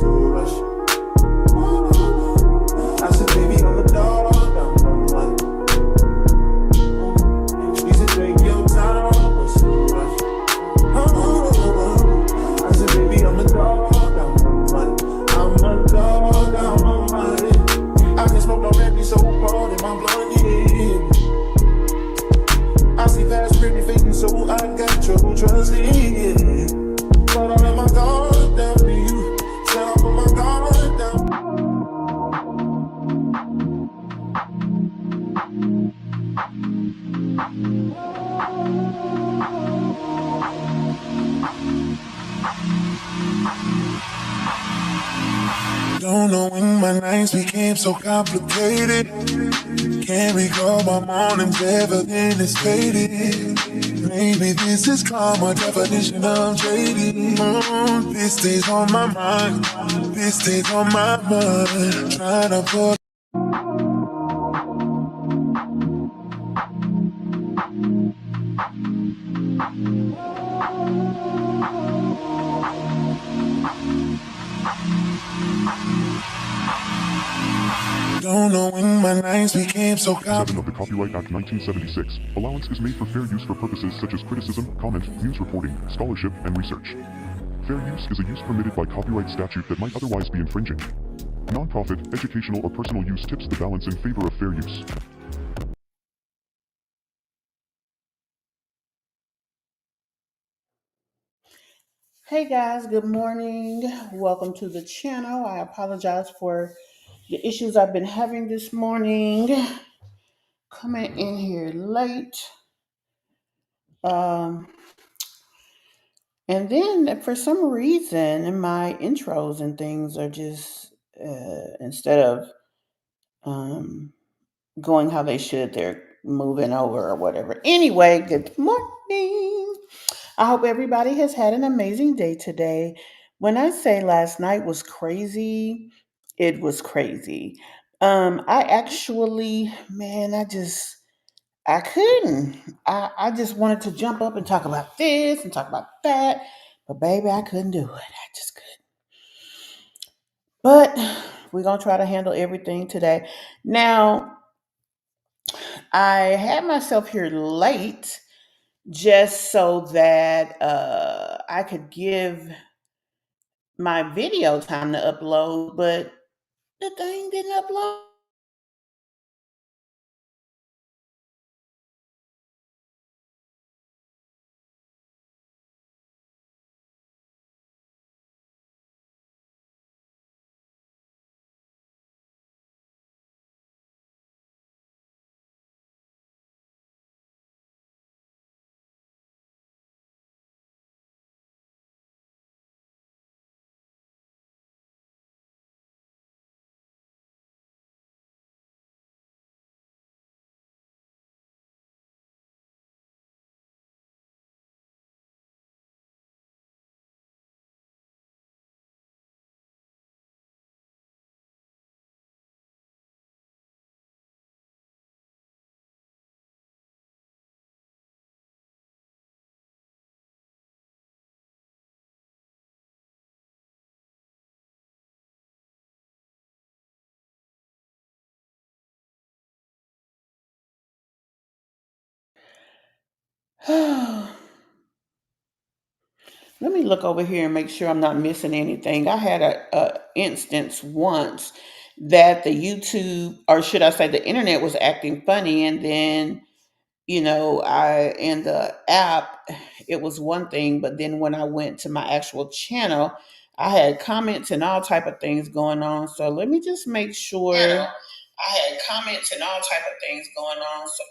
slow rush. I said, baby, I'm a dog, I'm one. Squeeze it, take your time, what's slow rush? I said, baby, I'm a dog, I'm one. I'm a dog, I'm a one. I can smoke on that, be so cold in my blood, yeah. I see fast, pretty fading, so I got trouble trusting. But I let my guard down for you. Said I put my guard down. Don't know when my nights became so complicated. Can't recall my mornings ever been this faded. Maybe this is karma, definition of jaded. This stays on my mind. This stays on my mind. Trying to put. Don't know when my nights became so complicated. 7 of the Copyright Act 1976. Allowance is made for fair use for purposes such as criticism, comment, news reporting, scholarship, and research. Fair use is a use permitted by copyright statute that might otherwise be infringing. Non-profit, educational, or personal use tips the balance in favor of fair use. Hey guys, good morning. Welcome to the channel. I apologize for the issues I've been having this morning. Coming in here late. And then for some reason, my intros and things are just, instead of going how they should, they're moving over or whatever. Anyway, good morning. I hope everybody has had an amazing day today. When I say last night was crazy, it was crazy. I actually, man, I couldn't. I just wanted to jump up and talk about this and talk about that, but baby, I couldn't do it. I just couldn't. But we're gonna try to handle everything today. Now, I had myself here late just so that I could give my video time to upload, but the thing didn't upload. Let me look over here and make sure I'm not missing anything. I had a instance once that the YouTube, or should I say the internet, was acting funny, and then I in the app it was one thing, but then when I went to my actual channel, I had comments and all type of things going on. So let me just make sure. I had comments and all type of things going on. So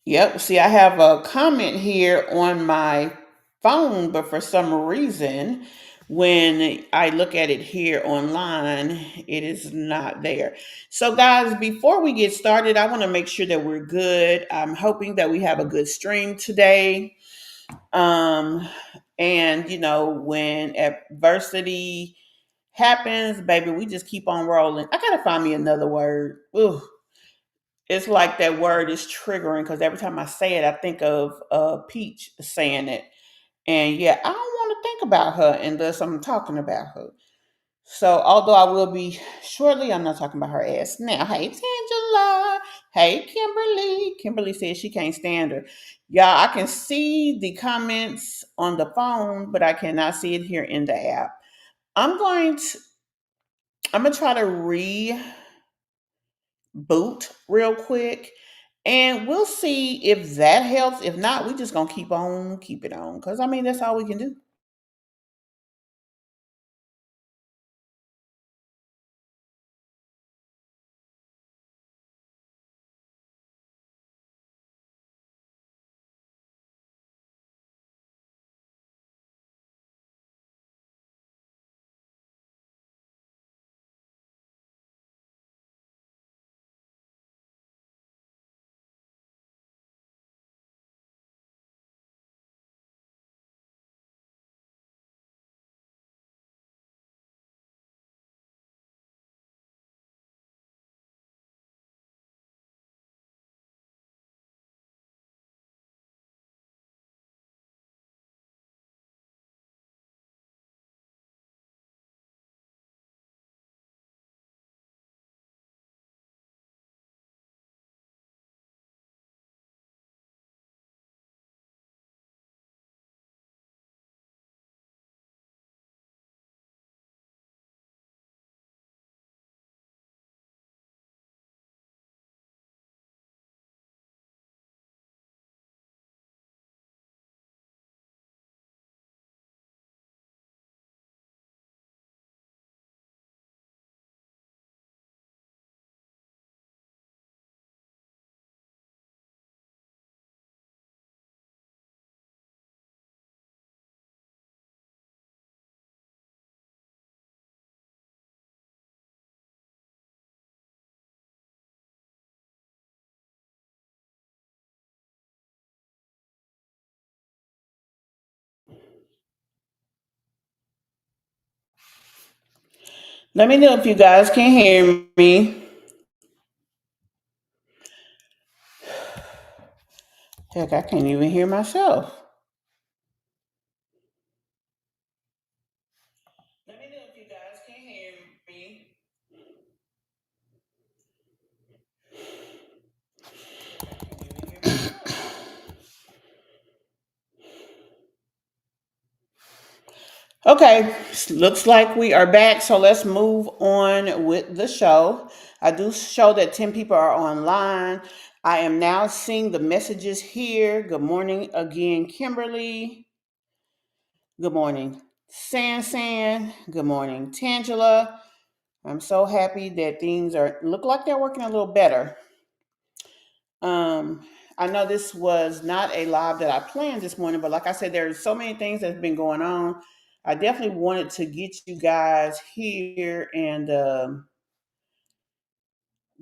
yep. See, I have a comment here on my phone, but for some reason, when I look at it here online, it is not there. So, guys, before we get started, I want to make sure that we're good. I'm hoping that we have a good stream today. Um, and when adversity happens, baby, we just keep on rolling. I gotta find me another word. Ooh, it's like that word is triggering because every time I say it, I think of Peach saying it. And yeah, I don't want to think about her unless I'm talking about her. So although I will be shortly, I'm not talking about her ass now. Hey Tangela. Hey Kimberly. Kimberly says she can't stand her. Y'all, I can see the comments on the phone, but I cannot see it here in the app. I'm going to I'm gonna try to reboot real quick, and we'll see if that helps. If not, we just gonna keep it on. Cause I mean that's all we can do. Let me know if you guys can hear me. Heck, I can't even hear myself. Let me know if you guys can hear me. Okay, looks like we are back. So let's move on with the show. I do show that 10 people are online. I am now seeing the messages here. Good morning again, Kimberly. Good morning, San. Good morning, Tangela. I'm so happy that things are look like they're working a little better. Um, I know this was not a live that I planned this morning, but like I said, there's so many things that's been going on. I definitely wanted to get you guys here and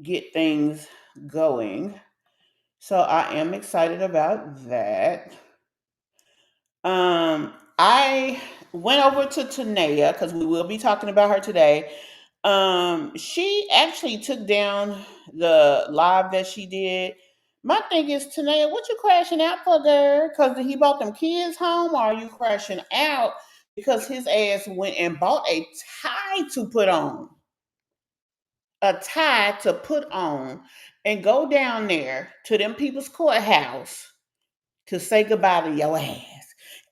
get things going. So I am excited about that. I went over to Tannea because we will be talking about her today. She actually took down the live that she did. My thing is, Tannea, what you crashing out for, girl? Because he bought them kids home, or are you crashing out because his ass went and bought a tie to put on? A tie to put on and go down there to them people's courthouse to say goodbye to your ass.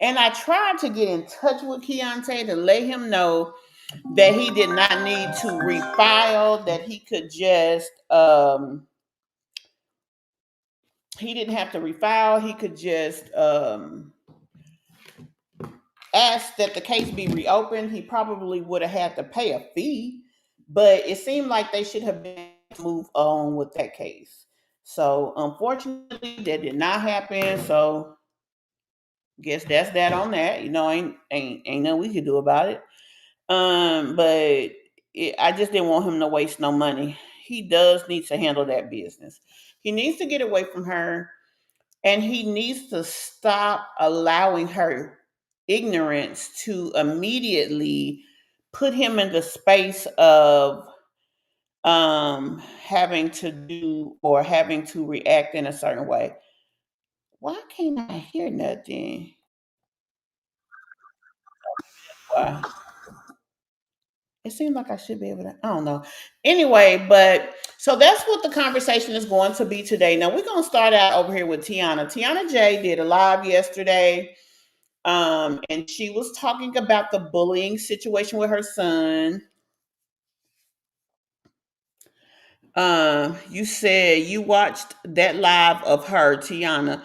And I tried to get in touch with Keyontay to let him know that he did not need to refile, that he didn't have to refile, he could just ask that the case be reopened. He probably would have had to pay a fee, but it seemed like they should have been move on with that case. So unfortunately that did not happen. So guess that's that on that. Ain't nothing we could do about it. But I just didn't want him to waste no money. He does need to handle that business. He needs to get away from her, and he needs to stop allowing her ignorance to immediately put him in the space of having to do or having to react in a certain way. Why can't I hear nothing? Uh, it seems like I should be able to. I don't know. Anyway, but so that's what the conversation is going to be today. Now we're gonna start out over here with Tiona. Tiona Jai did a live yesterday, and she was talking about the bullying situation with her son. You said you watched that live of her, Tiana,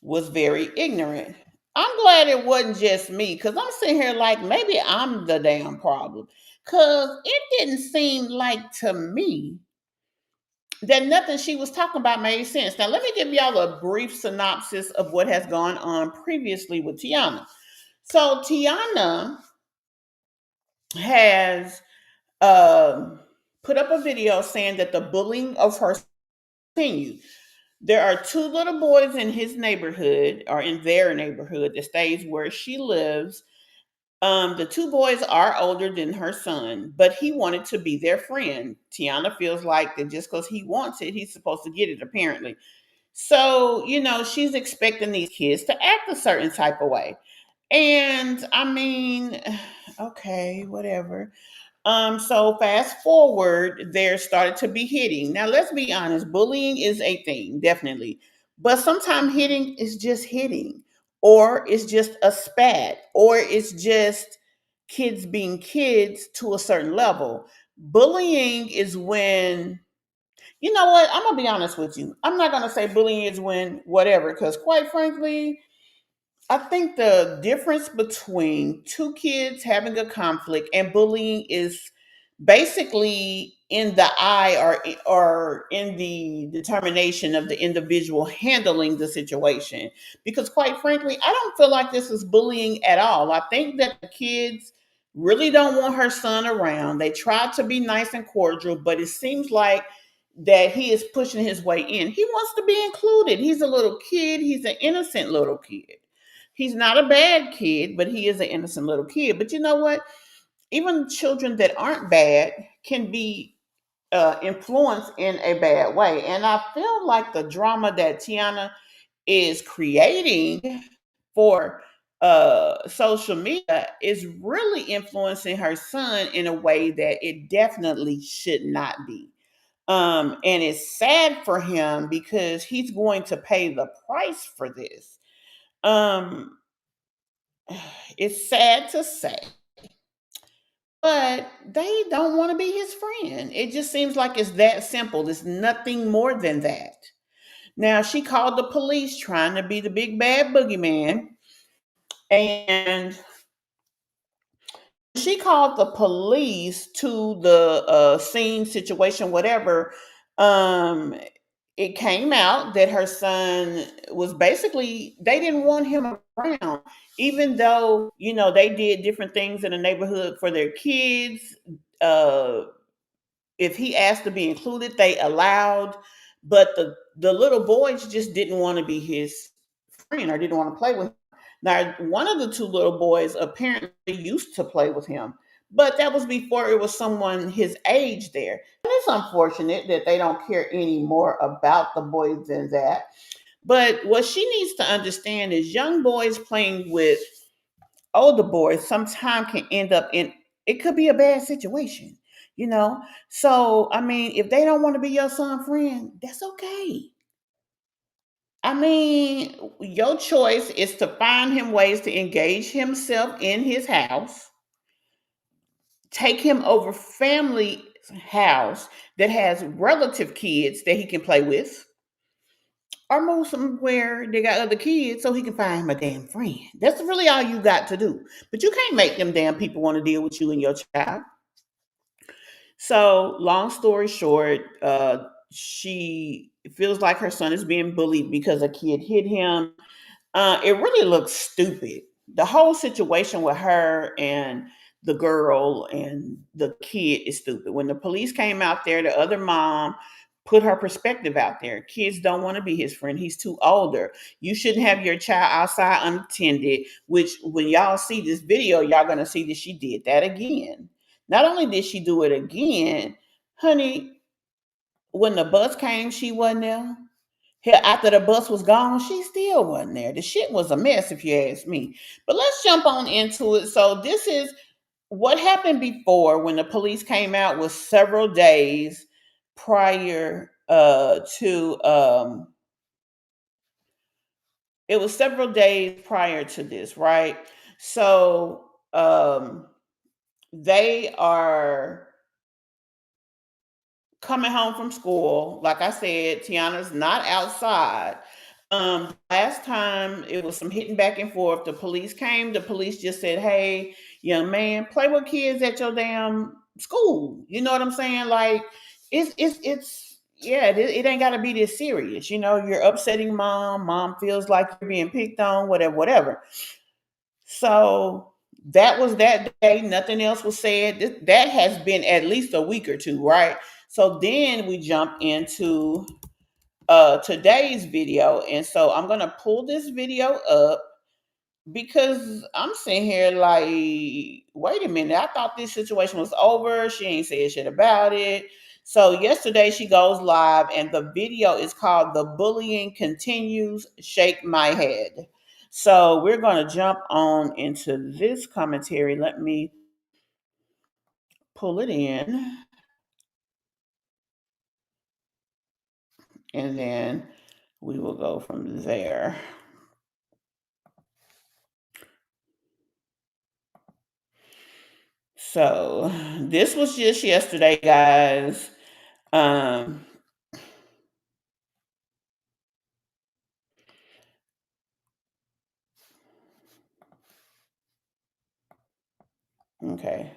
was very ignorant. I'm glad it wasn't just me because I'm sitting here like maybe I'm the damn problem. Because it didn't seem like to me that nothing she was talking about made sense. Now, let me give y'all a brief synopsis of what has gone on previously with Tiana. So, Tiana has um put up a video saying that the bullying of her continued. There are two little boys in his neighborhood, or in their neighborhood, that stays where she lives. The two boys are older than her son, but he wanted to be their friend. Tiana feels like that just because he wants it, he's supposed to get it, apparently. So, she's expecting these kids to act a certain type of way. And I mean, okay, whatever. So fast forward, there started to be hitting. Now let's be honest, bullying is a thing, definitely. But sometimes hitting is just hitting, or it's just a spat, or it's just kids being kids to a certain level. Bullying is when, you know what, I'm gonna be honest with you. I'm not gonna say bullying is when whatever, because quite frankly, I think the difference between two kids having a conflict and bullying is basically in the eye, or in the determination of the individual handling the situation. Because quite frankly, I don't feel like this is bullying at all. I think that the kids really don't want her son around. They tried to be nice and cordial, but it seems like that he is pushing his way in. He wants to be included. He's a little kid. He's an innocent little kid. He's not a bad kid, but he is an innocent little kid. But you know what? Even children that aren't bad can be influenced in a bad way. And I feel like the drama that Tiana is creating for social media is really influencing her son in a way that it definitely should not be. And it's sad for him because he's going to pay the price for this. Um, it's sad to say, but they don't want to be his friend. It just seems like it's that simple. It's nothing more than that. Now, she called the police trying to be the big bad boogeyman. And she called the police to the scene situation, whatever. Um, it came out that her son was basically, they didn't want him around, even though, they did different things in the neighborhood for their kids. Uh, if he asked to be included, they allowed, but the little boys just didn't want to be his friend or didn't want to play with him. Now, one of the two little boys apparently used to play with him, but that was before it was someone his age there. And it's unfortunate that they don't care any more about the boys than that. But what she needs to understand is young boys playing with older boys sometimes can end up in, it could be a bad situation, you know? So, I mean, if they don't want to be your son friend, that's okay. I mean, your choice is to find him ways to engage himself in his house, take him over family house that has relative kids that he can play with, or move somewhere they got other kids so he can find him a damn friend. That's really all you got to do. But you can't make them damn people want to deal with you and your child. So, long story short, she feels like her son is being bullied because a kid hit him. It really looks stupid. The whole situation with her and the girl and the kid is stupid. When the police came out there, the other mom put her perspective out there. Kids don't want to be his friend. He's too older. You shouldn't have your child outside unattended, which when y'all see this video, y'all going to see that she did that again. Not only did she do it again, honey, when the bus came, she wasn't there. Hell, after the bus was gone, she still wasn't there. The shit was a mess, if you ask me. But let's jump on into it. So this is what happened before when the police came out was several days prior to it was several days prior to this, right? So they are coming home from school. Like I said, Tiana's not outside. Last time it was some hitting back and forth. The police came. The police just said, "Hey, young man, play with kids at your damn school." You know what I'm saying? Like, it's yeah. It ain't got to be this serious. You know, you're upsetting mom. Mom feels like you're being picked on. Whatever, whatever. So that was that day. Nothing else was said. That has been at least a week or two, right? So then we jump into today's video. And so I'm going to pull this video up because I'm sitting here like, wait a minute. I thought this situation was over. She ain't said shit about it. So yesterday she goes live and the video is called "The Bullying Continues, Shake My Head." So we're going to jump on into this commentary. Let me pull it in and then we will go from there. So this was just yesterday, guys. Um, okay.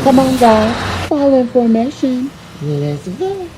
Come on, guys. All information. Let's go.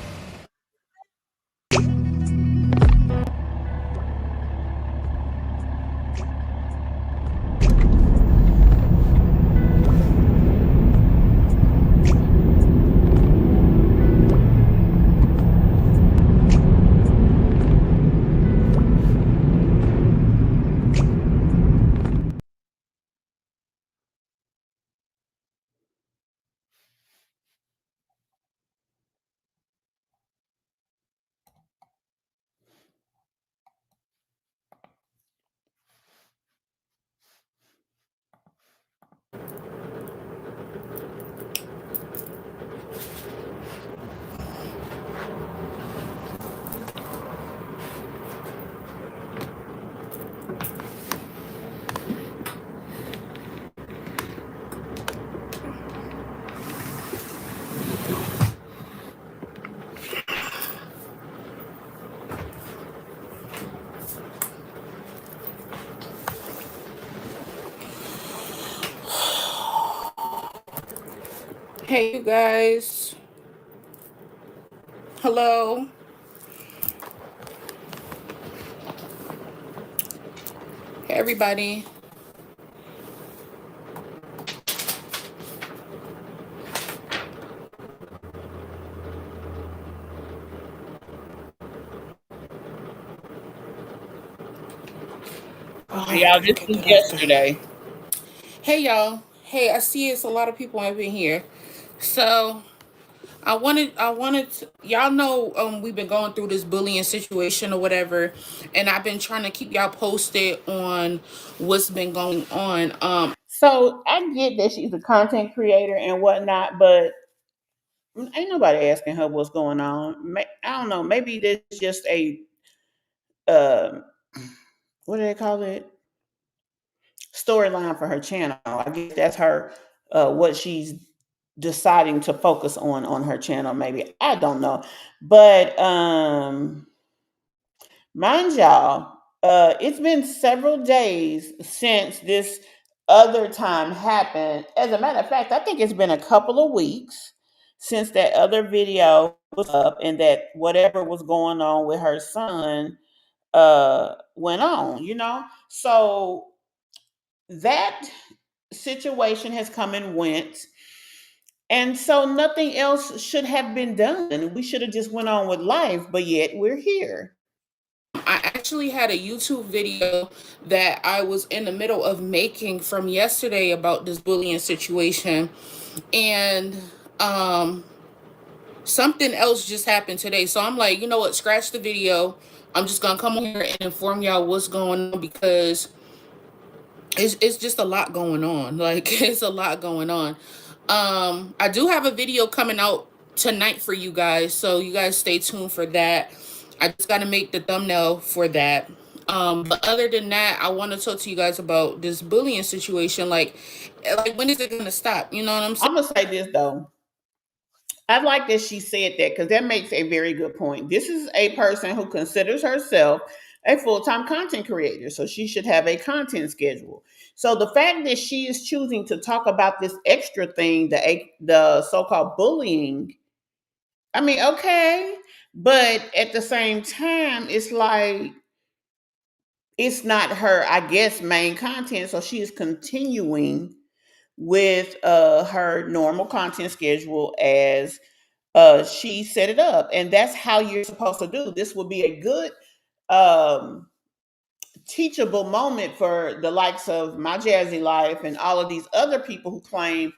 Hey, you guys. Hello. Hey, everybody. Oh, Y'all, this okay, was good after. yesterday. Hey, y'all. Hey, I see it's a lot of people up in here. So I wanted to, y'all know, we've been going through this bullying situation or whatever, and I've been trying to keep y'all posted on what's been going on. So I get that she's a content creator and whatnot, but ain't nobody asking her what's going on. I don't know. Maybe this is just a uh, what do they call it? Storyline for her channel. I guess that's her what she's deciding to focus on her channel. Maybe I don't know, but mind y'all, it's been several days since this other time happened. As a matter of fact, I think it's been a couple of weeks since that other video was up and that whatever was going on with her son went on, you know? So that situation has come and went. And so nothing else should have been done. We should have just went on with life, but yet we're here. I actually had a YouTube video that I was in the middle of making from yesterday about this bullying situation, and um something else just happened today. So I'm like, you know what, scratch the video. I'm just gonna come on here and inform y'all what's going on, because it's just a lot going on. Like, it's a lot going on. I do have a video coming out tonight for you guys, so you guys stay tuned for that. I just got to make the thumbnail for that. But other than that, I want to talk to you guys about this bullying situation. Like when is it gonna stop? You know what I'm saying? I'm gonna say this though. I like that she said that because that makes a very good point. This is a person who considers herself a full-time content creator, so she should have a content schedule. So the fact that she is choosing to talk about this extra thing, the so-called bullying, I mean, okay, but at the same time, it's like it's not her, I guess, main content. So she is continuing with her normal content schedule as she set it up, and that's how you're supposed to do. This will be a good um, teachable moment for the likes of My Jazzy Life and all of these other people who claim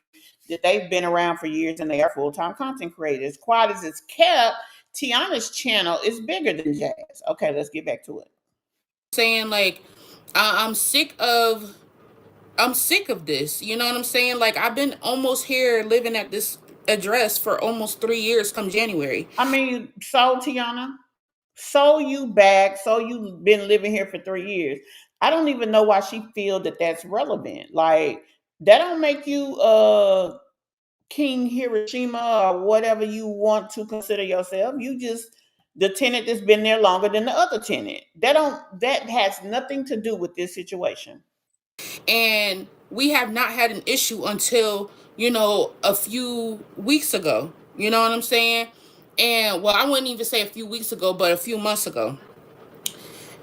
that they've been around for years and they are full-time content creators. Quiet as it's kept, Tiana's channel is bigger than Jazz. Okay, let's get back to it. Saying like, I'm sick of this. You know what I'm saying? Like, I've been almost here living at this address for almost 3 years come January. I mean, so Tiana, so you back, so you've been living here for 3 years. I don't even know why she feel that that's relevant. Like that don't make you King Hiroshima or whatever you want to consider yourself. You just the tenant that's been there longer than the other tenant. That has nothing to do with this situation. And we have not had an issue until, you know, a few weeks ago. You know what I'm saying? And well, I wouldn't even say a few weeks ago, but a few months ago.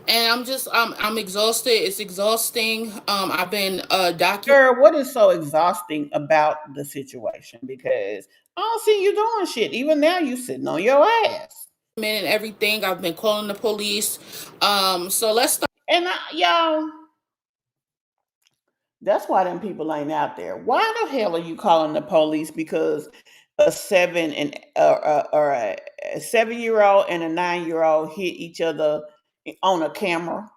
And I'm exhausted. It's exhausting. I've been Girl, what is so exhausting about the situation? Because I don't see you doing shit. Even now you sitting on your ass. documenting everything. I've been calling the police. So let's start. And y'all, that's why them people ain't out there. Why the hell are you calling the police because a 7-year-old and a 9-year-old hit each other on a camera?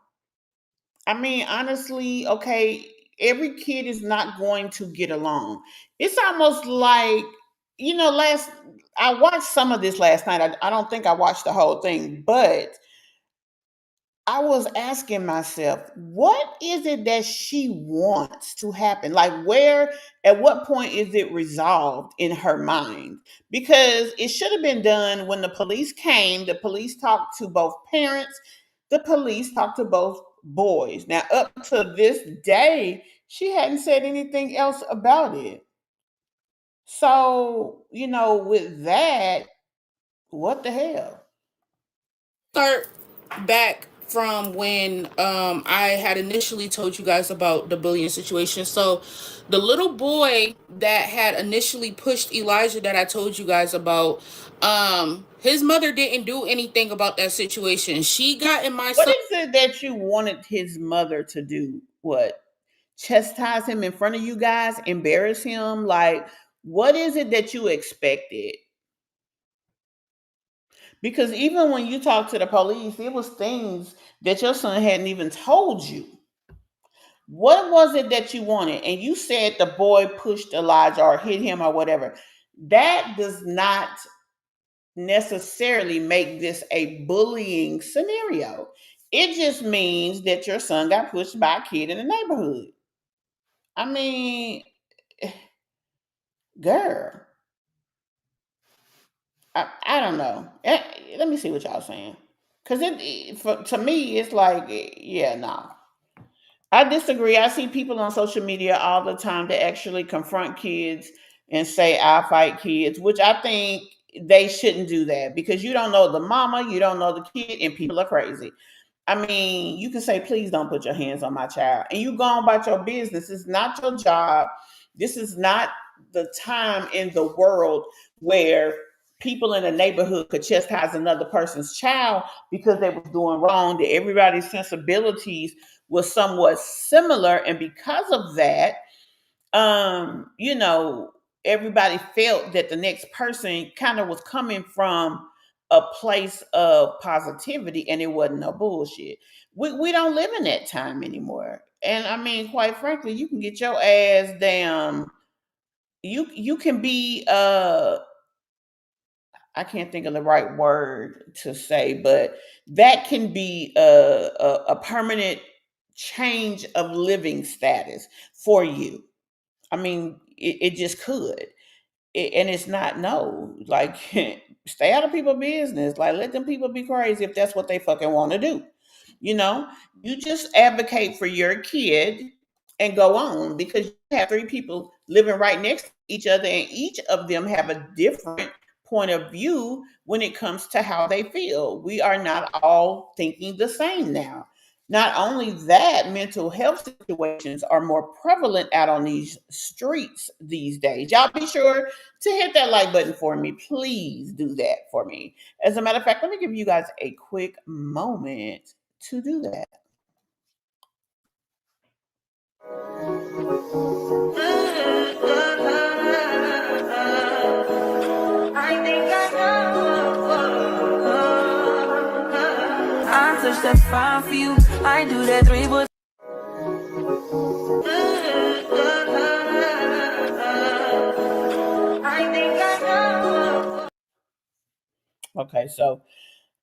I mean, honestly, okay, every kid is not going to get along. It's almost like, last I watched some of this last night. I don't think I watched the whole thing, but I was asking myself, what is it that she wants to happen? Like, at what point is it resolved in her mind? Because it should have been done when the police came. The police talked to both parents, the police talked to both boys. Now, up to this day, she hadn't said anything else about it. So, with that, what the hell? Start back from when I had initially told you guys about the bullying situation. So the little boy that had initially pushed Elijah that I told you guys about, his mother didn't do anything about that situation. She got in my What son. is it that you wanted his mother to do? What? Chastise him in front of you guys, embarrass him? Like, what is it that you expected? Because even when you talked to the police, it was things that your son hadn't even told you. What was it that you wanted? And you said the boy pushed Elijah or hit him or whatever. That does not necessarily make this a bullying scenario. It just means that your son got pushed by a kid in the neighborhood. I mean, girl, I don't know. Let me see what y'all saying. Because to me, it's like, yeah, no. I disagree. I see people on social media all the time that actually confront kids and say, I fight kids, which I think they shouldn't do that because you don't know the mama, you don't know the kid, and people are crazy. I mean, you can say, please don't put your hands on my child. And you go on about your business. It's not your job. This is not the time in the world where people in the neighborhood could chastise another person's child because they was doing wrong, that everybody's sensibilities was somewhat similar. And because of that, um, you know, everybody felt that the next person kind of was coming from a place of positivity, and it wasn't no bullshit. We don't live in that time anymore. And I mean, quite frankly, you can get your ass damn, you can be I can't think of the right word to say, but that can be a permanent change of living status for you. I mean, it just could. And it's not, no, like, stay out of people's business. Like, let them people be crazy if that's what they fucking want to do. You know, you just advocate for your kid and go on, because you have three people living right next to each other, and each of them have a different point of view when it comes to how they feel. We are not all thinking the same now. Not only that, mental health situations are more prevalent out on these streets these days. Y'all be sure to hit that like button for me. Please do that for me. As a matter of fact, let me give you guys a quick moment to do that. I think I know. I touch that fine for you. I do that three, but I think I know. Okay, so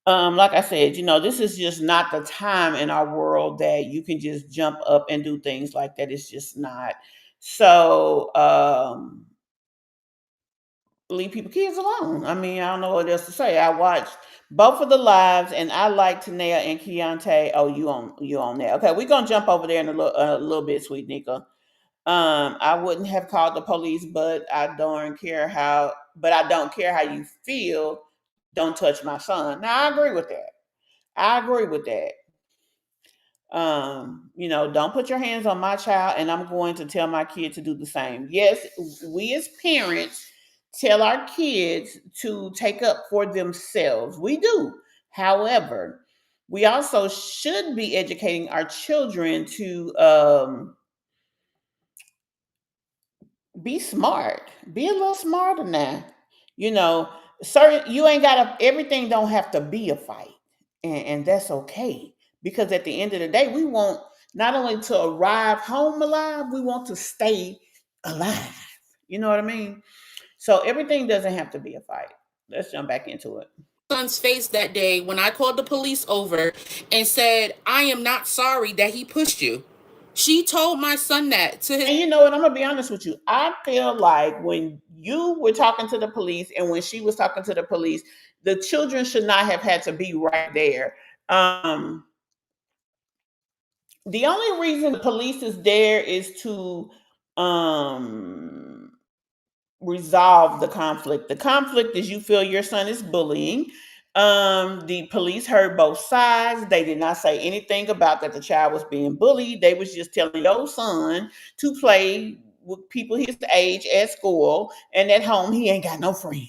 like I said, this is just not the time in our world that you can just jump up and do things like that. It's just not. So leave people kids alone. I mean, I don't know what else to say. I watched both of the lives, and I like Tannea and Keyontay. Oh, you on there? Okay, we're gonna jump over there in a little bit, sweet Nika. I wouldn't have called the police, but I don't care how. But I don't care how you feel. Don't touch my son. Now I agree with that. I agree with that. Don't put your hands on my child, and I'm going to tell my kid to do the same. Yes, we as parents tell our kids to take up for themselves. We do. However, we also should be educating our children to be smart. Be a little smarter now. You know, certain you ain't got to everything don't have to be a fight. And that's okay. Because at the end of the day, we want not only to arrive home alive, we want to stay alive. You know what I mean? So everything doesn't have to be a fight. Let's jump back into it. Son's face that day when I called the police over and said, I am not sorry that he pushed you. She told my son that to his. And you know what? I'm gonna be honest with you. I feel like when you were talking to the police and when she was talking to the police, the children should not have had to be right there. The only reason the police is there is to um resolve the conflict. The conflict is you feel your son is bullying. The police heard both sides. They did not say anything about that the child was being bullied. They was just telling your son to play with people his age at school, and at home he ain't got no friends.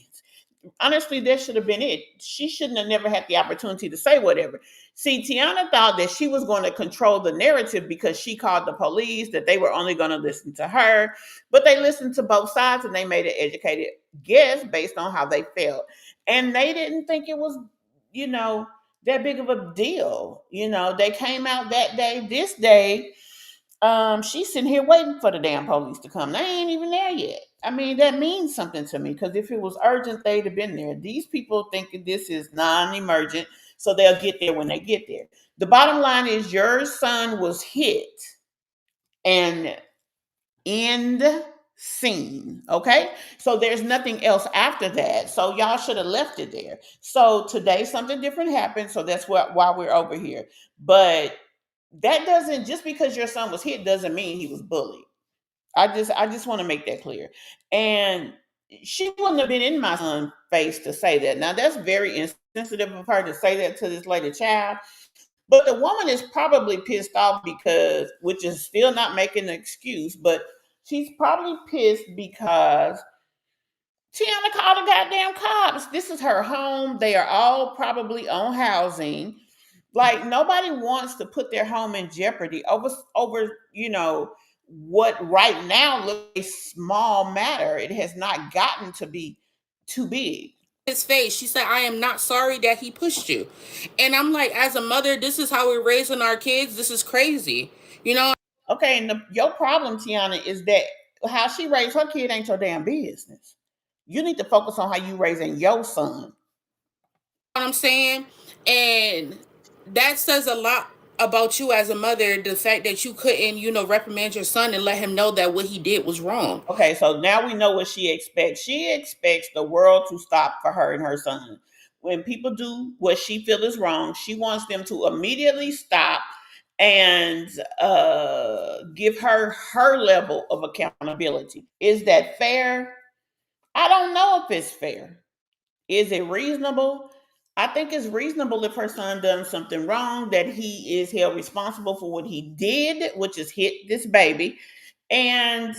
Honestly, that should have been it. She shouldn't have never had the opportunity to say whatever. See, Tiana thought that she was going to control the narrative because she called the police, that they were only going to listen to her. But they listened to both sides and they made an educated guess based on how they felt. And they didn't think it was, that big of a deal. They came out that day. This day, she's sitting here waiting for the damn police to come. They ain't even there yet. I mean, that means something to me because if it was urgent, they'd have been there. These people thinking this is non-emergent, so they'll get there when they get there. The bottom line is your son was hit and end scene. Okay, so there's nothing else after that. So y'all should have left it there. So today something different happened. So that's why we're over here. But that doesn't, just because your son was hit doesn't mean he was bullied. I just want to make that clear. And she wouldn't have been in my son's face to say that. Now that's very insensitive of her to say that to this lady child. But the woman is probably pissed off because, which is still not making an excuse, but she's probably pissed because Tiana called the goddamn cops. This is her home. They are all probably on housing. Like nobody wants to put their home in jeopardy over what right now looks a small matter. It has not gotten to be too big. His face. She said, I am not sorry that he pushed you. And I'm like, as a mother, this is how we're raising our kids. This is crazy. You know Okay, and your problem, Tiona, is that how she raised her kid ain't your damn business. You need to focus on how you raising your son. what I'm saying? And that says a lot about you as a mother, the fact that you couldn't, reprimand your son and let him know that what he did was wrong. Okay, so now we know what she expects. She expects the world to stop for her and her son. When people do what she feels is wrong, she wants them to immediately stop and give her level of accountability. Is that fair? I don't know if it's fair. Is it reasonable? I think it's reasonable if her son done something wrong, that he is held responsible for what he did, which is hit this baby. And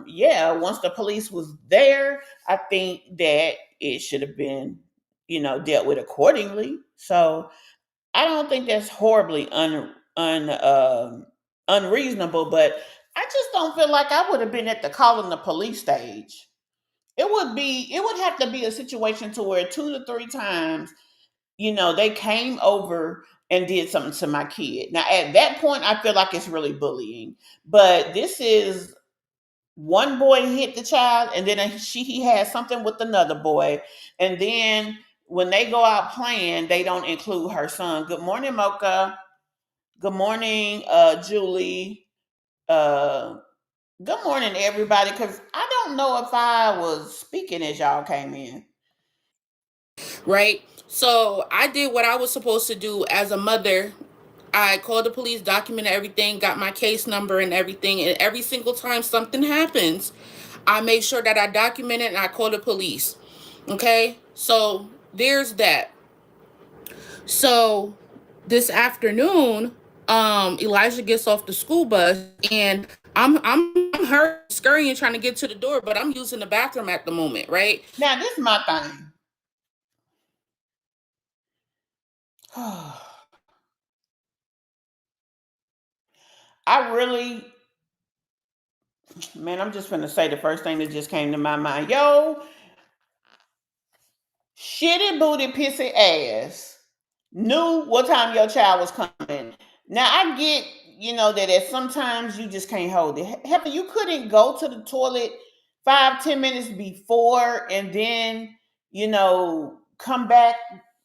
yeah, once the police was there, I think that it should have been, dealt with accordingly. So I don't think that's horribly unreasonable, but I just don't feel like I would have been at the calling the police stage. It would have to be a situation to where 2 to 3 times, they came over and did something to my kid. Now at that point I feel like it's really bullying. But this is one boy hit the child, and then he had something with another boy, and then when they go out playing, they don't include her son. Good morning, Mocha. Good morning, Julie. Uh, Good morning, everybody. Because I don't know if I was speaking as y'all came in. Right? So I did what I was supposed to do as a mother. I called the police, documented everything, got my case number and everything. And every single time something happens, I make sure that I document it and I call the police. Okay? So there's that. So this afternoon, Elijah gets off the school bus and I'm her scurrying trying to get to the door, but I'm using the bathroom at the moment, right? Now, this is my thing. I really, man, I'm just gonna say the first thing that just came to my mind. Yo, shitty booty pissy ass knew what time your child was coming. Now I get, that sometimes you just can't hold it. Hell, you couldn't go to the toilet 5-10 minutes before and then, come back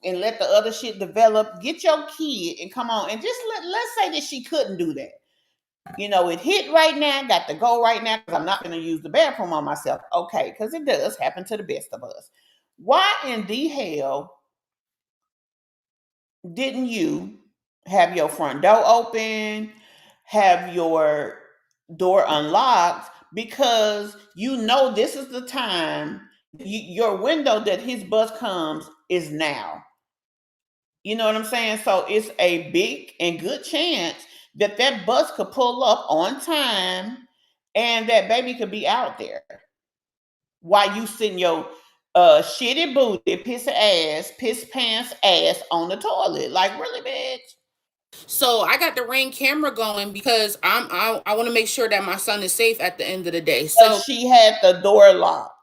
and let the other shit develop. Get your kid and come on. And just let's say that she couldn't do that. It hit right now, got to go right now because I'm not going to use the bathroom on myself. Okay, because it does happen to the best of us. Why in the hell didn't you have your front door open, have your door unlocked? Because this is the time, your window that his bus comes is now. You know what I'm saying? So it's a big and good chance that that bus could pull up on time and that baby could be out there while you sitting your shitty booty, piss pants ass on the toilet. Like, really, bitch? So I got the Ring camera going because I want to make sure that my son is safe at the end of the day. But So she had the door locked.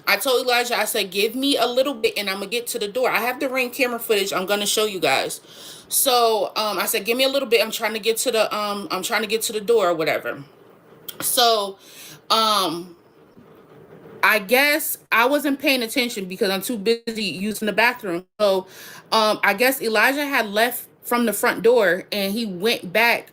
I told Elijah, I said, give me a little bit and I'm gonna get to the door. I have the Ring camera footage. I'm gonna show you guys. So I said, give me a little bit. I'm trying to get to the door or whatever. So I guess I wasn't paying attention because I'm too busy using the bathroom. So I guess Elijah had left from the front door and he went back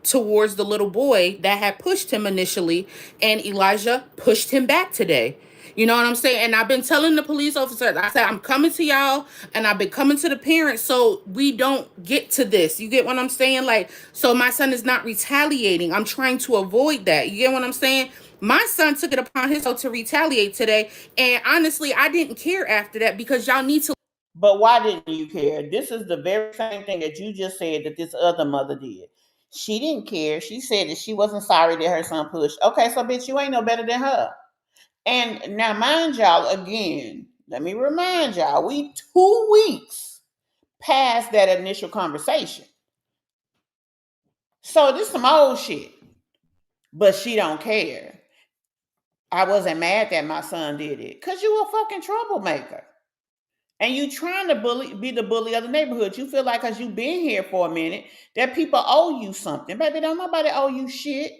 towards the little boy that had pushed him initially, and Elijah pushed him back today. You know what I'm saying? And I've been telling the police officers, I said, I'm coming to y'all, and I've been coming to the parents so we don't get to this. You get what I'm saying? Like, so my son is not retaliating. I'm trying to avoid that. You get what I'm saying? My son took it upon himself to retaliate today. And honestly, I didn't care after that because y'all need to. But why didn't you care? This is the very same thing that you just said that this other mother did. She didn't care. She said that she wasn't sorry that her son pushed. Okay, so bitch, you ain't no better than her. And now, mind y'all, again, let me remind y'all, we 2 weeks past that initial conversation. So this some old shit. but she don't care. I wasn't mad that my son did it. Cause you a fucking troublemaker. And you trying to be the bully of the neighborhood. You feel like cause you been here for a minute that people owe you something. Baby, don't nobody owe you shit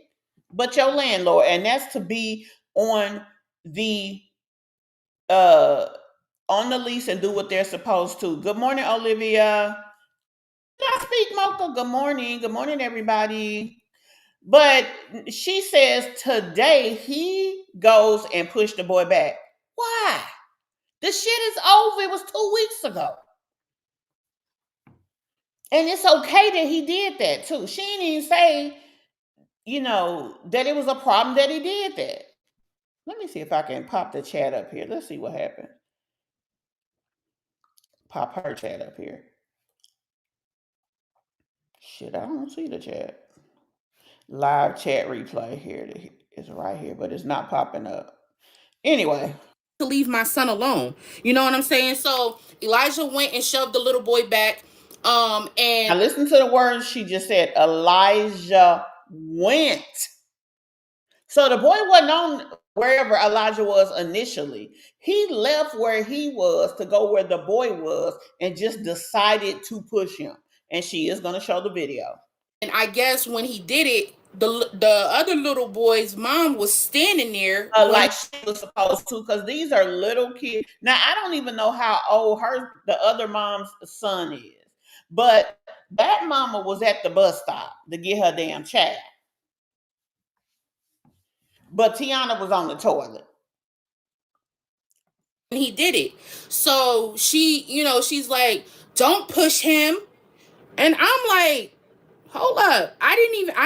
but your landlord. And that's to be on the uh on the lease and do what they're supposed to. Good morning, Olivia. Did I speak, Mocha? Good morning. Good morning, everybody. But she says today he goes and pushed the boy back. Why? The shit is over. It was 2 weeks ago. And it's okay that he did that too. She didn't even say, that it was a problem that he did that. Let me see if I can pop the chat up here. Let's see what happened. Pop her chat up here. Shit, I don't see the chat. Live chat replay here. It's right here, but it's not popping up. Anyway. To leave my son alone. You know what I'm saying? So Elijah went and shoved the little boy back. And Now listen to the words she just said. Elijah went. So the boy wasn't on wherever Elijah was initially. He left where he was to go where the boy was and just decided to push him. And she is going to show the video. And I guess when he did it, the other little boy's mom was standing there like she was supposed to, because these are little kids. Now I don't even know how old the other mom's son is, but that mama was at the bus stop to get her damn child. But Tiona was on the toilet. And he did it. So she's like, don't push him. And I'm like, hold up. I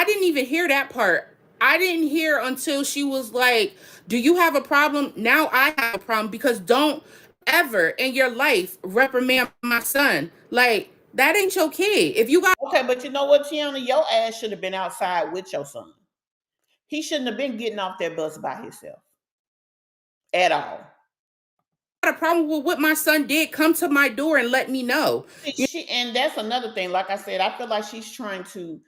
didn't even hear that part. I didn't hear until she was like, do you have a problem? Now I have a problem because don't ever in your life reprimand my son. Like, that ain't your kid. If you got Okay, but you know what, Tiona? Your ass should have been outside with your son. He shouldn't have been getting off that bus by himself. At all. a problem with what my son did, come to my door and let me know. And that's another thing. Like I said, I feel like she's trying to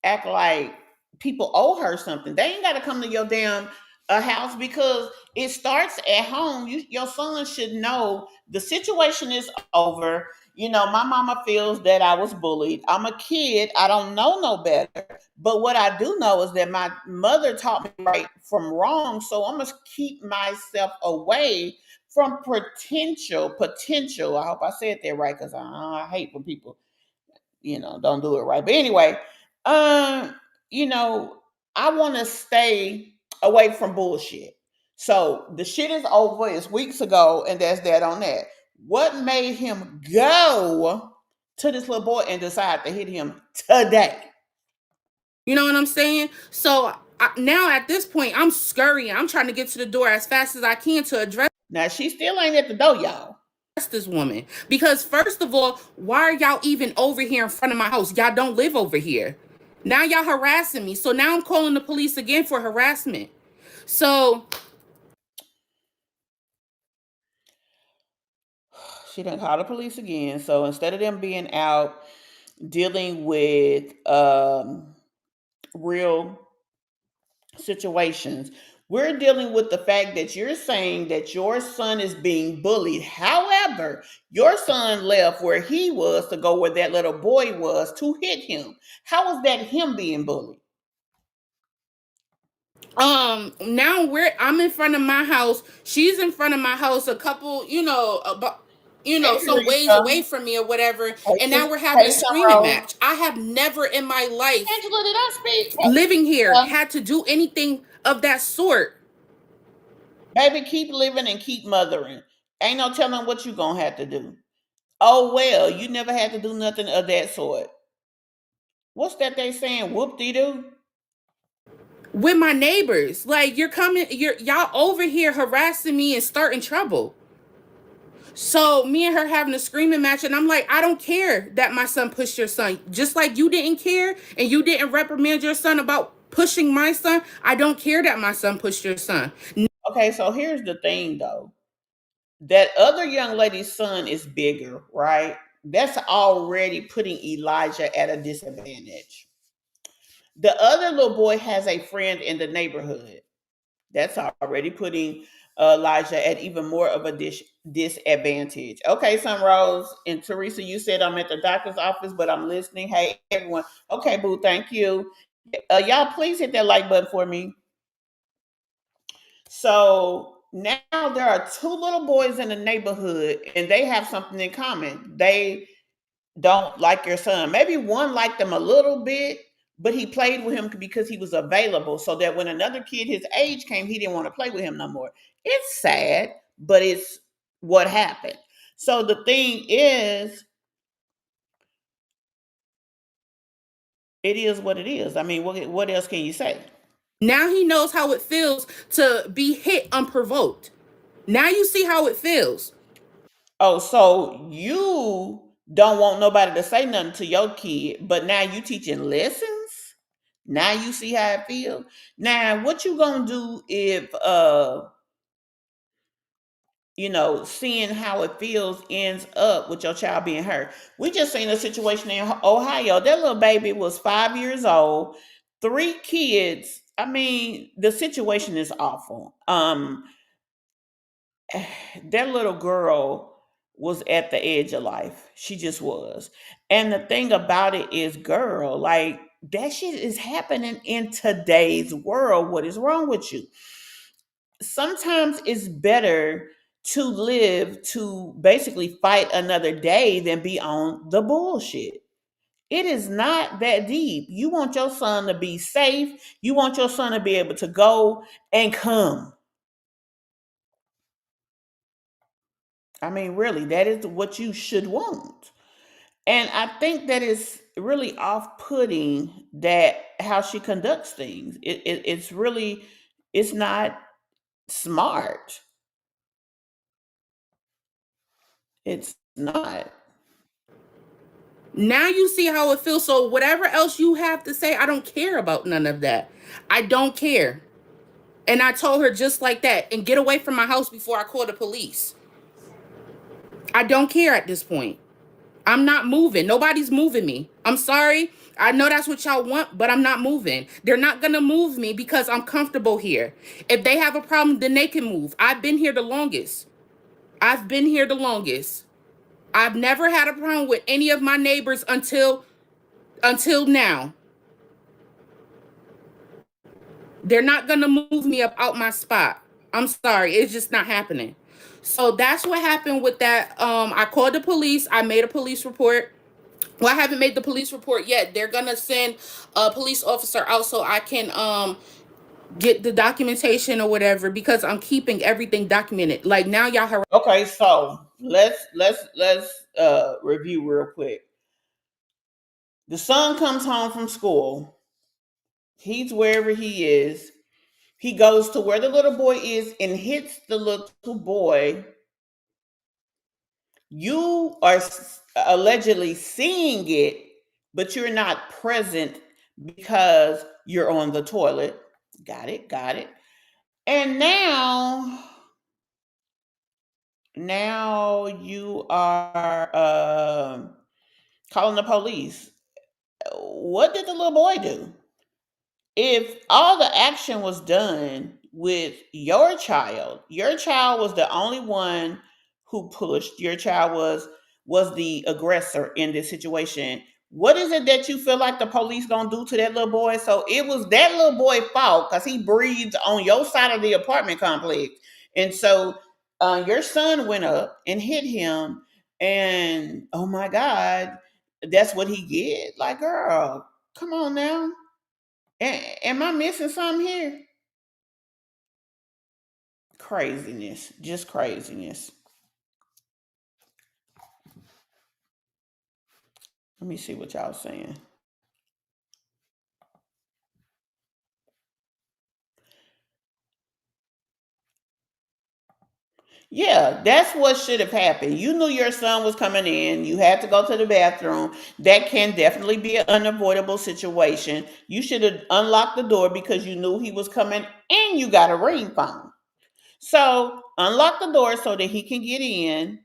act like people owe her something. They ain't got to come to your damn house because it starts at home. Your son should know the situation is over. My mama feels that I was bullied. I'm a kid. I don't know no better. But what I do know is that my mother taught me right from wrong. So I'm going to keep myself away from potential. I hope I said that right because I hate when people, don't do it right. But anyway, I want to stay away from bullshit. So the shit is over. It's weeks ago, and that's that on that. What made him go to this little boy and decide to hit him today? You know what I'm saying? So now at this point, I'm scurrying. I'm trying to get to the door as fast as I can to address. Now she still ain't at the door, y'all. This woman, because first of all, why are y'all even over here in front of my house? Y'all don't live over here. Now y'all harassing me. So now I'm calling the police again for harassment. So she didn't call the police again. So instead of them being out dealing with real situations, we're dealing with the fact that you're saying that your son is being bullied. However, your son left where he was to go where that little boy was to hit him. How is that him being bullied? now I'm in front of my house. She's in front of my house, a couple, some ways away from me or whatever. And now we're having a screaming match. I have never in my life, Angela, did I speak? living here, had to do anything of that sort. Baby, keep living and keep mothering. Ain't no telling what you gonna have to do. Oh well, you never had to do nothing of that sort. What's that they saying? Whoop-de-doo? With my neighbors. Like, y'all over here harassing me and starting trouble. So me and her having a screaming match, and I'm like, I don't care that my son pushed your son. Just like you didn't care and you didn't reprimand your son about pushing my son, I don't care that my son pushed your son. Okay, so here's the thing though. That other young lady's son is bigger, right? That's already putting Elijah at a disadvantage. The other little boy has a friend in the neighborhood. That's already putting Elijah at even more of a disadvantage. Okay, Sunrose and Teresa, you said I'm at the doctor's office, but I'm listening. Hey, everyone. Okay, boo, thank you. Y'all, please hit that like button for me. So now there are two little boys in the neighborhood, and they have something in common. They don't like your son. Maybe one liked him a little bit, but he played with him because he was available. So that when another kid his age came, he didn't want to play with him no more. It's sad, but it's what happened. So the thing is, it is what it is. I mean, what else can you say? Now he knows how it feels to be hit unprovoked. Now you see how it feels. Oh, so you don't want nobody to say nothing to your kid, but now you teaching lessons? Now you see how it feels? Now, what you gonna do if seeing how it feels ends up with your child being hurt? We just seen a situation in Ohio. That little baby was 5 years old, three kids. I mean, the situation is awful. That little girl was at the edge of life. She just was. And the thing about it is, girl, like that shit is happening in today's world. What is wrong with you? Sometimes it's better to live to basically fight another day than be on the bullshit. It is not that deep. You want your son to be safe. You want your son to be able to go and come. I mean, really, that is what you should want. And I think that is really off-putting that how she conducts things. It's really, it's not smart. It's not. Now you see how it feels. So whatever else you have to say, I don't care about none of that. I don't care. And I told her just like that, and get away from my house before I call the police. I don't care at this point. I'm not moving. Nobody's moving me. I'm sorry. I know that's what y'all want, but I'm not moving. They're not going to move me because I'm comfortable here. If they have a problem, then they can move. I've been here the longest. I've been here the longest. I've never had a problem with any of my neighbors until now. They're not going to move me up out my spot. I'm sorry. It's just not happening. So that's what happened with that. I called the police. I made a police report. Well, I haven't made the police report yet. They're gonna send a police officer out so I can get the documentation or whatever, because I'm keeping everything documented. Like now y'all Okay, so let's review real quick. The son comes home from school. He's wherever he is. He goes to where the little boy is and hits the little boy. You are allegedly seeing it, but you're not present because you're on the toilet. Got it, got it. And now you are calling the police. What did the little boy do? If all the action was done with your child was the only one who pushed, your child was the aggressor in this situation. What is it that you feel like the police gonna do to that little boy? So it was that little boy's fault because he breathes on your side of the apartment complex. And so your son went up and hit him, and oh my God, that's what he get. Like, girl, come on now. Am I missing something here? Craziness, just craziness. Let me see what y'all saying. Yeah, that's what should have happened. You knew your son was coming in. You had to go to the bathroom. That can definitely be an unavoidable situation. You should have unlocked the door because you knew he was coming and you got a ring phone. So unlock the door so that he can get in.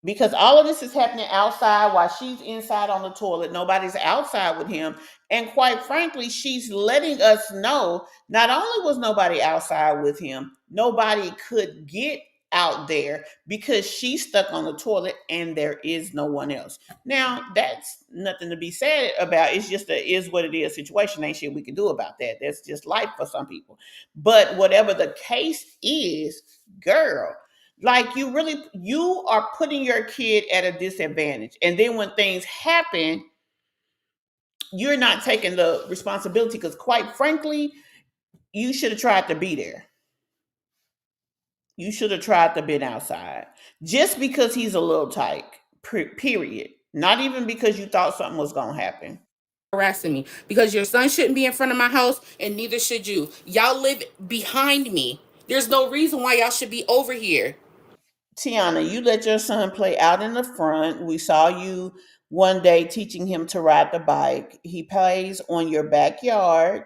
because all of this is happening outside while she's inside on the toilet. Nobody's outside with him. And quite frankly, she's letting us know not only was nobody outside with him, nobody could get out there because she's stuck on the toilet and there is no one else. Now, that's nothing to be said about. It's just a is what it is situation. Ain't shit we can do about that. That's just life for some people. But whatever the case is, girl, like you are putting your kid at a disadvantage. And then when things happen, you're not taking the responsibility because quite frankly, you should have tried to be there. You should have tried to been outside. Just because he's a little tight. Period. Not even because you thought something was gonna happen. Harassing me because your son shouldn't be in front of my house and neither should you. Y'all live behind me. There's no reason why y'all should be over here. Tiona, you let your son play out in the front. We saw you one day teaching him to ride the bike. He plays on your backyard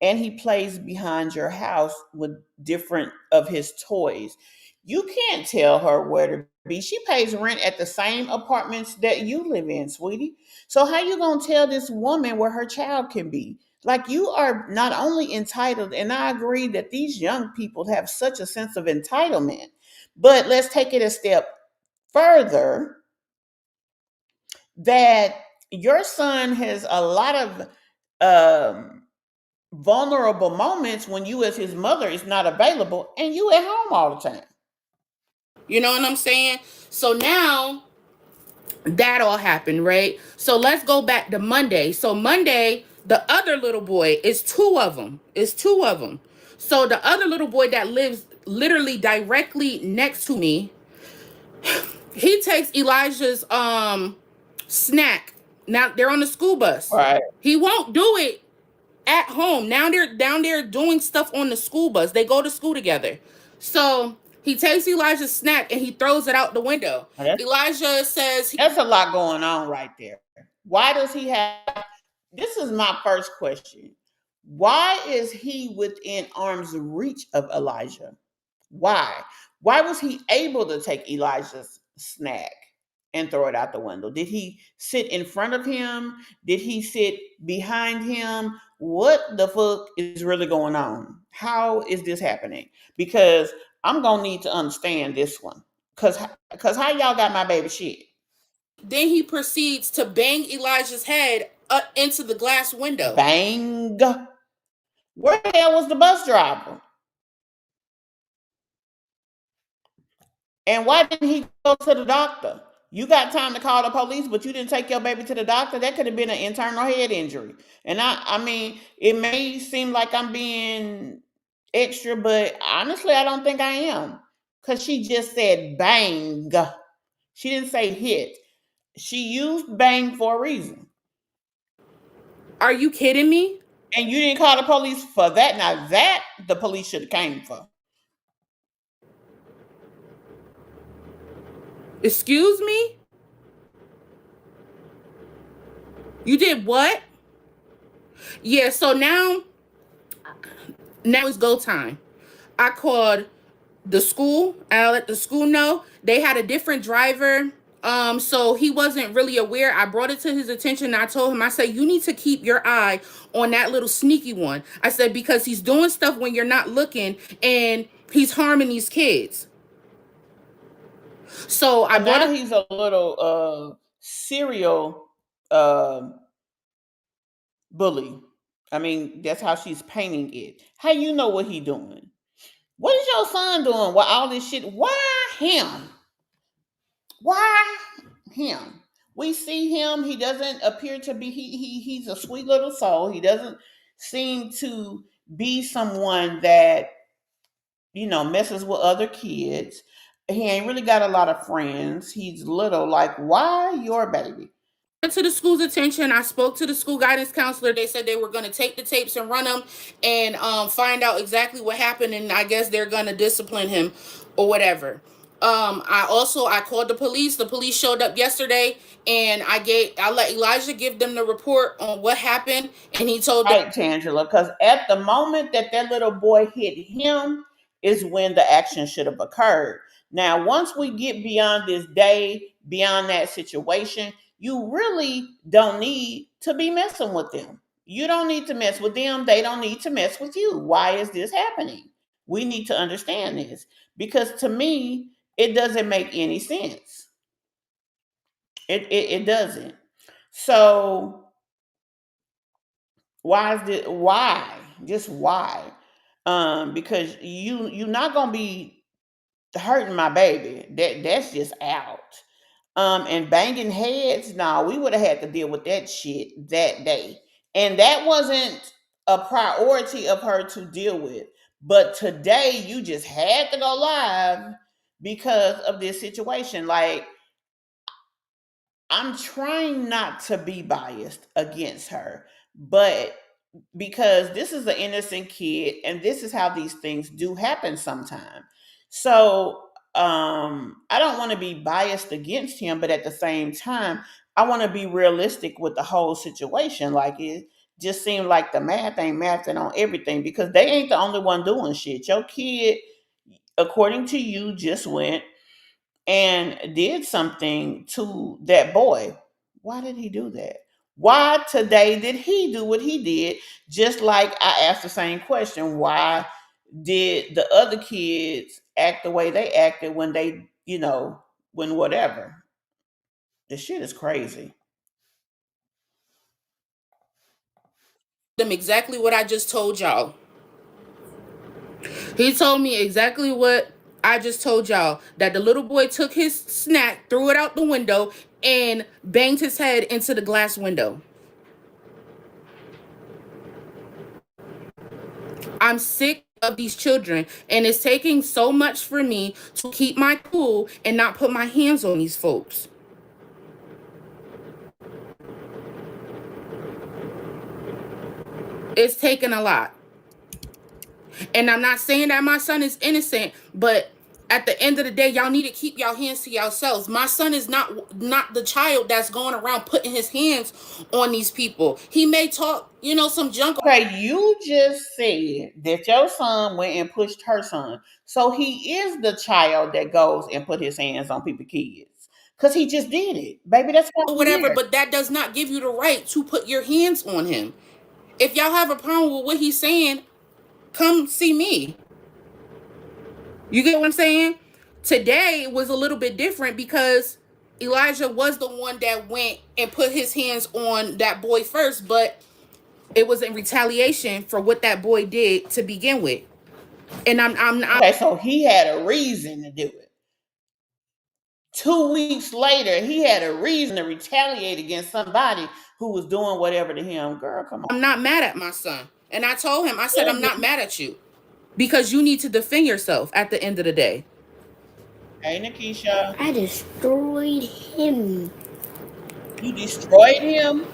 and he plays behind your house with different of his toys. You can't tell her where to be. She pays rent at the same apartments that you live in, sweetie. So how you going to tell this woman where her child can be? Like, you are not only entitled, and I agree that these young people have such a sense of entitlement, but let's take it a step further that your son has a lot of vulnerable moments when you, as his mother, is not available and you at home all the time. You know what I'm saying? So now that all happened, right? So let's go back to Monday. So Monday, the other little boy, is two of them. It's two of them. So the other little boy that lives literally directly next to me, he takes Elijah's snack. Now they're on the school bus. Right. He won't do it at home. Now they're down there doing stuff on the school bus. They go to school together. So he takes Elijah's snack and he throws it out the window. Elijah says that's a lot going on right there. Why does he have, this is my first question. Why is he within arm's reach of Elijah? Why? Why was he able to take Elijah's snack and throw it out the window? Did he sit in front of him? Did he sit behind him? What the fuck is really going on? How is this happening? Because I'm going to need to understand this one. Because how y'all got my baby shit? Then he proceeds to bang Elijah's head into the glass window. Bang. Where the hell was the bus driver? And why didn't he go to the doctor? You got time to call the police, but you didn't take your baby to the doctor. That could have been an internal head injury. And I mean, it may seem like I'm being extra, but honestly, I don't think I am. Because she just said bang. She didn't say hit. She used bang for a reason. Are you kidding me? And you didn't call the police for that. Now that the police should have came for. Excuse me? You did what? Yeah, so now it's go time. I called the school. I let the school know. They had a different driver. So he wasn't really aware. I brought it to his attention. I told him, I said, you need to keep your eye on that little sneaky one. I said, because he's doing stuff when you're not looking and he's harming these kids. So I brought now he's a little serial bully. I mean, that's how she's painting it. How you know what he doing? What is your son doing with all this shit? Why him? Why him? We see him. He doesn't appear to be. He's a sweet little soul. He doesn't seem to be someone that messes with other kids. He ain't really got a lot of friends. He's little. Like, why your baby? To the school's attention. I spoke to the school guidance counselor. They said they were going to take the tapes and run them and find out exactly what happened, and I guess they're going to discipline him or whatever. I called the police. The police showed up yesterday, and I let Elijah give them the report on what happened, and he told them, right, Tangela, because at the moment that little boy hit him, is when the action should have occurred. Now, once we get beyond this day, beyond that situation, you really don't need to be messing with them. You don't need to mess with them. They don't need to mess with you. Why is this happening? We need to understand this because to me, it doesn't make any sense. It doesn't. So why is this? Why? Just why? Because you're not gonna be hurting my baby. That's just out. And banging heads, no, we would have had to deal with that shit that day. And that wasn't a priority of her to deal with. But today you just had to go live because of this situation. Like, I'm trying not to be biased against her, but because this is an innocent kid and this is how these things do happen sometimes. So I don't want to be biased against him, but at the same time, I want to be realistic with the whole situation. Like, it just seemed like the math ain't mathing on everything because they ain't the only one doing shit. Your kid, according to you, just went and did something to that boy. Why did he do that? Why today did he do what he did? Just like I asked the same question, why did the other kids act the way they acted when they, when whatever? The shit is crazy. Them exactly what I just told y'all. He told me exactly what I just told y'all, that the little boy took his snack, threw it out the window, and banged his head into the glass window. I'm sick of these children, and it's taking so much for me to keep my cool and not put my hands on these folks. It's taking a lot. And I'm not saying that my son is innocent, but at the end of the day, y'all need to keep y'all hands to yourselves. My son is not the child that's going around putting his hands on these people. He may talk, some junk. Okay, you just said that your son went and pushed her son. So he is the child that goes and put his hands on people's kids. Because he just did it. Baby, that's why Or I'm whatever, here. but that does not give you the right to put your hands on him. If y'all have a problem with what he's saying, come see me. You get what I'm saying? Today was a little bit different because Elijah was the one that went and put his hands on that boy first, but it was in retaliation for what that boy did to begin with. And I'm Okay, so he had a reason to do it. 2 weeks later, he had a reason to retaliate against somebody who was doing whatever to him. Girl, come on. I'm not mad at my son. And I told him, I said, I'm not mad at you because you need to defend yourself at the end of the day. Hey, Nikisha. I destroyed him. You destroyed him?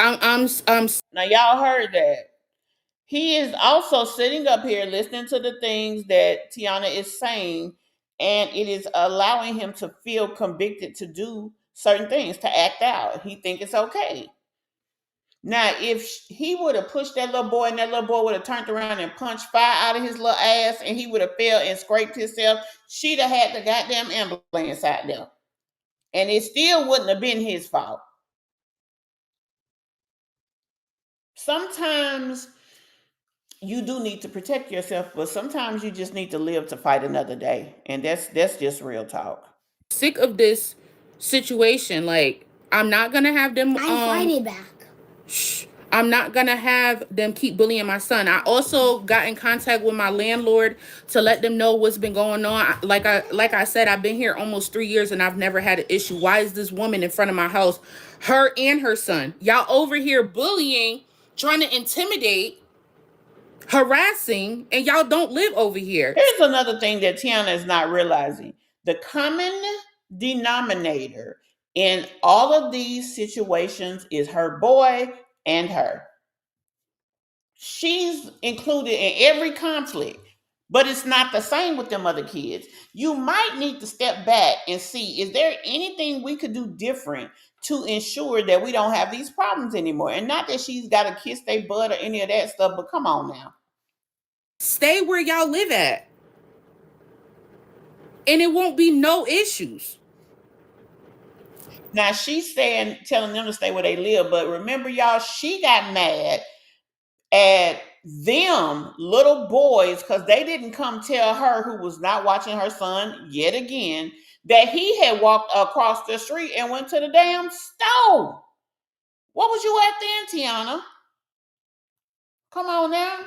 I'm Now, y'all heard that. He is also sitting up here listening to the things that Tiona is saying, and it is allowing him to feel convicted to do certain things, to act out. He think it's okay. Now, if he would have pushed that little boy and that little boy would have turned around and punched fire out of his little ass and he would have fell and scraped himself, she'd have had the goddamn ambulance out there. And it still wouldn't have been his fault. Sometimes you do need to protect yourself, but sometimes you just need to live to fight another day. And that's just real talk. sick of this situation. Like, I'm not gonna have them I fight it back. I'm not gonna have them keep bullying my son. I also got in contact with my landlord to let them know what's been going on. Like I said, I've been here almost 3 years and I've never had an issue. Why is this woman in front of my house, her and her son? Y'all over here bullying, trying to intimidate, harassing, and y'all don't live over here. Here's another thing that Tiona is not realizing. The common denominator in all of these situations is her boy and her. She's included in every conflict, but it's not the same with them other kids. You might need to step back and see, is there anything we could do different to ensure that we don't have these problems anymore. And not that she's got to kiss their butt or any of that stuff, but come on now. Stay where y'all live at, and it won't be no issues. Now she's saying, telling them to stay where they live, but remember, y'all, she got mad at them little boys because they didn't come tell her, who was not watching her son yet again, that he had walked across the street and went to the damn store. What was you at then, Tiona? Come on now.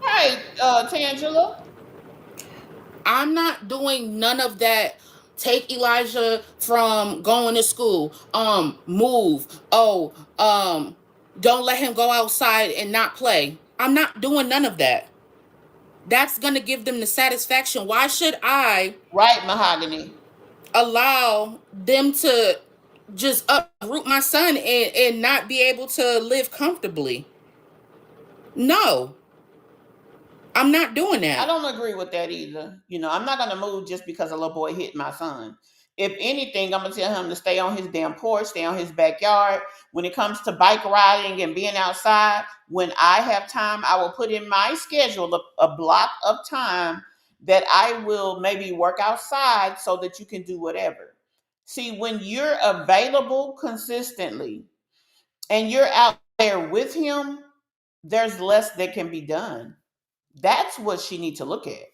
Right, Tangela. I'm not doing none of that. Take Elijah from going to school. Move. Don't let him go outside and not play. I'm not doing none of that. That's gonna give them the satisfaction. Why should I Right, Mahogany. allow them to just uproot my son and not be able to live comfortably? No, I'm not doing I that. don't agree with that either. I'm not gonna move just because a little boy hit my son. If anything, I'm gonna tell him to stay on his damn porch, stay on his backyard. When it comes to bike riding and being outside, when I have time, I will put in my schedule a block of time that I will maybe work outside so that you can do whatever. See, when you're available consistently and you're out there with him, there's less that can be done. That's what she needs to look at.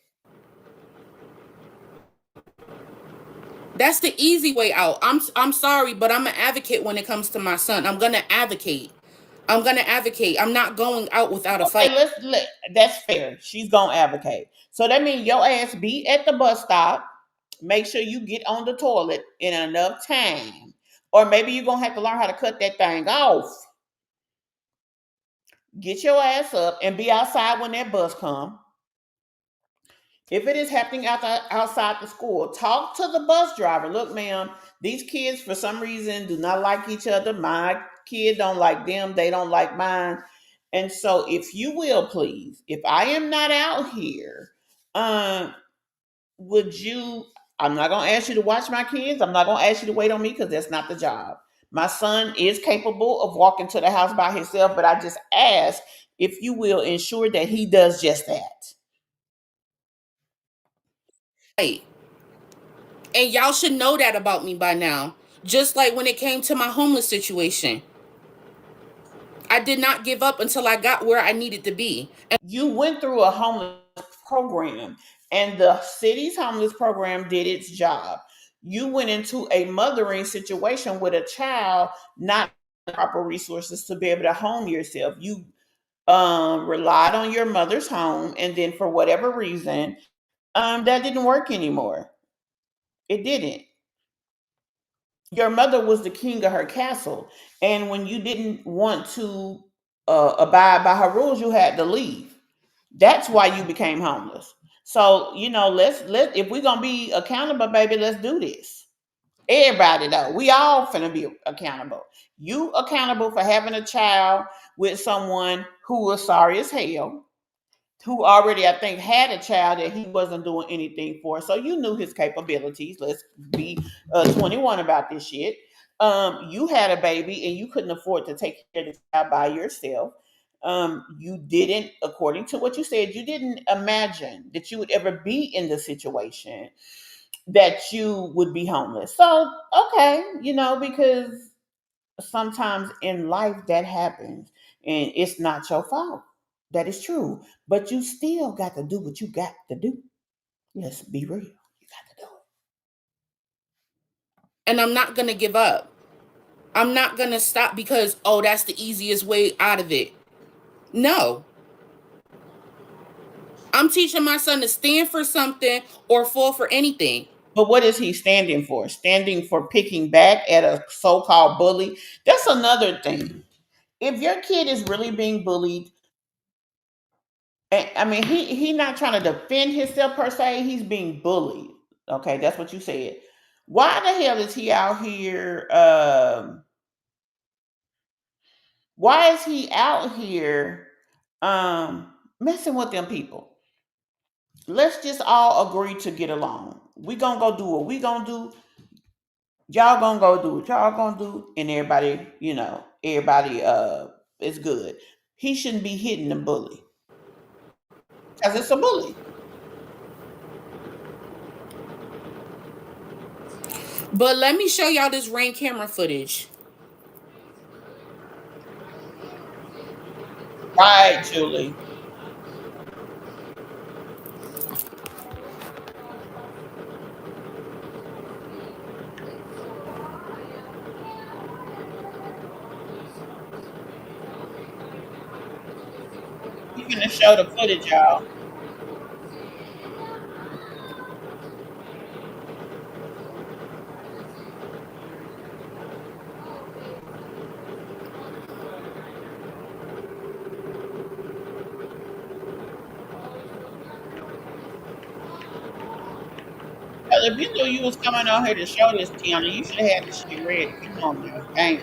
That's the easy way out. I'm sorry, but I'm an advocate when it comes to my son. I'm gonna advocate. I'm gonna advocate. I'm not going out without a fight. Okay, that's fair. She's gonna advocate. So that means your ass be at the bus stop. Make sure you get on the toilet in enough time. Or maybe you're gonna have to learn how to cut that thing off. Get your ass up and be outside when that bus comes. If it is happening outside the school, talk to the bus driver. Look, ma'am, these kids for some reason do not like each other. My kid don't like them. They don't like mine. And so, if you will, please, if I am not out here, um, would you? I'm not gonna ask you to watch my kids. I'm not gonna ask you to wait on me because that's not the job. My son is capable of walking to the house by himself, but I just ask if you will ensure that he does just that. And y'all should know that about me by now. Just like when it came to my homeless situation, I did not give up until I got where I needed to be. And You went through a homeless program, and the city's homeless program did its job. You went into a mothering situation with a child not proper resources to be able to home yourself. You relied on your mother's home, and then for whatever reason, that didn't work anymore. It didn't. Your mother was the king of her castle, and when you didn't want to abide by her rules, you had to leave. That's why you became homeless. So, let if we're gonna be accountable, baby, let's do this. Everybody though, we all finna be accountable. You accountable for having a child with someone who was sorry as hell, who already, I think, had a child that he wasn't doing anything for. So you knew his capabilities. Let's be 21 about this shit. You had a baby and you couldn't afford to take care of the child by yourself. You didn't, according to what you said, you didn't imagine that you would ever be in the situation that you would be homeless. So, okay, because sometimes in life that happens and it's not your fault. That is true. But you still got to do what you got to do. Let's be real. You got to do I'm not gonna give up. I'm not gonna stop because, oh, that's the easiest way out of it. No. I'm teaching my son to stand for something or fall for anything. But what is he standing for? Standing for picking back at a so called bully? That's another thing. If your kid is really being bullied, I mean, he not trying to defend himself per se. He's being bullied. Okay, that's what you said. Why the hell is he out here? Why is he out here messing with them people? let's just all agree to get along. We gonna go do what we gonna do. Y'all gonna go do what y'all gonna do, and everybody, everybody is good. He shouldn't be hitting the bully because it's a bully. But let me show y'all this Ring camera footage. Right, Julie. You gonna show the footage, y'all. Well, if you knew you was coming out here to show this, Tiana, you should have had this shit ready. Come on now. Dang.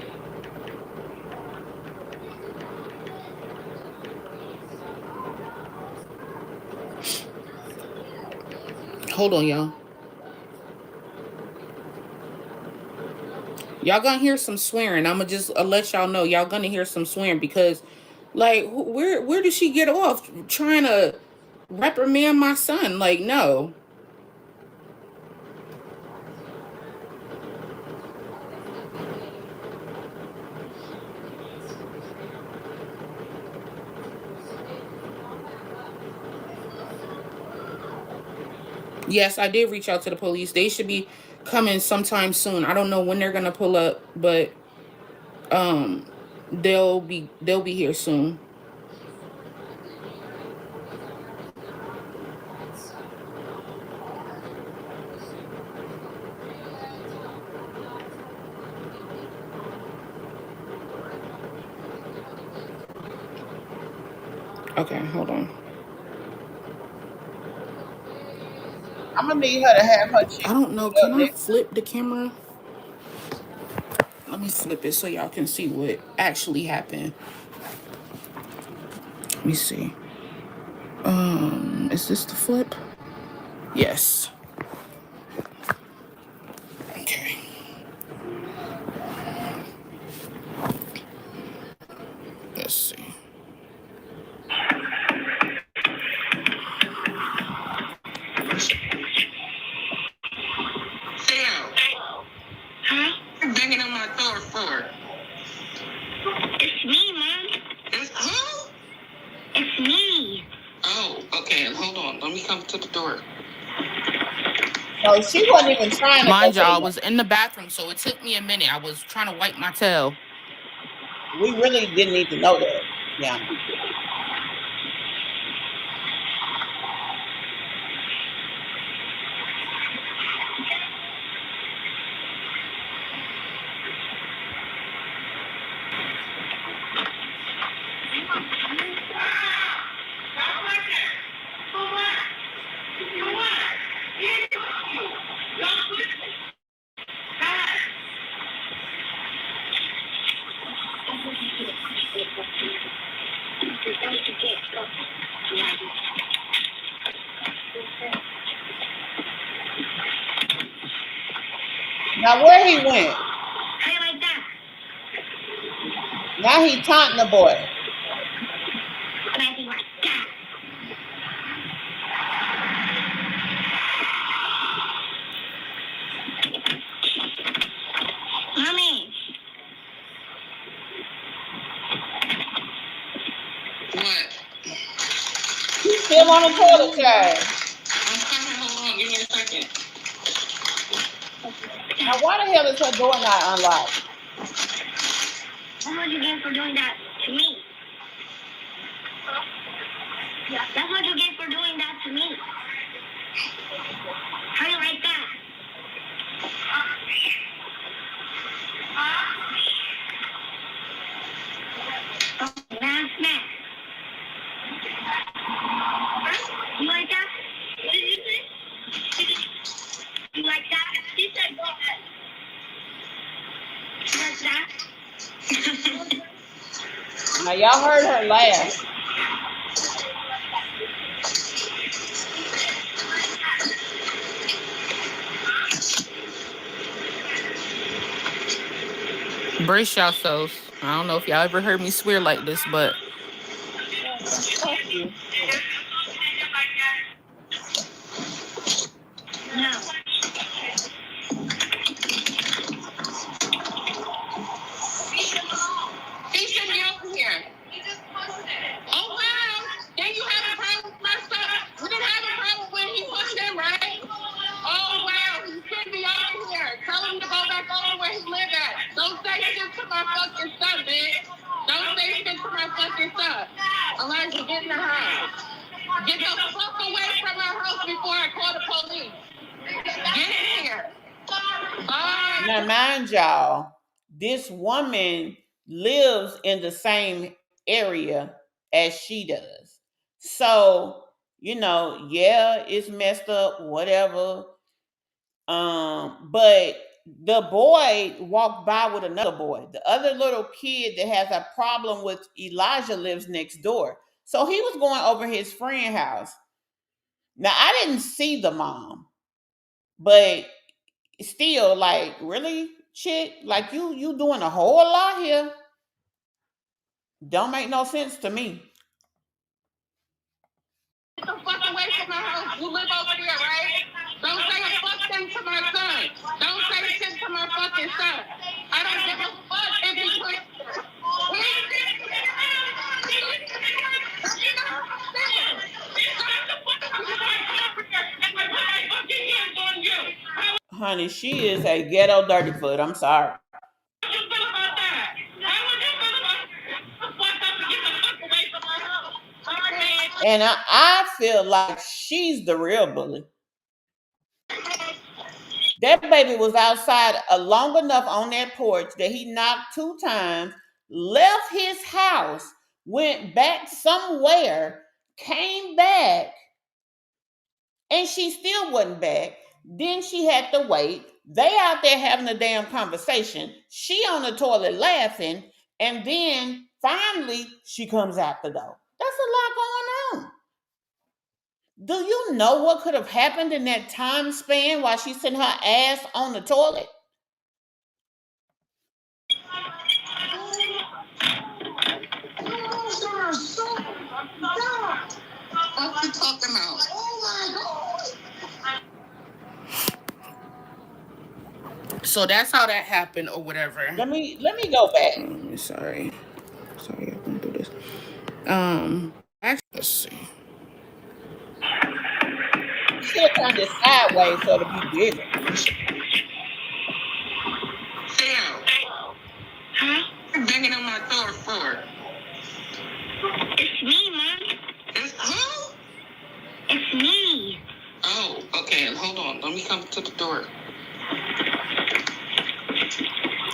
Hold on, y'all. Y'all gonna hear some swearing. I'm gonna just let y'all know. Y'all gonna hear some swearing because, like, where did she get off trying to reprimand my son? Like, no. Yes, I did reach out to the police. They should be coming sometime soon. I don't know when they're gonna pull up, but um, they'll be here soon. Okay, hold on. I'm gonna need her to have her shit I don't know. put Can up I next. flip the camera? Let me flip it so y'all can see what actually happened. Let me see. Is this the flip? Yes. Okay. Let's see. Sam, huh? You're banging on my door for? It's me, Mom. It's who? It's me. Oh, okay. Hold on. Let me come to the door. No, she wasn't even trying to go Mind to y'all, I the. was in the bathroom, so it took me a minute. I was trying to wipe my tail. We really didn't need to know that. Yeah. Now where he went? Like that. Now he taunting the boy. Like that. Mommy. What? He's still on the toilet, child. I'm coming. Hold on. Give me a second. Now why the hell is her door not unlocked? That's what you get for doing that to me. That's what you get for doing that to me. How do you like that? Now smack. You like that? What did you say? You like that? She said go ahead. You like that? Now y'all heard her laugh. Brace yourselves. I don't know if y'all ever heard me swear like this, but Fuck you. No. He should be over here. He just posted it. Oh, wow. Then you have a problem with my stuff. We didn't have a problem when he pushed in, right? Oh, wow. He should be over here. Tell him to go back over where he live at. Don't say shit to my fucking stuff, man. Don't say shit to my fucking stuff. Elijah, get in the house. Get the fuck away from my house before I call the police. Get in here. Bye. Now, mind y'all, this woman lives in the same area as she does. So, you know, yeah, it's messed up, whatever. But the boy walked by with another boy. The other little kid that has a problem with Elijah lives next door. So he was going over his friend's house. Now, I didn't see the mom, but still, like, really, chick, like you doing a whole lot here. Don't make no sense to me. Get the fuck away from my house. You live over there, right? Don't say a fuck thing to my son. Don't say shit to my fucking son. I don't give a fuck if he puts. Honey, she is a ghetto dirty foot. I'm sorry. How would you feel about that? How would you feel about fuck up and get the fuck away from my house? Sorry. And I feel like she's the real bully. That baby was outside long enough on that porch that he knocked 2 times, left his house, went back somewhere, came back, and she still wasn't back. Then she had to wait. They out there having a damn conversation. She on the toilet laughing, and then finally she comes out the door. That's a lot going on. Do you know what could have happened in that time span while she's sitting her ass on the toilet? What you talking about? so that's how that happened or whatever. Let me go back. Sorry, I'm going through this. Actually, let's see. You should have turned it sideways so it'll be bigger. Sam. Huh? You're banging on my door for? It's me, Mom. It's who? It's me. Oh, okay. Hold on. Let me come to the door.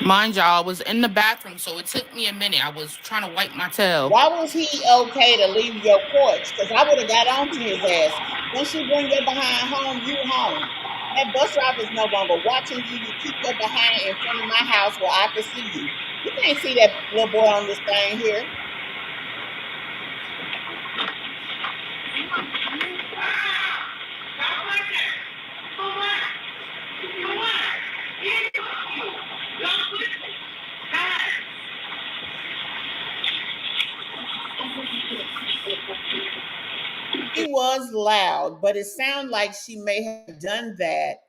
Mind y'all, I was in the bathroom, so it took me a minute. I was trying to wipe my tail. Why was he okay to leave your porch? Because I would have got onto his ass. Once you bring your behind home, you home. That bus driver is no longer watching you. You keep your behind in front of my house where I can see you. You can't see that little boy on this thing here. She was loud, but it sounded like she may have done that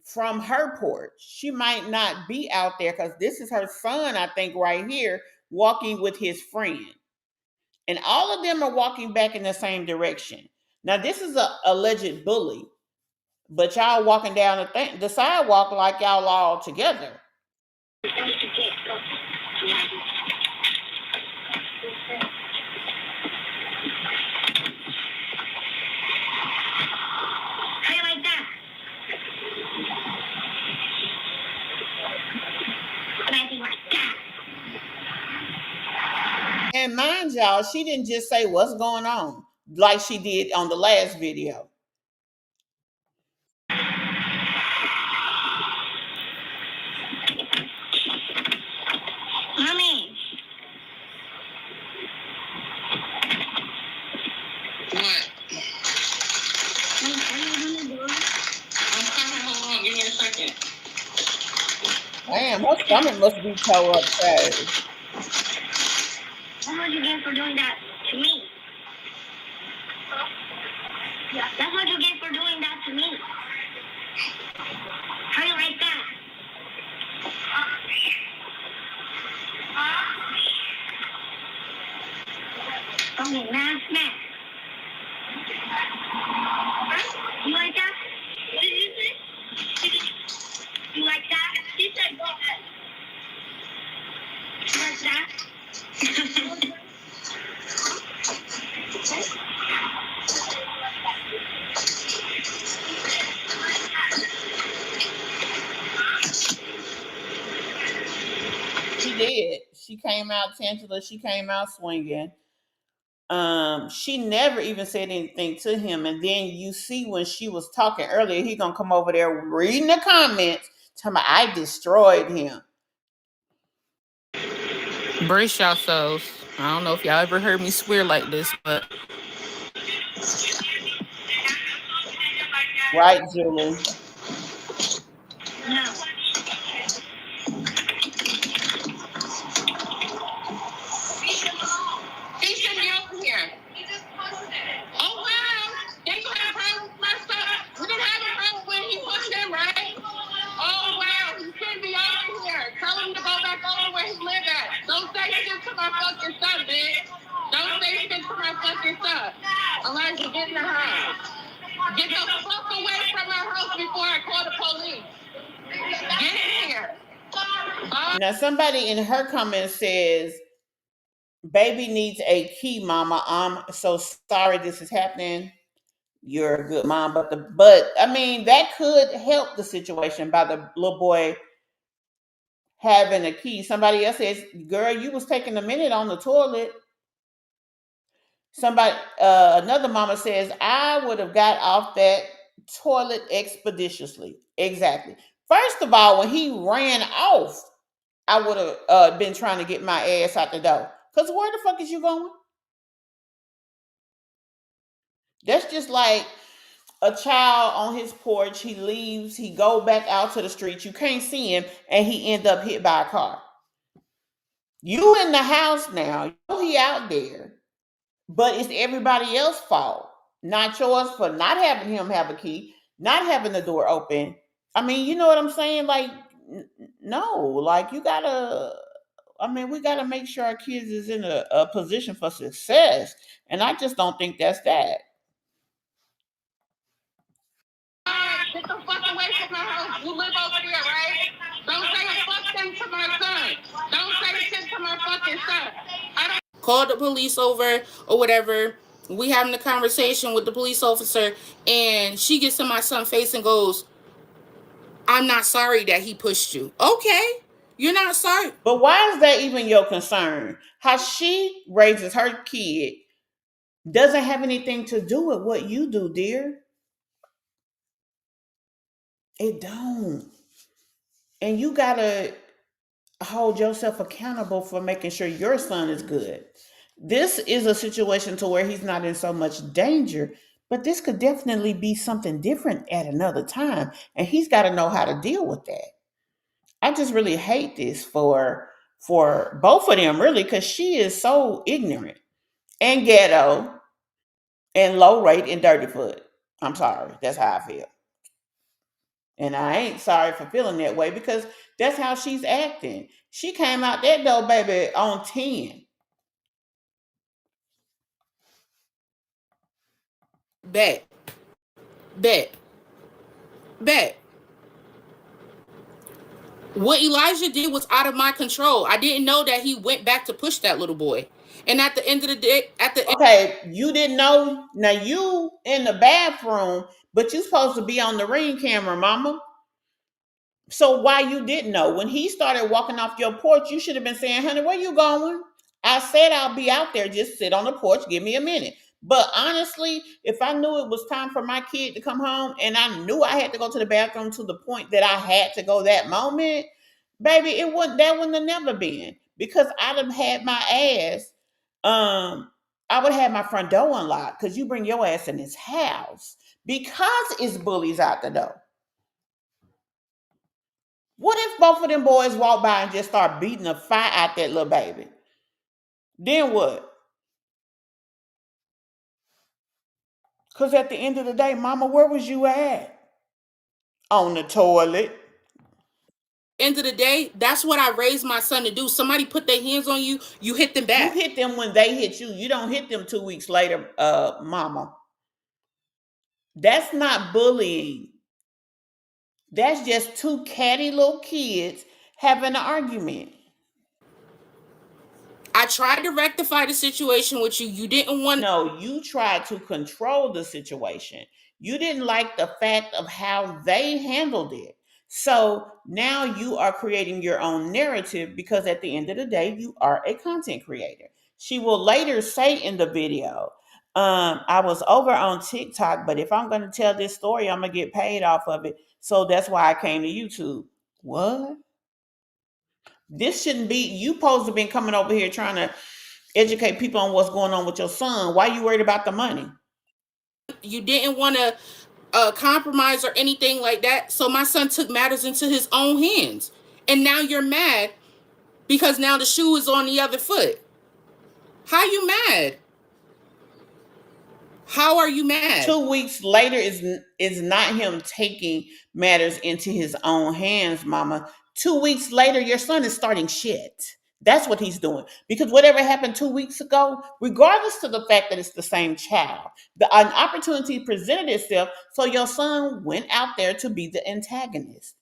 from her porch. She might not be out there because this is her son, I think, right here, walking with his friend. And all of them are walking back in the same direction. Now, this is an alleged bully, but y'all walking down the sidewalk like y'all all together. And mind y'all, she didn't just say what's going on like she did on the last video. Mommy. What? I'm coming. Hold on. Give me a second. Damn, her Her stomach must be tore up, too. How much you get for doing that to me? That's what you get for doing that to me. How do you like that? Okay, now smack. You like that? What did you say? You like that? She said go ahead. You like that? She did. She came out, Tangela, she came out swinging. She never even said anything to him. And then you see when she was talking earlier, he gonna come over there reading the comments, telling me I destroyed him. Brace yourselves. I don't know if y'all ever heard me swear like this, but Right, Julie? No. He should be over here. He just posted it. Oh, wow. They gonna have a problem with my stuff. We didn't have a problem when he pushed him, right? Oh, wow. He shouldn't be over here. Tell him to go back over where he live at. Don't say shit to my fucking son, bitch. Don't say shit to my fucking son. Elijah, get in the house. Get the fuck away from my house before I call the police. Get in here. Now somebody in her comments says, baby needs a key, mama. I'm so sorry this is happening. You're a good mom, but I mean that could help the situation by the little boy having a key. Somebody else says, girl, you was taking a minute on the toilet. Somebody another mama says, I would have got off that toilet expeditiously. Exactly. First of all, when he ran off, I would have been trying to get my ass out the door. Because where the fuck is you going? That's just like a child on his porch. He leaves, he go back out to the street. You can't see him, and he end up hit by a car. You in the house now. You know he out there. But it's everybody else's fault. Not yours for not having him have a key, not having the door open. I mean, you know what I'm saying? Like, no, like you gotta, I mean, we gotta make sure our kids is in a position for success. And I just don't think that's that. Get the fuck away from my house. You live over here, right? Don't say a fuck thing to my son. Don't say shit to my fucking son. I don't call the police over or whatever. We having a conversation with the police officer, and she gets in my son's face and goes, I'm not sorry that he pushed you. Okay, you're not sorry. But why is that even your concern? How she raises her kid doesn't have anything to do with what you do, dear. It don't. And you gotta hold yourself accountable for making sure your son is good. This is a situation to where he's not in so much danger, but this could definitely be something different at another time, and he's got to know how to deal with that. I just really hate this for both of them, really, because she is so ignorant and ghetto and low rate and dirty foot. I'm sorry, that's how I feel. And I ain't sorry for feeling that way because that's how she's acting. She came out that door, baby, on 10. Bet, bet, bet. What Elijah did was out of my control. I didn't know that he went back to push that little boy. And at the end of the day, Okay, you didn't know. Now you in the bathroom, but you supposed to be on the ring camera, mama. So why you didn't know? When he started walking off your porch, you should have been saying, honey, where you going? I said I'll be out there. Just sit on the porch. Give me a minute. But honestly, if I knew it was time for my kid to come home and I knew I had to go to the bathroom to the point that I had to go that moment, baby, that wouldn't have never been. Because I'd have had my ass, I would have had my front door unlocked because you bring your ass in this house because it's bullies out the door. What if both of them boys walk by and just start beating the fire out that little baby? Then what? Because at the end of the day, mama, where was you at? On the toilet. End of the day, that's what I raised my son to do. Somebody put their hands on you, you hit them You back. hit them when they hit you. You don't hit them 2 weeks later, mama. That's not bullying. That's just two catty little kids having an argument. I tried to rectify the situation with you. You didn't want. No, you tried to control the situation. You didn't like the fact of how they handled it. So now you are creating your own narrative because at the end of the day, you are a content creator. She will later say in the video, I was over on TikTok, but if I'm going to tell this story, I'm going to get paid off of it. So that's why I came to YouTube. What? This shouldn't be, you supposed to been coming over here trying to educate people on what's going on with your son. Why you worried about the money? You didn't want to compromise or anything like that. So my son took matters into his own hands. And now you're mad because now the shoe is on the other foot. How you mad? How are you mad? 2 weeks later is not him taking matters into his own hands, mama. 2 weeks later, your son is starting shit. That's what he's doing. Because whatever happened 2 weeks ago, regardless of the fact that it's the same child, an opportunity presented itself, so your son went out there to be the antagonist.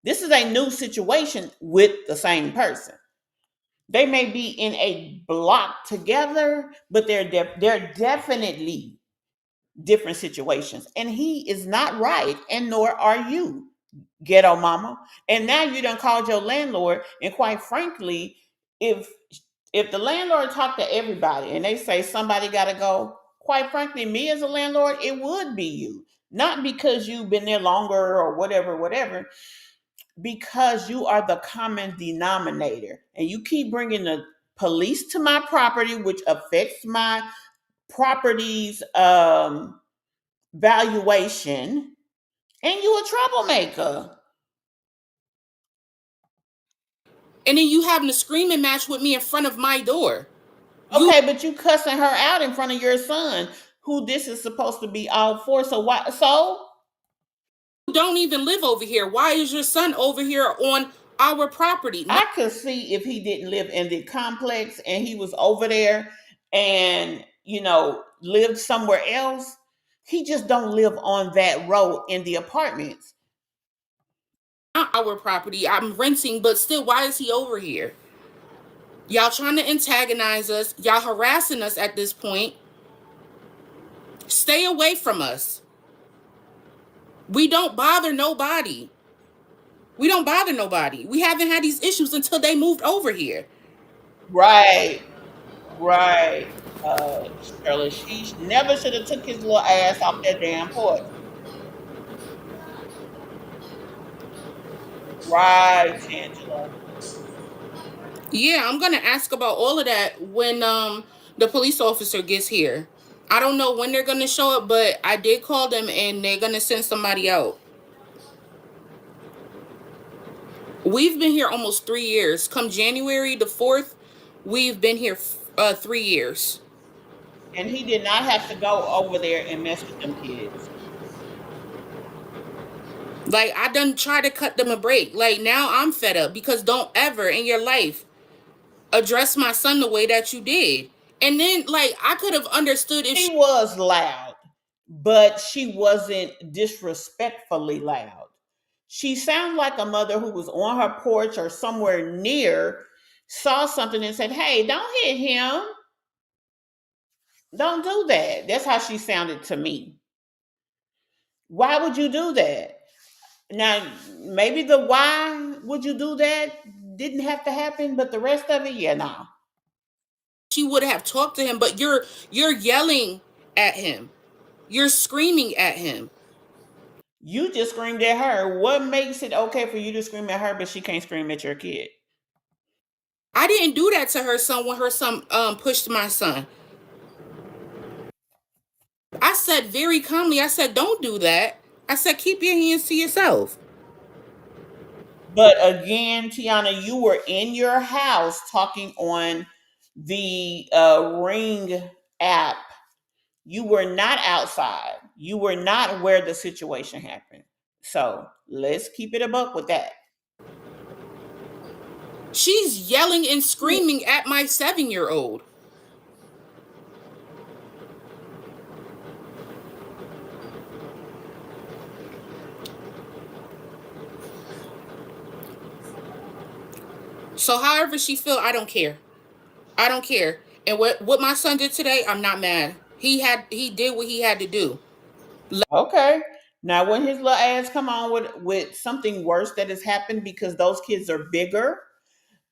This is a new situation with the same person. They may be in a block together, but they're definitely different situations. And he is not right, and nor are you, ghetto mama. And now you done called your landlord, and quite frankly, if the landlord talked to everybody and they say somebody gotta go, quite frankly, me as a landlord, it would be you. Not because you've been there longer or whatever, because you are the common denominator. And you keep bringing the police to my property, which affects my property's valuation, and you a troublemaker. And then you having a screaming match with me in front of my door. Okay, but you cussing her out in front of your son, who this is supposed to be all for. So why? So You don't even live over here. Why is your son over here on our property? I could see if he didn't live in the complex and he was over there and lived somewhere else. He just don't live on that road in the apartments. Not our property. I'm renting, but still, why is he over here? Y'all trying to antagonize us. Y'all harassing us at this point. Stay away from us. We don't bother nobody. We don't bother nobody. We haven't had these issues until they moved over here. Right, right. Shirley, she never should have took his little ass off that damn porch. Right, Angela. Yeah, I'm gonna ask about all of that when the police officer gets here. I don't know when they're gonna show up, but I did call them and they're gonna send somebody out. We've been here almost 3 years. Come January the 4th, we've been here 3 years. And he did not have to go over there and mess with them kids. Like, I done try to cut them a break. Like, now I'm fed up because don't ever in your life address my son the way that you did. And then, like, I could have understood if She was loud, but she wasn't disrespectfully loud. She sounded like a mother who was on her porch or somewhere near, saw something and said, "Hey, don't hit him. Don't do that." That's how she sounded to me. Why would you do that? Now, maybe the why would you do that didn't have to happen, but the rest of it, yeah, nah. she would have talked to him, but you're yelling at him. You're screaming at him. You just screamed at her. What makes it okay for you to scream at her, but she can't scream at your kid? I didn't do that to her son when her son pushed my son. I said very calmly, I said, don't do that. I said, keep your hands to yourself. But again, Tiana, you were in your house talking on the Ring app. You were not outside. You were not where the situation happened. So let's keep it a buck with that. She's yelling and screaming at my 7-year-old. So however she feel, I don't care. I don't care. And what my son did today, I'm not mad. He did what he had to do. Okay. Now, when his little ass come on with something worse that has happened because those kids are bigger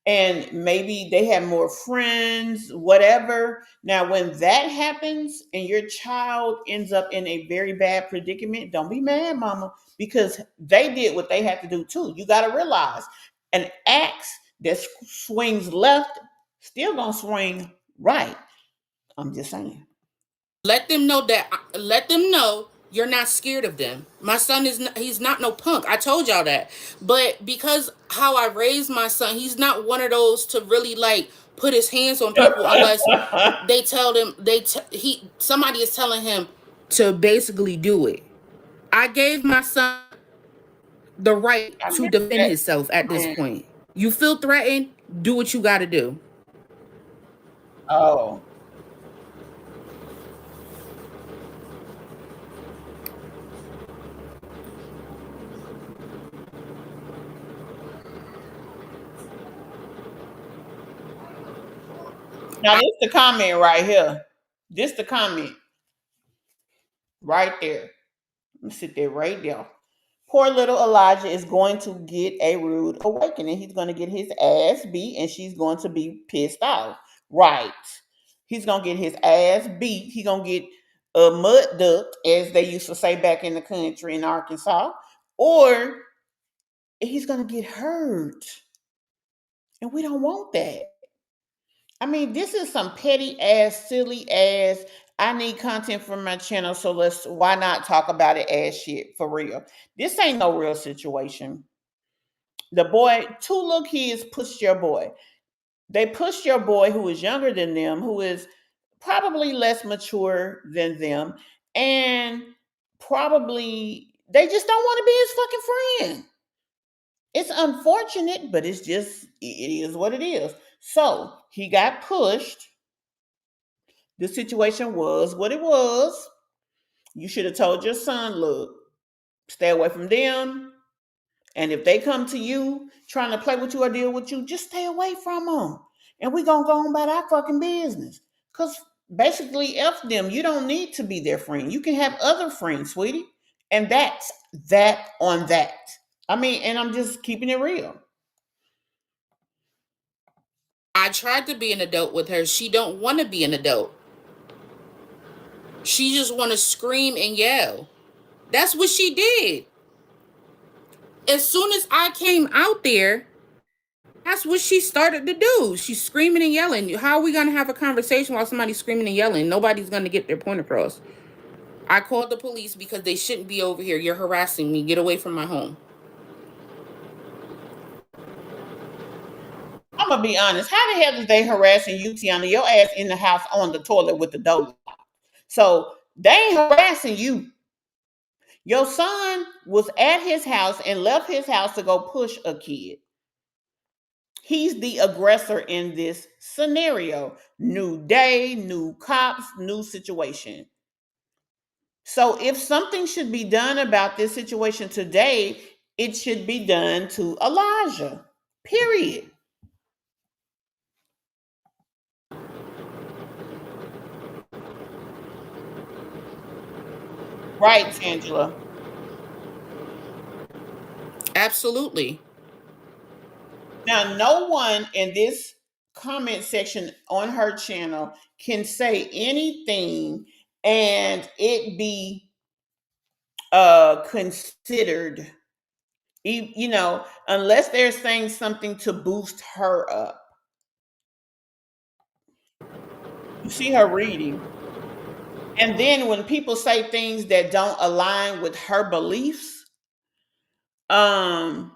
and maybe they have more friends, whatever. Now, when that happens and your child ends up in a very bad predicament, don't be mad, mama, because they did what they had to do too. You got to realize an axe that swings left still gonna swing right. I'm just saying. Let them know you're not scared of them. My son is not, he's not no punk. I told y'all that. But because how I raised my son, he's not one of those to really like put his hands on people unless they tell them somebody is telling him to basically do it. I gave my son the right I to mean, defend himself at this point. You feel threatened, do what you got to do. oh. Now this the comment right here. This the comment right there. Let me sit there right there. Poor little Elijah is going to get a rude awakening. He's going to get his ass beat, and she's going to be pissed off. Right? He's going to get his ass beat. He's going to get a mud ducked, as they used to say back in the country in Arkansas, or he's going to get hurt, and we don't want that. I mean, this is some petty ass, silly ass. I need content for my channel, so why not talk about it as shit for real? This ain't no real situation. The boy, two little kids pushed your boy. They pushed your boy who is younger than them, who is probably less mature than them, and probably they just don't want to be his fucking friend. It's unfortunate, but it is what it is. So he got pushed. The situation was what it was. You should have told your son, look, stay away from them. And if they come to you trying to play with you or deal with you, just stay away from them. And we going to go on about our fucking business. Because basically, F them. You don't need to be their friend. You can have other friends, sweetie. And that's that on that. I mean, and I'm just keeping it real. I tried to be an adult with her. She don't want to be an adult. She just want to scream and yell. That's what she did. As soon as I came out there, that's what she started to do. She's screaming and yelling. How are we going to have a conversation while somebody's screaming and yelling? Nobody's going to get their point across. I called the police because they shouldn't be over here. You're harassing me. Get away from my home. I'm gonna be honest. How the hell is they harassing you, Tiana? Your ass in the house on the toilet with the door locked. So they ain't harassing you. Your son was at his house and left his house to go push a kid. He's the aggressor in this scenario. New day, new cops, new situation. So if something should be done about this situation today, it should be done to Elijah. Period. Right, Angela. Absolutely. Now, no one in this comment section on her channel can say anything and it be considered, unless they're saying something to boost her up. You see her reading. And then when people say things that don't align with her beliefs, um,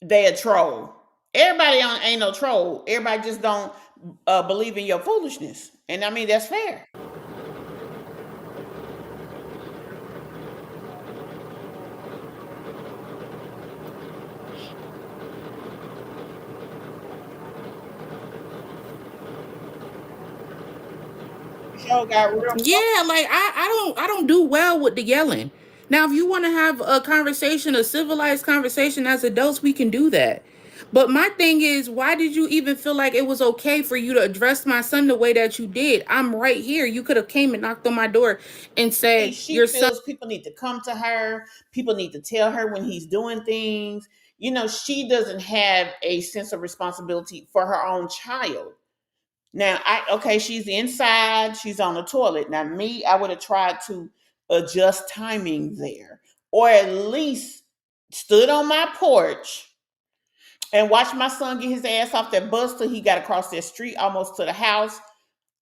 they a troll. Everybody on ain't no troll. Everybody just don't believe in your foolishness, and I mean that's fair. Show got real. Yeah, like I don't do well with the yelling. Now, if you want to have a conversation, a civilized conversation as adults, we can do that. But my thing is, why did you even feel like it was okay for you to address my son the way that you did? I'm right here. You could have came and knocked on my door and said, She "Your son." feels people need to come to her. People need to tell her when he's doing things. She doesn't have a sense of responsibility for her own child. Now, she's inside, she's on the toilet. Now, me, I would have tried to adjust timing there, or at least stood on my porch and watched my son get his ass off that bus till he got across that street almost to the house.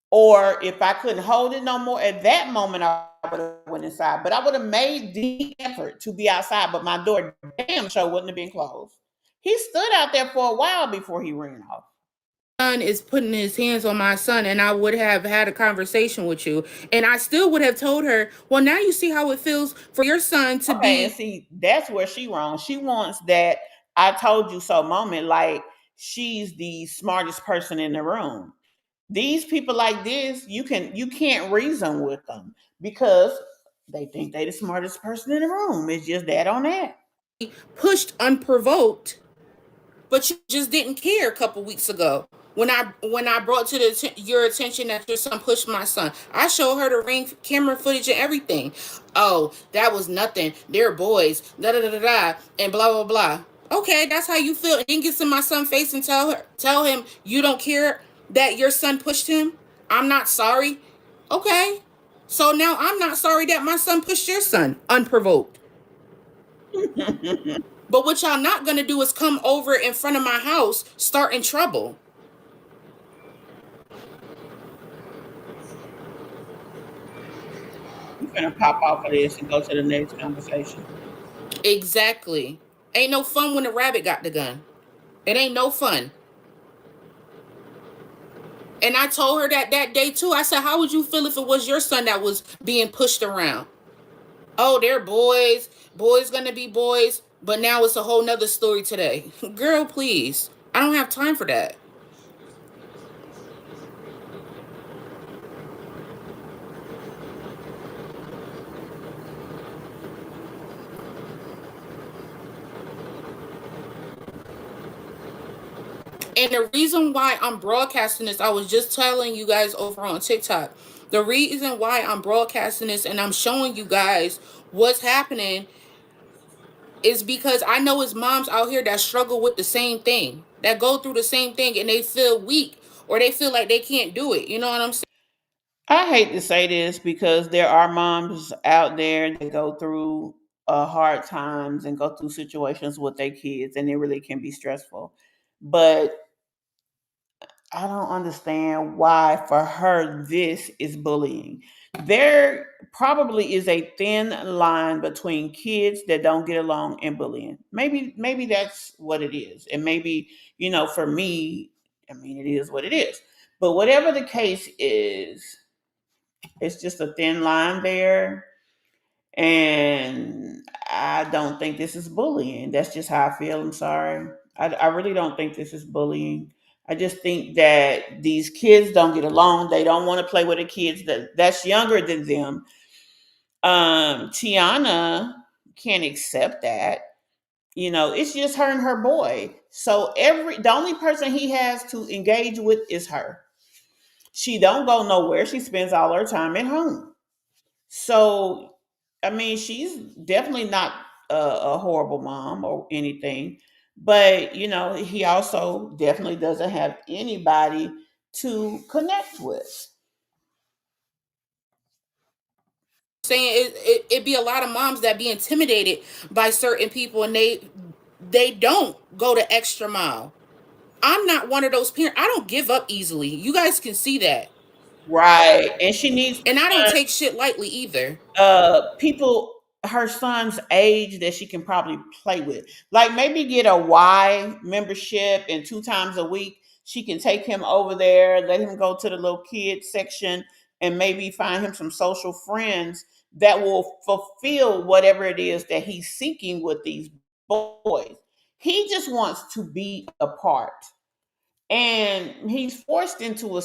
Or if I couldn't hold it no more at that moment, I would have went inside. But I would have made the effort to be outside, but my door damn sure wouldn't have been closed. He stood out there for a while before he ran off. Son is putting his hands on my son, and I would have had a conversation with you, and I still would have told her, well, now you see how it feels for your son to Okay, and be. see, that's where she wrong. She wants that I told you so moment, like she's the smartest person in the room. These people like this, you can't reason with them because they think they the smartest person in the room. It's just that on that. Pushed unprovoked, but you just didn't care a couple weeks ago when I brought to your attention that your son pushed my son. I showed her the ring camera footage and everything. Oh, that was nothing. They're boys. Da da da da da. And blah blah blah. Okay, that's how you feel. And then get in my son's face and tell him you don't care that your son pushed him. I'm not sorry. Okay. So now I'm not sorry that my son pushed your son unprovoked. But what y'all not gonna do is come over in front of my house, starting trouble. I'm gonna pop off of this and go to the next conversation. Exactly. Ain't no fun when the rabbit got the gun. It ain't no fun. And I told her that day too. I said, how would you feel if it was your son that was being pushed around? Oh, they're boys. Boys gonna be boys. But now it's a whole nother story today. Girl, please. I don't have time for that. And the reason why I'm broadcasting this, I was just telling you guys over on TikTok. The reason why I'm broadcasting this and I'm showing you guys what's happening is because I know it's moms out here that struggle with the same thing, that go through the same thing, and they feel weak or they feel like they can't do it. You know what I'm saying? I hate to say this because there are moms out there that go through hard times and go through situations with their kids, and it really can be stressful. But I don't understand why for her this is bullying. There probably is a thin line between kids that don't get along and bullying. Maybe that's what it is. And maybe, for me, I mean it is what it is. But whatever the case is, it's just a thin line there. And I don't think this is bullying. That's just how I feel. I'm sorry. I really don't think this is bullying. I just think that these kids don't get along. They don't want to play with the kids that's younger than them. Tiana can't accept that. It's just her and her boy. So the only person he has to engage with is her. She don't go nowhere. She spends all her time at home. So, I mean, she's definitely not a horrible mom or anything, but he also definitely doesn't have anybody to connect with. Saying it be a lot of moms that be intimidated by certain people, and they don't go the extra mile. I'm not one of those parents. I don't give up easily. You guys can see that. Right. And she needs And I don't take shit lightly either. people. her son's age that she can probably play with. Like maybe get a Y membership, and 2 times a week she can take him over there, let him go to the little kids section, and maybe find him some social friends that will fulfill whatever it is that he's seeking with these boys. He just wants to be a part. And he's forced into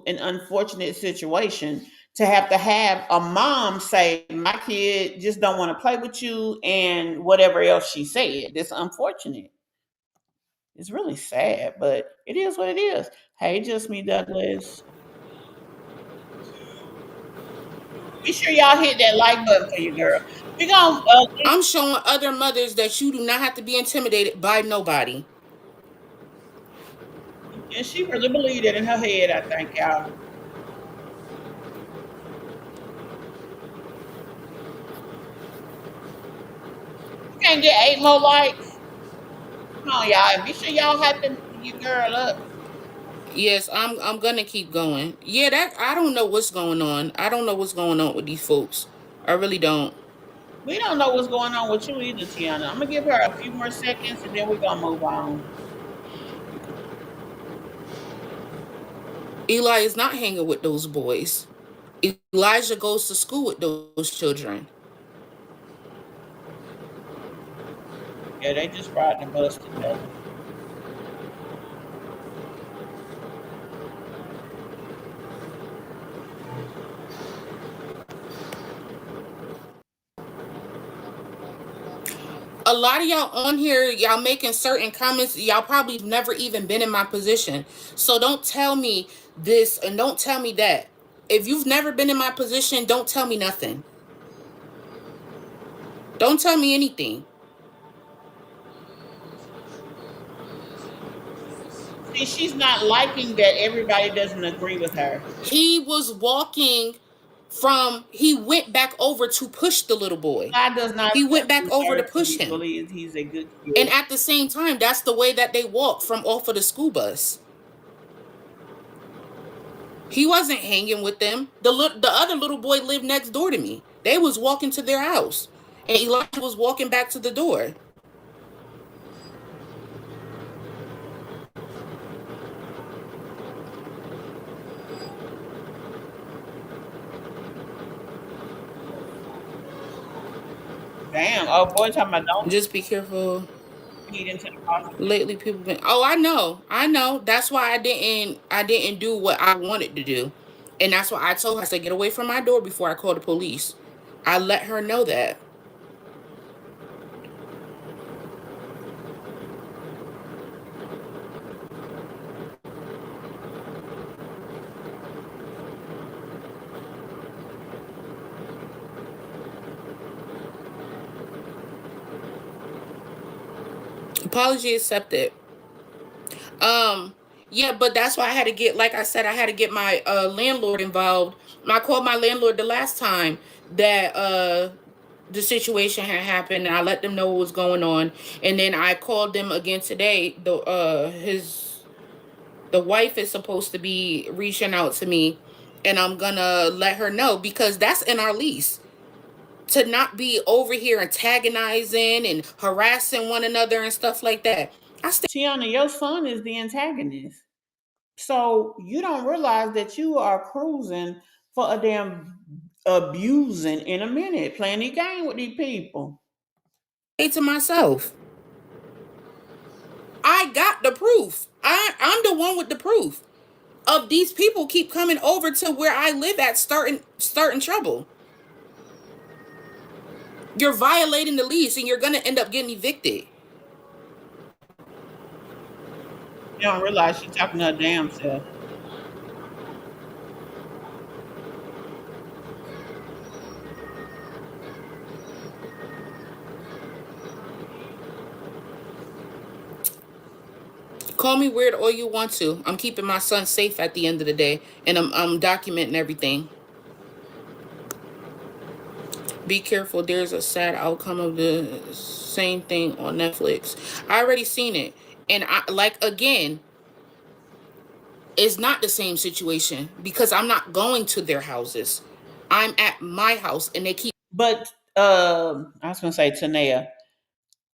an unfortunate situation to have a mom say, my kid just don't want to play with you, and whatever else she said. It's unfortunate. It's really sad, but it is what it is. Hey, just me, Douglas. Be sure y'all hit that like button for you, girl. We're gonna I'm showing other mothers that you do not have to be intimidated by nobody. and she really believed it in her head, I think, y'all. You can't get 8 more likes. Come on, y'all. And be sure y'all hype your girl up. Yes, I'm gonna keep going. Yeah, that I don't know what's going on. I don't know what's going on with these folks. I really don't. We don't know what's going on with you either, Tiana. I'm gonna give her a few more seconds and then we're gonna move on. Eli is not hanging with those boys. Elijah goes to school with those children. Yeah, they just riding the bus together. A lot of y'all on here, y'all making certain comments. Y'all probably never even been in my position. So don't tell me this and don't tell me that. If you've never been in my position, don't tell me nothing. Don't tell me anything. See, she's not liking that everybody doesn't agree with her. He was walking he went back over to push the little boy. God does not He went back accuse over her to to push be him. believes he's a good And kid. at the same time, that's the way that they walked from off of the school bus. He wasn't hanging with them. The other little boy lived next door to me. They was walking to their house. And Elijah was walking back to the door. Damn. Oh boy, talking about don't Just be careful. feed into the foster care. Lately people been I know. That's why I didn't do what I wanted to do. And that's why I told her, I said, get away from my door before I call the police. I let her know that. Apology accepted. Um, yeah, but that's why I had to get, like I said, I had to get my landlord involved. I called my landlord the last time that the situation had happened, and I let them know what was going on. And then I called them again today. The wife is supposed to be reaching out to me, and I'm gonna let her know, because that's in our lease. To not be over here antagonizing and harassing one another and stuff like that. Tiana, your son is the antagonist. So you don't realize that you are cruising for a damn abusing in a minute, playing the game with these people. Say to myself, I got the proof. I'm the one with the proof of these people keep coming over to where I live at, starting trouble. You're violating the lease and you're gonna end up getting evicted. You don't realize she's talking to her damn self. Call me weird all you want to. I'm keeping my son safe at the end of the day, and I'm documenting everything. Be careful. There's a sad outcome of the same thing on Netflix. I already seen it, and I like again. It's not the same situation because I'm not going to their houses. I'm at my house and they keep. But I was gonna say Tannea.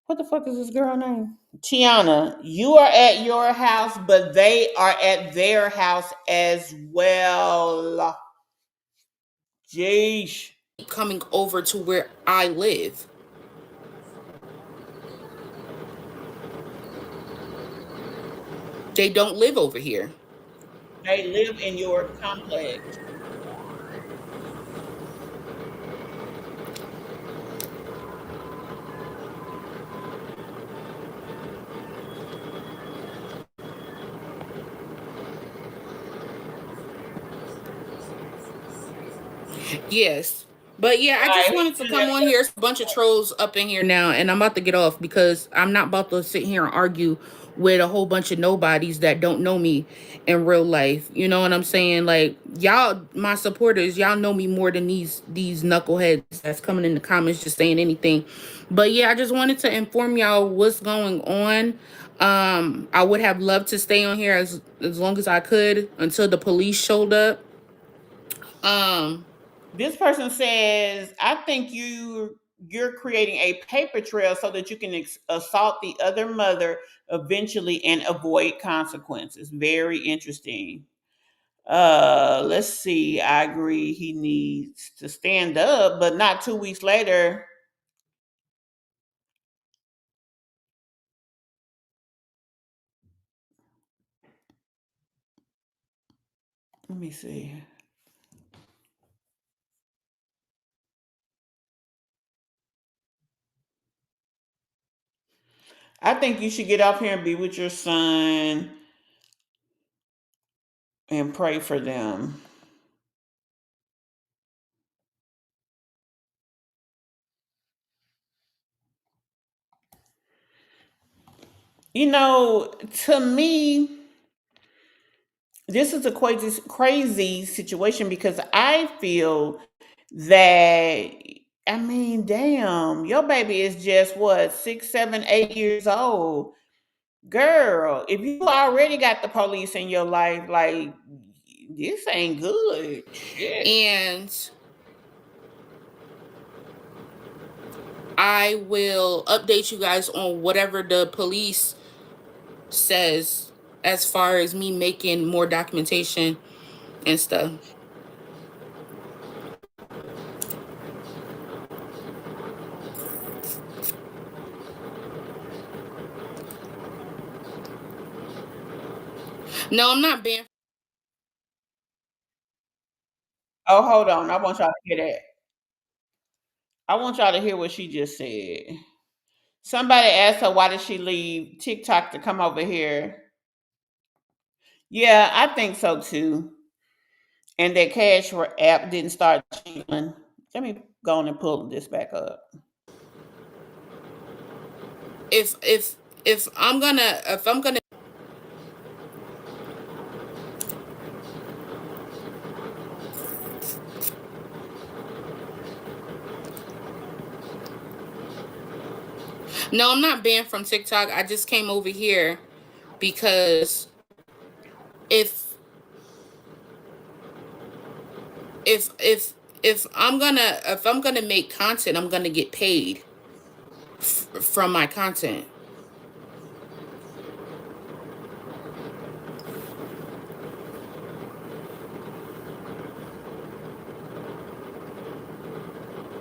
What the fuck is this girl name? Tiona, you are at your house, but they are at their house as well. Jeez. Coming over to where I live. They don't live over here. They live in your complex. Yes. But yeah, I just Right. wanted to come on here. There's a bunch of trolls up in here now, and I'm about to get off because I'm not about to sit here and argue with a whole bunch of nobodies that don't know me in real life. You know what I'm saying? Like, y'all, my supporters, y'all know me more than these knuckleheads that's coming in the comments just saying anything. But yeah, I just wanted to inform y'all what's going on. I would have loved to stay on here as long as I could until the police showed up. Um This person says, I think you're creating a paper trail so that you can assault the other mother eventually and avoid consequences. Very interesting. Let's see. I agree he needs to stand up, but not 2 weeks later. Let me see. I think you should get up here and be with your son and pray for them. To me, this is a crazy situation because I feel that, I mean, damn, your baby is just what, 6, 7, 8 years old. Girl, if you already got the police in your life, like, this ain't good. Shit. and I will update you guys on whatever the police says as far as me making more documentation and stuff. No, I'm not banned. Oh, hold on. I want y'all to hear that. I want y'all to hear what she just said. Somebody asked her why did she leave TikTok to come over here. Yeah, I think so too. And that cash app didn't start jingling. Let me go on and pull this back up. If I'm gonna No, I'm not banned from TikTok. I just came over here because if if if if I'm gonna make content, I'm gonna get paid from my content.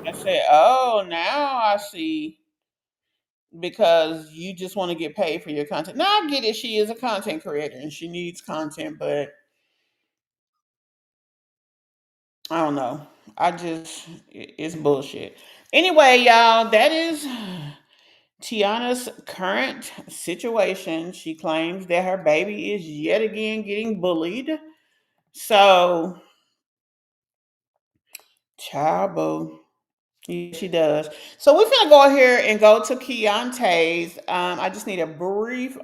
I said, oh, now I see. Because you just want to get paid for your content. Now I get it. She is a content creator and she needs content, but I don't know. It's bullshit. Anyway, y'all, that is Tiana's current situation. She claims that her baby is yet again getting bullied. So, child boo. Yeah, she does. So we're gonna go here and go to Keyontay's. I just need a brief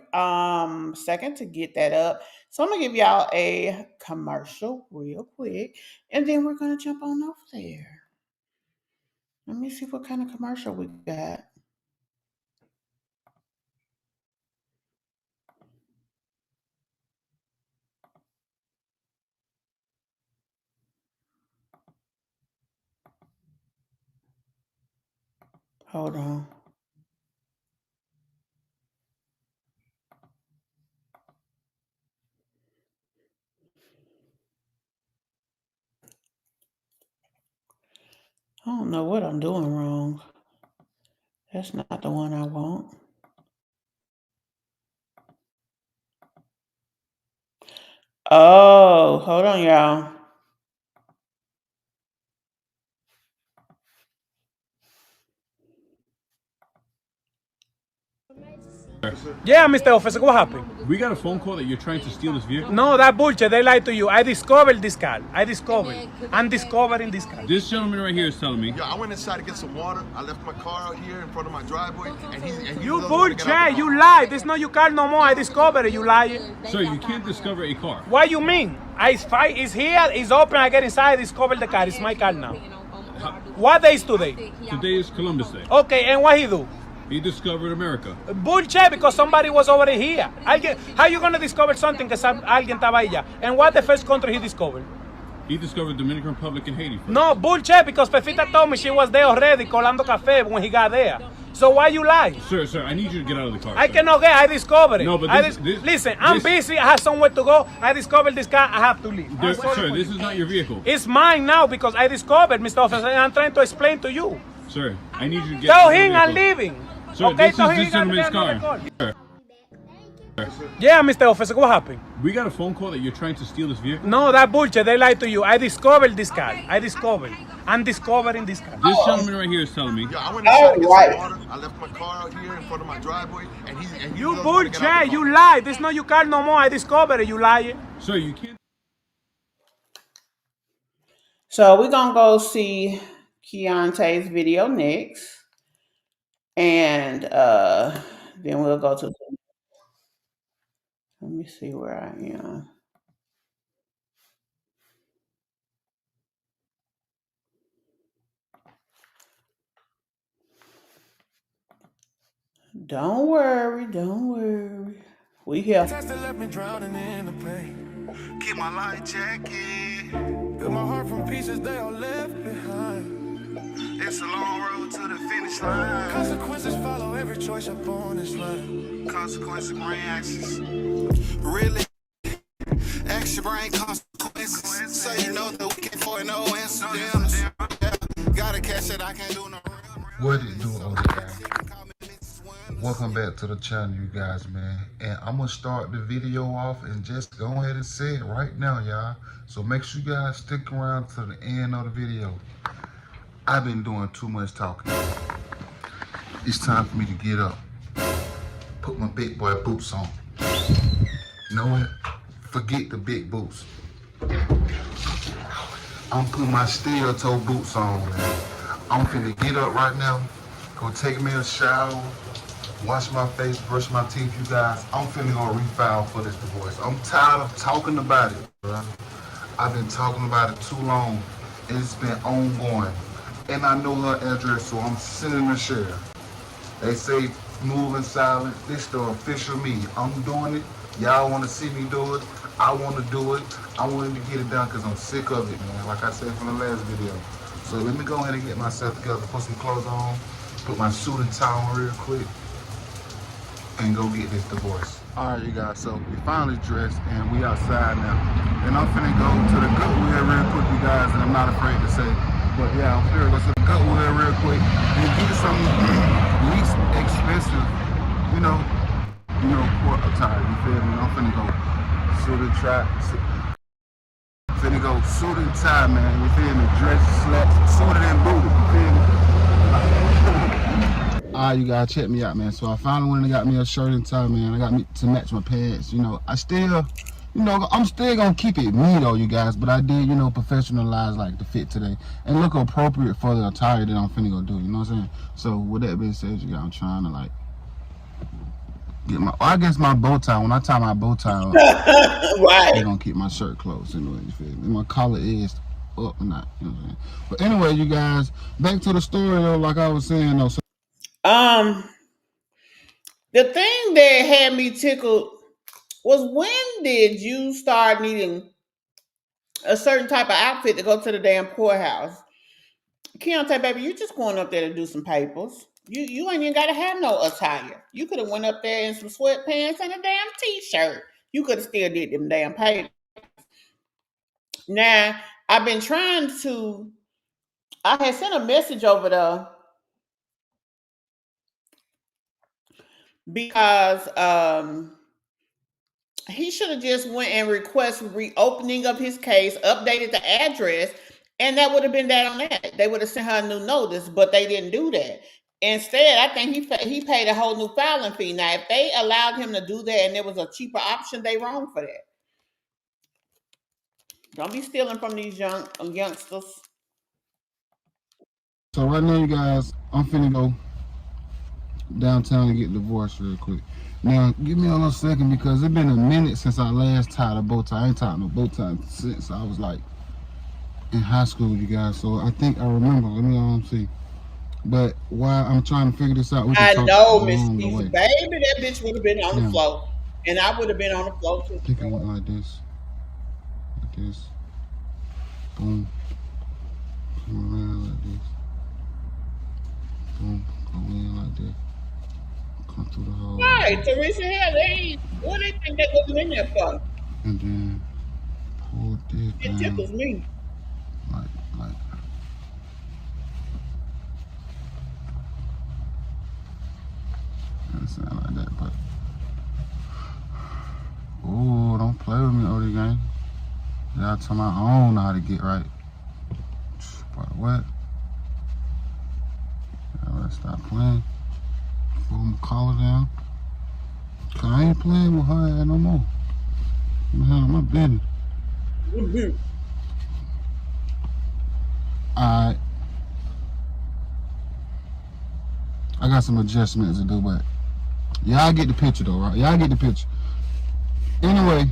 second to get that up. So I'm gonna give y'all a commercial real quick, and then we're gonna jump on over there. Let me see what kind of commercial we got. Hold on. I don't know what I'm doing wrong. That's not the one I want. Oh, hold on, y'all. Yeah, Mr. Officer, what happened? We got a phone call that you're trying to steal this vehicle. No, that bullshit. They lied to you. I discovered this car. I'm discovering this car. This gentleman right here is telling me. Yeah, I went inside to get some water. I left my car out here in front of my driveway, and he's You bullshit. You lie. This not your car no more. I discovered it. You lie. Sir, you can't discover a car. What you mean? It's here. It's open. I get inside. I discover the car. It's my car now. What day is today? Today is Columbus Day. Okay, and what he do? He discovered America. Bullshit, because somebody was already here. How you gonna discover something que alguien estaba allá? And what the first country he discovered? He discovered Dominican Republic and Haiti first. No, bullshit, because Pefita told me she was there already, colando café when he got there. So why you lie? Sir, I need you to get out of the car. I cannot get, I discovered it. No, but listen, I'm busy, I have somewhere to go. I discovered this car, I have to leave. Sir, this is not your vehicle. It's mine now because I discovered, Mr. Officer, and I'm trying to explain to you. Sir, I need you to get Tell out of the him vehicle. I'm leaving. Sir, okay, this is this gentleman's car. Sir. Yeah, Mr. Officer, what happened? We got a phone call that you're trying to steal this vehicle. No, that bullshit. They lied to you. I discovered this car. I'm discovering this car. This gentleman right here is telling me. Yeah, I went inside to get some water. I left my car out here in front of my driveway, and he's You bullshit. You lie. This not your car no more. I discovered it. You lie. Sir, you can't. So we're going to go see Keyontay's video next. And then we'll go to... Let me see where I am. Don't worry. We here. Left me drowning in the pain. Keep my light jacket. Build my heart from pieces they all left behind. It's a long road to the finish line. Consequences follow every choice upon this line. Consequences bring actions. Really? Action bring consequences. So you know that we can't afford no incidents. Yeah. Gotta catch it, I can't do no real. What it do, older guys? Welcome back to the channel, you guys, man. And I'm gonna start the video off and just go ahead and say it right now, y'all. So make sure you guys stick around to the end of the video. I've been doing too much talking. It's time for me to get up. Put my big boy boots on. You know what? Forget the big boots. I'm putting my steel toe boots on, man. I'm finna get up right now, go take me a shower, wash my face, brush my teeth, you guys. I'm finna go refile for this divorce. I'm tired of talking about it, bro. I've been talking about it too long, and it's been ongoing. And I know her address, so I'm sending her share. They say moving silent. This the official me. I'm doing it. Y'all want to see me do it. I want to do it. I wanted to get it done because I'm sick of it, man. Like I said from the last video. So let me go ahead and get myself together, put some clothes on, put my suit and tie on real quick, and go get this divorce. All right, you guys, so we finally dressed and we outside now. And I'm finna go to the Goodwill real quick, you guys, and I'm not afraid to say, but yeah, I'm finna go to the Goodwill real quick and get some least expensive, you know, court attire, you feel me? I'm finna go suit and tie, man, you feel me? Dress, slacks, suited and booted, you feel me? Alright, you guys, check me out, man. So I finally went and got me a shirt and tie, man. I got me to match my pants. You know, I'm still gonna keep it me though, you guys. But I did, professionalize like the fit today and look appropriate for the attire that I'm finna go do. You know what I'm saying? So with that being said, you guys, I'm trying to like get my bow tie. When I tie my bow tie up, Right. they're gonna keep my shirt closed anyway. You feel me? My collar is up or not. You know what I'm saying? But anyway, you guys, back to the story though. Like I was saying though. The thing that had me tickled was, when did you start needing a certain type of outfit to go to the damn courthouse? Keyontay, baby, you just going up there to do some papers. You ain't even gotta have no attire. You could have went up there in some sweatpants and a damn t-shirt. You could have still did them damn pay. Now, I've been trying to I had sent a message over there because he should have just went and requested reopening of his case, updated the address, and that would have been that on that. They would have sent her a new notice, but they didn't do that. Instead, I think he paid a whole new filing fee. Now, if they allowed him to do that and there was a cheaper option, they wrong for that. Don't be stealing from these youngsters. So right now, you guys, I'm finna go downtown to get divorced real quick. Now, give me a little second because it's been a minute since I last tied a bow tie. I ain't tied no bow tie since I was like in high school, you guys. So I think I remember. Let me see. But while I'm trying to figure this out, we can I talk know, Miss along the Caesar, way. baby, that bitch would have been on the Now, floor. And I would have been on the floor too. I think I went like this. Like this. Boom. Come around like this. Boom. Go in like that. Come through the hole. Right, Like Teresa, hell, what do they think they was in there for? and then pull this It down. tickles me. Like. It sound like that, but. Ooh, don't play with me, OD gang. Y'all tell my own how to get right. But what? Y'all better stop playing. Pull my collar down. Cause I ain't playing with her no more. I'm handling my business. Mm-hmm. Alright. I got some adjustments to do, but y'all get the picture though, right? Y'all get the picture. Anyway,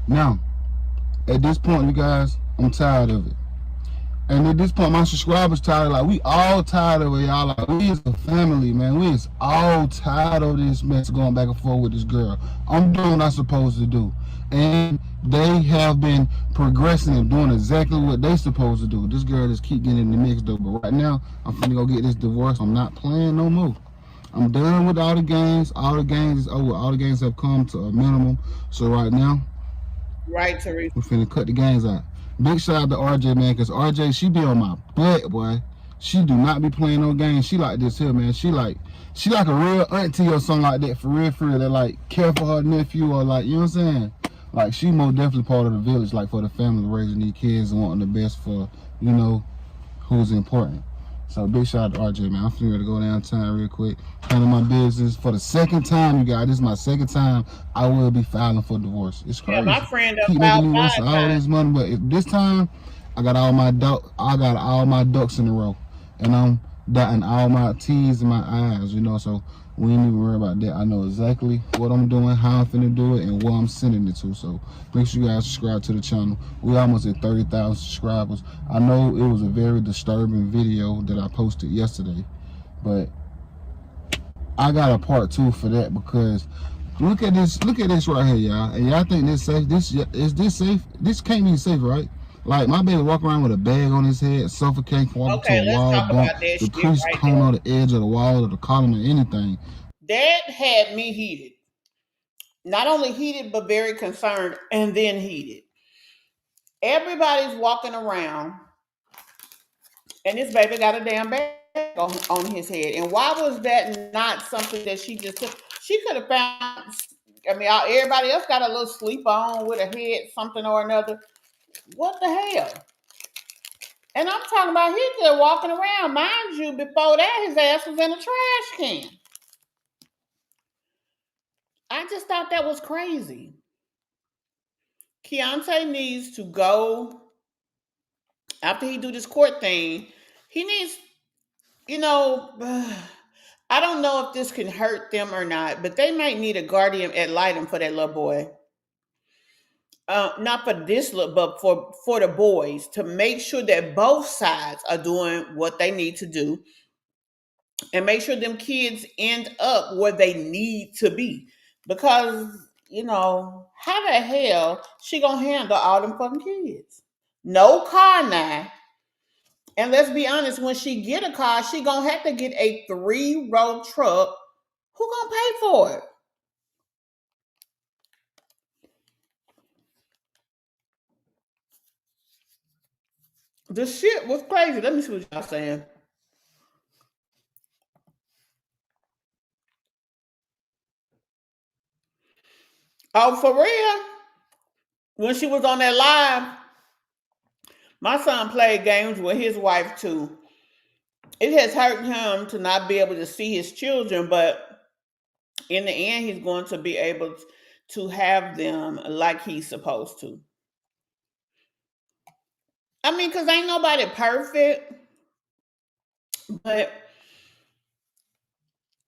now, at this point, you guys, I'm tired of it. And at this point, my subscribers tired. Like, we all tired of it, y'all. Like, we as a family, man, we is all tired of this mess going back and forth with this girl. I'm doing what I'm supposed to do. And they have been progressing and doing exactly what they supposed to do. This girl just keep getting in the mix, though. But right now, I'm finna go get this divorce. I'm not playing no more. I'm done with all the games. All the games is over. All the games have come to a minimum. So right now, Right, Teresa. we finna cut the games out. Big shout out to RJ, man, because RJ, she be on my butt, boy. She do not be playing no games. She like this here, man. She like a real auntie or something like that, for real, that like care for her nephew or like, you know what I'm saying? Like, she most definitely part of the village, like for the family, raising these kids and wanting the best for, you know, who's important. So big shout out to RJ, man. I'm finna to go downtown real quick, handle my business for the second time, you guys. This is my second time I will be filing for divorce. It's Yeah, crazy. my friend done Keep filed making me waste 5 all times. this money, but if this time I got all my ducks in a row, and I'm dotting all my T's and my I's, you know. So we ain't even worry about that. I know exactly what I'm doing, how I'm finna do it, and where I'm sending it to. So make sure you guys subscribe to the channel. We almost at 30,000 subscribers. I know it was a very disturbing video that I posted yesterday, but I got a part 2 for that, because look at this right here, y'all. And y'all think this safe? Is this safe? This can't be safe, right? Like, my baby walk around with a bag on his head, suffocating, walking to Okay, a let's wall, talk bump, about that the shit crease right coming on the edge of the wall or the column or anything. there. That had me heated. Not only heated, but very concerned, and then heated. Everybody's walking around, and this baby got a damn bag on his head. And why was that not something that she just took? She could have found, I mean, everybody else got a little sleep on with a head, something or another. What the hell? And I'm talking about he just walking around. Mind you, before that, his ass was in a trash can. I just thought that was crazy. Keyontay needs to go, after he do this court thing, he needs, you know, I don't know if this can hurt them or not, but they might need a guardian ad litem for that little boy. Not for this look, but for the boys, to make sure that both sides are doing what they need to do, and make sure them kids end up where they need to be. Because, you know, how the hell she gonna handle all them fucking kids? No car now. And let's be honest, when she get a car, she gonna have to get a 3-row truck. Who gonna pay for it? The shit was crazy. Let me see what y'all saying. Oh, for real? When she was on that live, my son played games with his wife too. It has hurt him to not be able to see his children, but in the end, he's going to be able to have them like he's supposed to. I mean, because ain't nobody perfect, but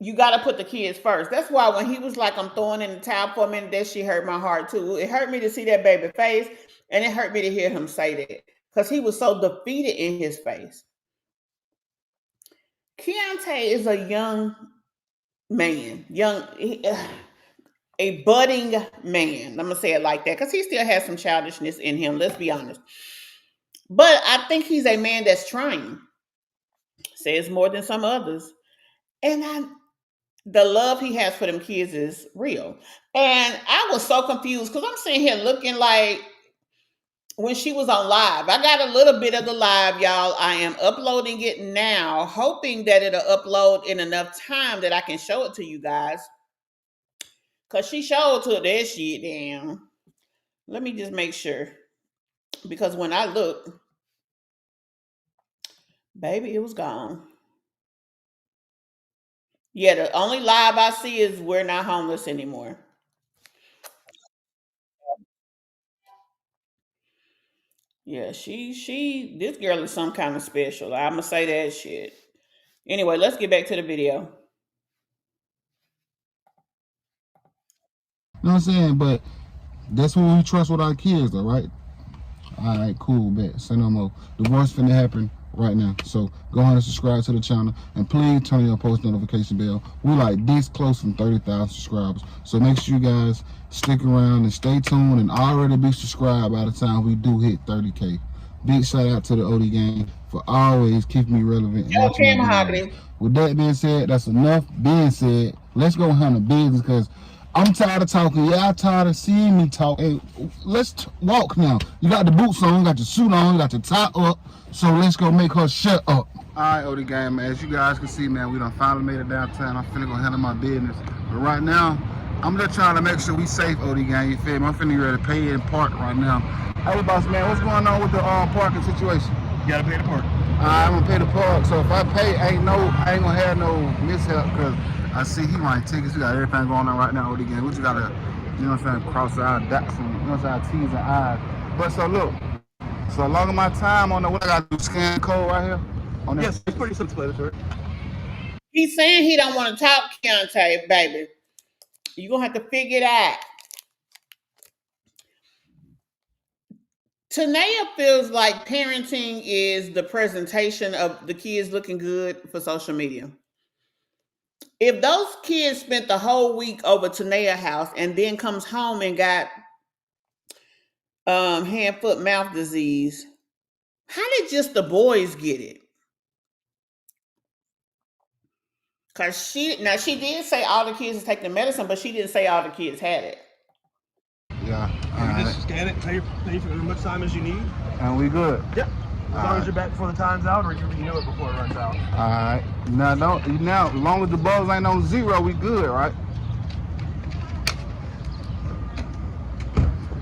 you got to put the kids first. That's why when he was like, I'm throwing in the towel for a minute, that shit hurt my heart too. It hurt me to see that baby face, and it hurt me to hear him say that because he was so defeated in his face. Keyontay is a young man, a budding man. I'm gonna say it like that because he still has some childishness in him. Let's be honest. But I think he's a man that's trying. Says more than some others, and the love he has for them kids is real. And I was so confused because I'm sitting here looking like when she was on live. I got a little bit of the live, y'all. I am uploading it now, hoping that it'll upload in enough time that I can show it to you guys. Because she showed to that shit down. Let me just make sure. Because when I looked, baby, it was gone. Yeah, the only live I see is We're Not Homeless Anymore. Yeah, this girl is some kind of special. I'm gonna say that shit. Anyway, let's get back to the video. You know what I'm saying? But that's what we trust with our kids, though, right? All right, cool, bet. Say no more. The worst finna happen right now. So go ahead and subscribe to the channel, and please turn on your post notification bell. We like this close from 30,000 subscribers. So make sure you guys stick around and stay tuned and already be subscribed by the time we do hit 30K. Big shout out to the OD gang for always keeping me relevant. And Okay, Mahogany. with that being said, that's enough being said. Let's go handle business because I'm tired of talking. Y'all tired of seeing me talk. Hey, let's walk now. You got the boots on, you got the suit on, you got the tie up. So let's go make her shut up. Alright, OD gang, man. As you guys can see, man, we done finally made it downtown. I'm finna go handle my business. But right now, I'm just trying to make sure we safe, OD gang. You feel me? I'm finna get ready to pay and park right now. Hey, boss man, what's going on with the parking situation? You gotta pay the park. I'm gonna pay the park. So if I pay, I ain't gonna have no mishap because I see he writing tickets. We got everything going on right now, OD gang. We just gotta, you know what I'm saying, cross our dots and, you know what I'm saying, T's and I's. But so look, so long as my time on the, what I gotta do, scan code right here? On this? Yes, it's pretty self-explanatory. He's saying he don't want to talk, Keyontay, baby. You're gonna have to figure it out. Tannea feels like parenting is the presentation of the kids looking good for social media. If those kids spent the whole week over Tannea's house and then comes home and got hand, foot, mouth disease, how did just the boys get it? Because she did say all the kids is taking the medicine, but she didn't say all the kids had it. Yeah. You just scan it, pay for as much time as you need. And we good? Yep. As long as you're back before the time's out, or you know it before it runs out. Alright. Now, as long as the buzz ain't on zero, we good, right?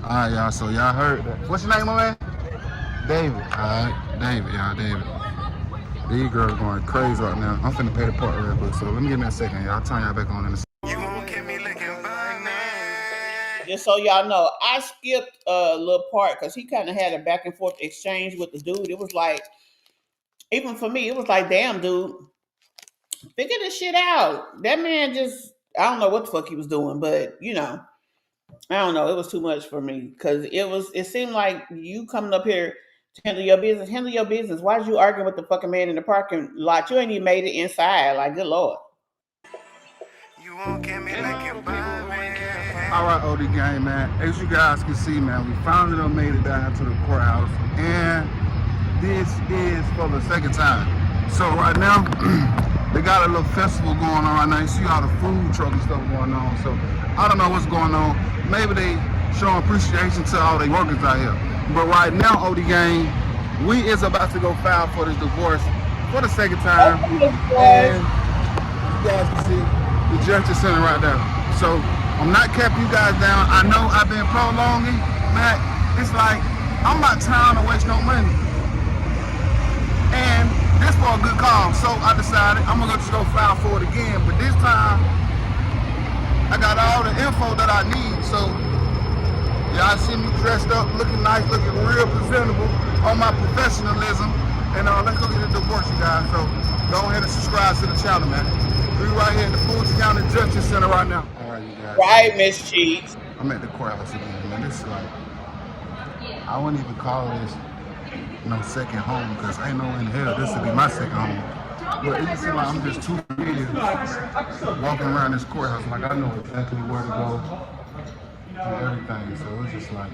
Alright, y'all. So y'all heard that. What's your name, my man? David. Alright. David, y'all. David. These girls going crazy right now. I'm finna pay the part real quick. So let me give me a second, y'all. I'll turn y'all back on in a second. Just so y'all know, I skipped a little part because he kind of had a back and forth exchange with the dude. It was like, even for me, it was like, damn, dude, figure this shit out. That man just, I don't know what the fuck he was doing, but you know, I don't know. It was too much for me because it seemed like you coming up here to handle your business. Handle your business. Why did you arguing with the fucking man in the parking lot? You ain't even made it inside. Like, good Lord. Alright, OD gang, man. As you guys can see, man, we finally done made it down to the courthouse. And this is for the second time. So right now, they got a little festival going on right now. You see all the food truck and stuff going on. So I don't know what's going on. Maybe they showing appreciation to all their workers out here. But right now, OD Gang, we is about to go file for this divorce for the second time. And you guys can see the Justice Center right there. So I'm not capping you guys down. I know I've been prolonging, man. It's like I'm not trying to waste no money. And this for a good cause. So I decided I'm gonna just go file for it again. But this time I got all the info that I need. So y'all see me dressed up, looking nice, looking real presentable on my professionalism. And let's go get a divorce, you guys. So go ahead and subscribe to the channel, man. We're right here at the Fulton County Justice Center right now. All right, you guys. Right, Miss Cheeks. I'm at the courthouse again, man. This is like, I wouldn't even call this no second home, because ain't no in hell this would be my second home. But it seems like I'm just too familiar walking around this courthouse. Like I know exactly where to go and everything. So it's just like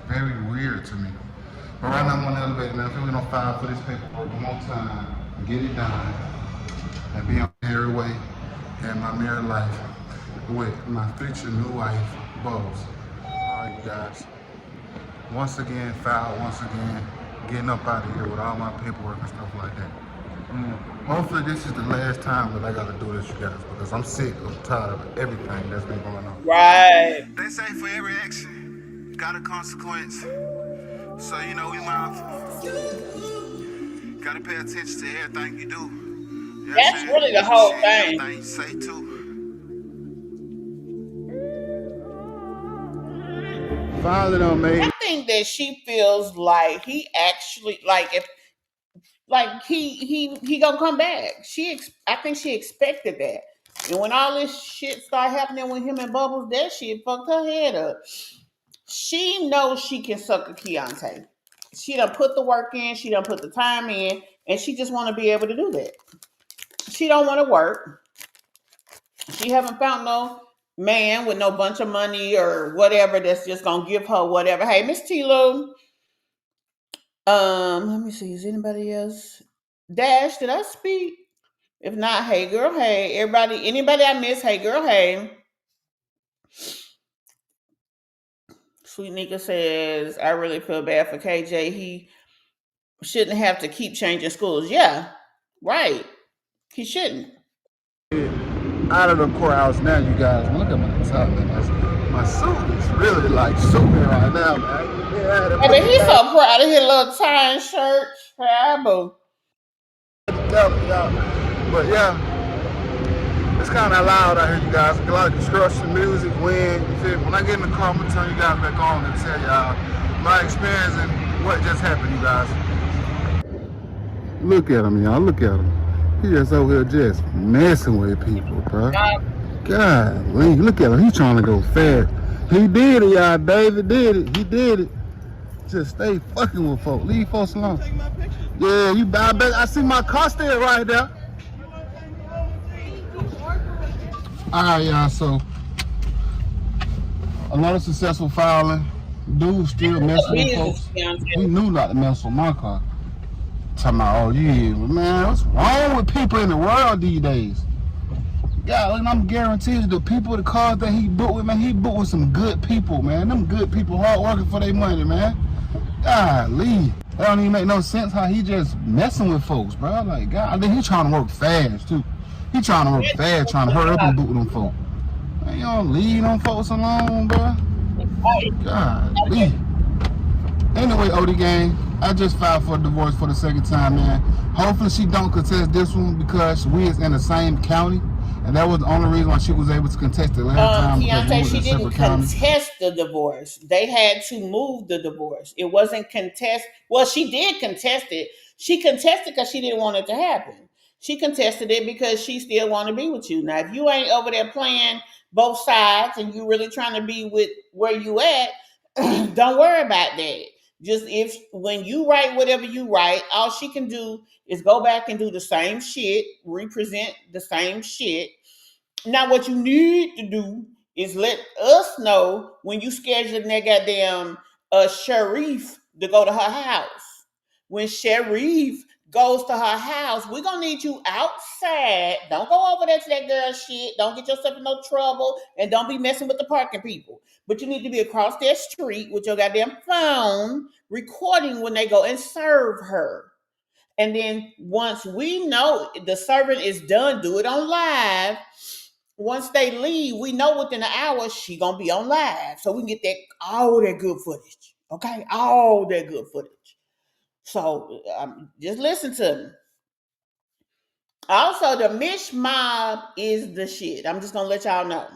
very weird to me. But right now I'm on the elevator, man. I feel we're gonna file for this paperwork one more time, get it done, and be on the merry way in my married life with my future new wife, Bubs. Alright, you guys. Once again, filed, once again, getting up out of here with all my paperwork and stuff like that. Hopefully this is the last time that I gotta do this, you guys, because I'm sick, I'm tired of everything that's been going on. Right. They say for every action, got a consequence. So, you know, we gotta pay attention to everything you do. That's really the whole thing. Everything you say too. Finally done made. I think that she feels like he actually, like, if like he gonna come back. I think she expected that. And when all this shit started happening with him and Bubbles, that shit fucked her head up. She knows she can suck a Keyontay. She done put the work in, she done put the time in, and she just want to be able to do that. She don't want to work. She haven't found no man with no bunch of money or whatever that's just gonna give her whatever. Hey, Miss T. Lou. Let me see. Is anybody else? Dash, did I speak? If not, hey girl, hey. Everybody, anybody I miss, hey girl, hey. Sweet Nika says, I really feel bad for KJ. He shouldn't have to keep changing schools. Yeah, right. He shouldn't. Out of the courthouse now, you guys. Look at my top, man. My suit is really like suiting right now, man. Yeah, I mean, he's so proud of his little tie and shirt. Terrible. But yeah, it's kind of loud out here, you guys. A lot of construction, music, wind. You feel me? When I get in the car, I'm gonna turn you guys back on and tell y'all my experience and what just happened, you guys. Look at him, y'all. Look at him. He just over here just messing with people, bro. God, look at him. He trying to go fast. He did it, y'all. David did it. He did it. Just stay fucking with folks. Leave folks alone. Yeah, I bet I see my car still right there. Alright, y'all, so another successful filing. Dude still messing with folks. He knew not to mess with my car. Talking about, oh yeah, man, what's wrong with people in the world these days? Yeah, and I'm guaranteed the people, the cars that he booked with, man, he booked with some good people, man. Them good people hard working for their money, man. Golly. That don't even make no sense how he just messing with folks, bro. Like, God, I think he trying to work fast, too. He trying to work fast, trying to hurry up and book with them folks. Man, you don't leave them folks alone, bro. Golly. Anyway, OD gang, I just filed for a divorce for the second time, man. Hopefully she don't contest this one because we is in the same county. And that was the only reason why she was able to contest it last time. Keyontay, she didn't contest the divorce. They had to move the divorce. It wasn't contest. Well, she did contest it. She contested because she didn't want it to happen. She contested it because she still want to be with you. Now, if you ain't over there playing both sides and you really trying to be with where you at, don't worry about that. Just when you write whatever you write, all she can do is go back and do the same shit, represent the same shit. Now, what you need to do is let us know when you schedule that goddamn Sharif to go to her house. When Sharif goes to her house, we're gonna need you outside. Don't go over there to that girl shit. Don't get yourself in no trouble, and don't be messing with the parking people. But you need to be across that street with your goddamn phone, recording when they go and serve her. And then once we know the servant is done, do it on live. Once they leave, we know within an hour she gonna be on live, so we can get that all that good footage. Okay, all that good footage. So just listen to me. Also, the Mish MObb is the shit. I'm just gonna let y'all know.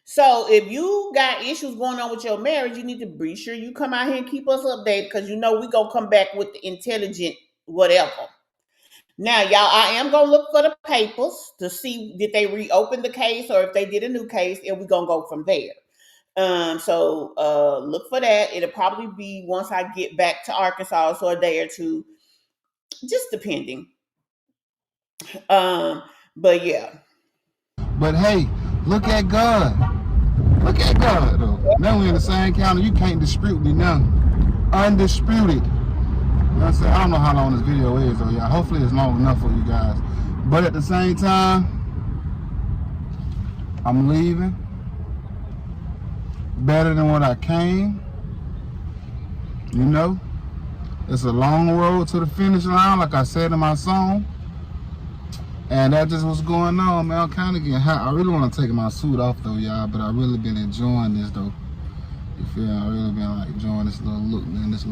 So if you got issues going on with your marriage, you need to be sure you come out here and keep us updated, because you know we gonna come back with the intelligent whatever. Now, y'all, I am gonna look for the papers to see did they reopen the case or if they did a new case, and we're gonna go from there. So look for that. It'll probably be once I get back to Arkansas, so a day or two, just depending. But yeah. But hey, look at God. Look at God, though. Now we're in the same county. You can't dispute me now. Undisputed. You know what I'm saying? I don't know how long this video is, though, y'all. Hopefully it's long enough for you guys. But at the same time, I'm leaving better than what I came. You know? It's a long road to the finish line, like I said in my song. And that's just what's going on, man. I'm kind of getting hot. I really want to take my suit off, though, y'all. But I really been enjoying this, though. You feel me? I really been like enjoying this little look, man. This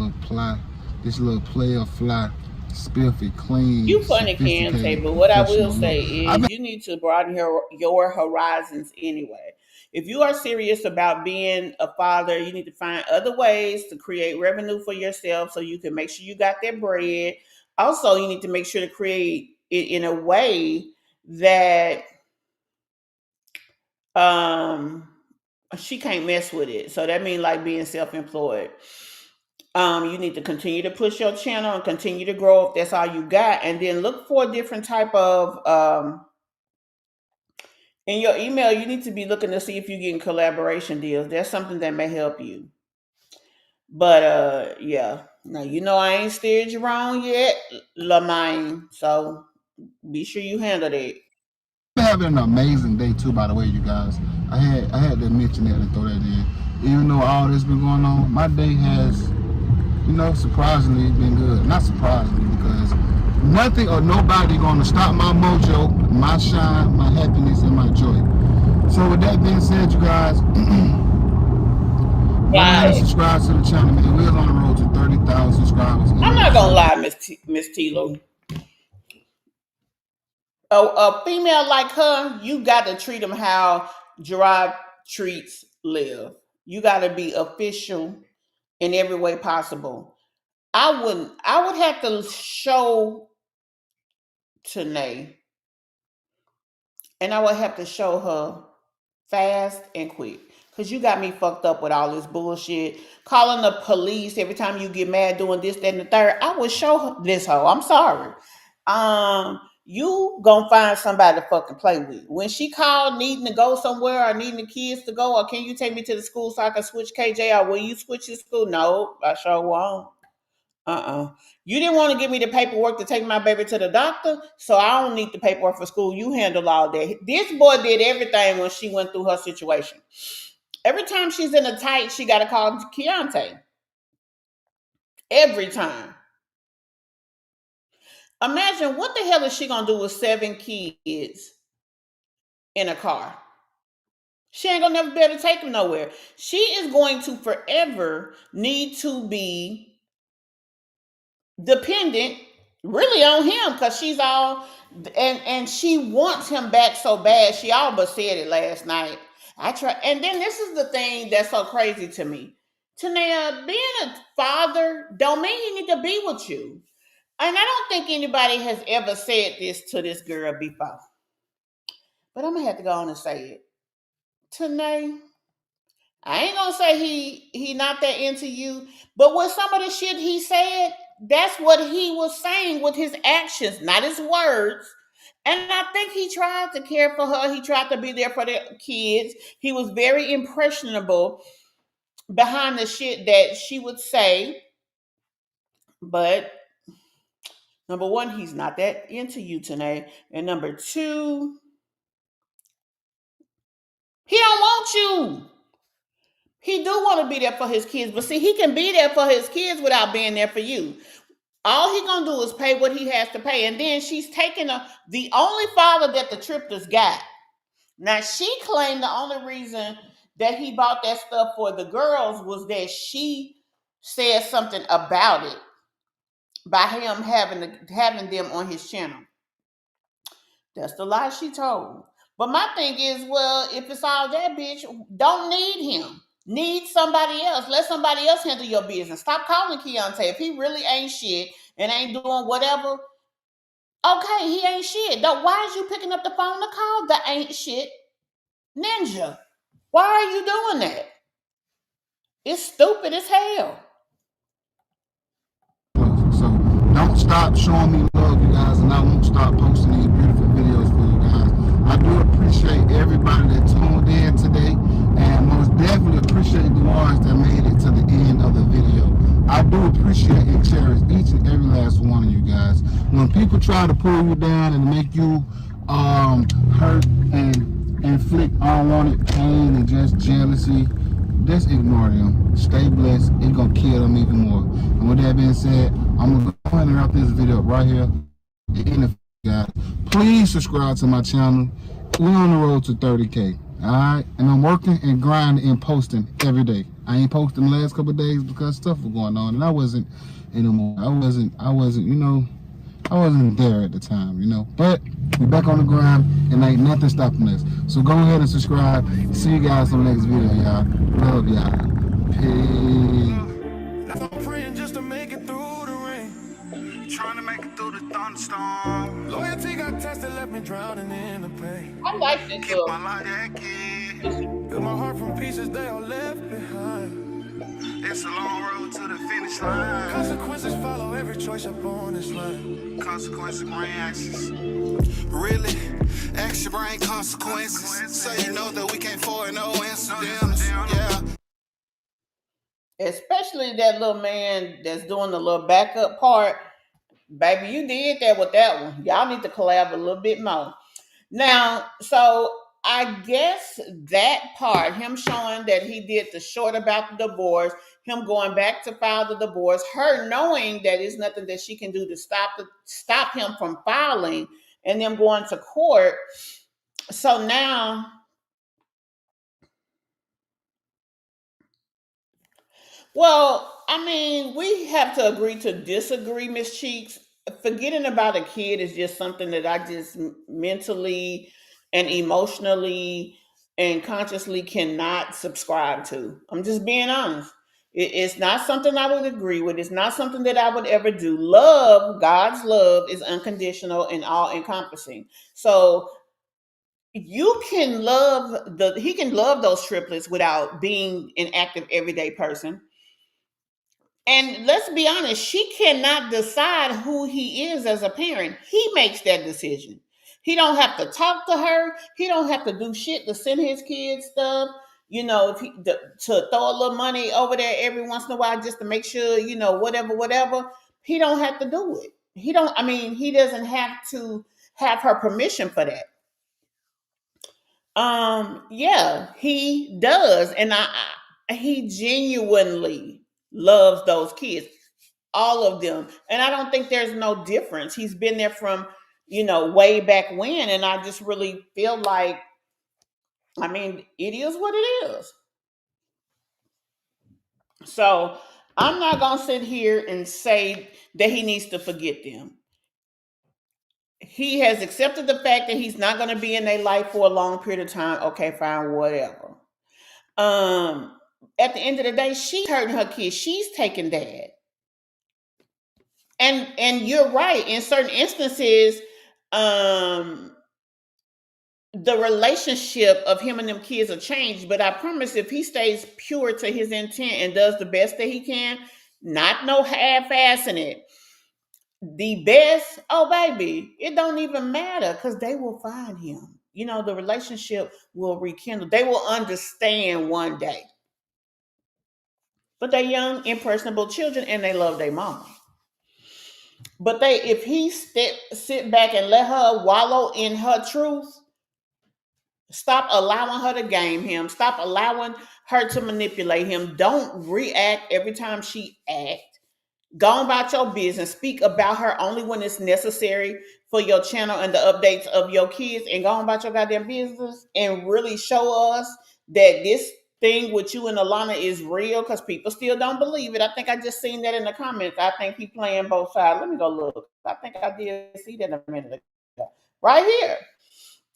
little player fly, spiffy, clean, You funny, Keyontay, but what I will say is you need to broaden your horizons anyway. If you are serious about being a father, you need to find other ways to create revenue for yourself so you can make sure you got that bread. Also, you need to make sure to create it in a way that um she can't mess with it. So that means like being self-employed. You need to continue to push your channel and continue to grow if that's all you got, and then look for a different type of in your email. You need to be looking to see if you're getting collaboration deals. That's something that may help you. But yeah, now you know I ain't steered you wrong yet, Lamine. So be sure you handle that. been having an amazing day too, by the way, you guys. I had to mention that and throw that in. Even though all this been going on, my day has, you know, surprisingly been good. Not surprisingly, because nothing or nobody gonna stop my mojo, my shine, my happiness, and my joy. So with that being said, you guys, go ahead and subscribe to the channel, man. We're on the road to 30,000 subscribers. I'm not gonna lie, Miss Tilo. A female like her, you got to treat them how Gerard treats Liv. You got to be official in every way possible. I would have to show Tannea, and I would have to show her fast and quick. Cause you got me fucked up with all this bullshit. Calling the police every time you get mad doing this, that, and the third. I would show her this hoe. I'm sorry. You gonna find somebody to fucking play with. When she called needing to go somewhere or needing the kids to go, or can you take me to the school so I can switch KJ, or will you switch the school? No, I sure won't. You didn't want to give me the paperwork to take my baby to the doctor, so I don't need the paperwork for school. You handle all that. This boy did everything when she went through her situation. Every time she's in a tight, she got to call Keyontay. Every time. Imagine what the hell is she gonna do with 7 kids in a car? She ain't gonna never be able to take them nowhere. She is going to forever need to be dependent really on him, because she's all and she wants him back so bad. She all but said it last night. I try, and then this is the thing that's so crazy to me. Tannea, being a father don't mean he need to be with you. And I don't think anybody has ever said this to this girl before. But I'm gonna have to go on and say it. Tannea, I ain't gonna say he not that into you, but with some of the shit he said, that's what he was saying with his actions, not his words. And I think he tried to care for her. He tried to be there for the kids. He was very impressionable behind the shit that she would say. But number one, he's not that into you, Tannea. And number two, he don't want you. He do want to be there for his kids, but see, he can be there for his kids without being there for you. All he gonna do is pay what he has to pay, and then she's taking the only father that the triplets got. Now she claimed the only reason that he bought that stuff for the girls was that she said something about it by him having them on his channel. That's the lie she told. But my thing is, well, if it's all that, bitch, don't need him. Need somebody else. Let somebody else handle your business. Stop calling Keyontay. If he really ain't shit and ain't doing whatever, okay, he ain't shit. Though, why is you picking up the phone to call the ain't shit ninja? Why are you doing that? It's stupid as hell. So don't stop showing me love, you guys, and I won't stop posting these beautiful videos for you guys. I do appreciate everybody that tuned in today, and most definitely appreciate the ones that made it to the end of the video. I do appreciate and cherish each and every last one of you guys. When people try to pull you down and make you hurt and inflict unwanted pain and just jealousy, just ignore them. Stay blessed. It's gonna kill them even more. And with that being said, I'm gonna go ahead and wrap this video right here. And guys, please subscribe to my channel. We're on the road to 30K. Alright? And I'm working and grinding and posting every day. I ain't posting the last couple of days because stuff was going on and I wasn't anymore. I wasn't, you know, I wasn't there at the time, you know. But we're back on the grind and ain't nothing stopping us. So go ahead and subscribe. See you guys on the next video, y'all. Love y'all. Peace. I'm praying just to make it through the rain. Trying to make it through the thunderstorm. Loyalty got tested, left me drowning in the pain. I like this Keep my light at key. Build my heart from pieces they all left behind. It's a long road to the finish line. Consequences follow every choice up on this line. Consequences bring actions. Really? Action bring consequences. So you know that we can't afford no incidents. Yeah. Especially that little man that's doing the little backup part. Baby, you did that with that one. Y'all need to collab a little bit more. Now, so I guess that part, him showing that he did the short about the divorce, him going back to file the divorce, her knowing that there's nothing that she can do to stop him from filing, and them going to court. So now, well, I mean, we have to agree to disagree, Miss Cheeks. Forgetting about a kid is just something that I just mentally and emotionally and consciously cannot subscribe to. I'm just being honest. It's not something I would agree with. It's not something that I would ever do. Love, God's love, is unconditional and all encompassing. So you can he can love those triplets without being an active everyday person. And let's be honest, she cannot decide who he is as a parent. He makes that decision. He don't have to talk to her. He don't have to do shit to send his kids stuff. You know, to throw a little money over there every once in a while just to make sure, you know, whatever. He don't have to do it. He doesn't have to have her permission for that. Yeah, he does. And he genuinely loves those kids, all of them. And I don't think there's no difference. He's been there from, you know, way back when. And I just really feel like, I mean, it is what it is. So I'm not going to sit here and say that he needs to forget them. He has accepted the fact that he's not going to be in their life for a long period of time. Okay, fine, whatever. At the end of the day, she's hurting her kids. She's taking dad. And you're right. In certain instances, the relationship of him and them kids will change. But I promise, if he stays pure to his intent and does the best that he can, not no half-assing it, the best, oh baby, it don't even matter because they will find him. You know, the relationship will rekindle. They will understand one day. But they're young, impressionable children and they love their mama. But if he sit back and let her wallow in her truth, stop allowing her to game him, stop allowing her to manipulate him. Don't react every time she acts. Go about your business. Speak about her only when it's necessary for your channel and the updates of your kids, and go about your goddamn business and really show us that this thing with you and Alana is real, because people still don't believe it. I think I just seen that in the comments. I think he playing both sides. Let me go look. I think I did see that a minute ago. Right here.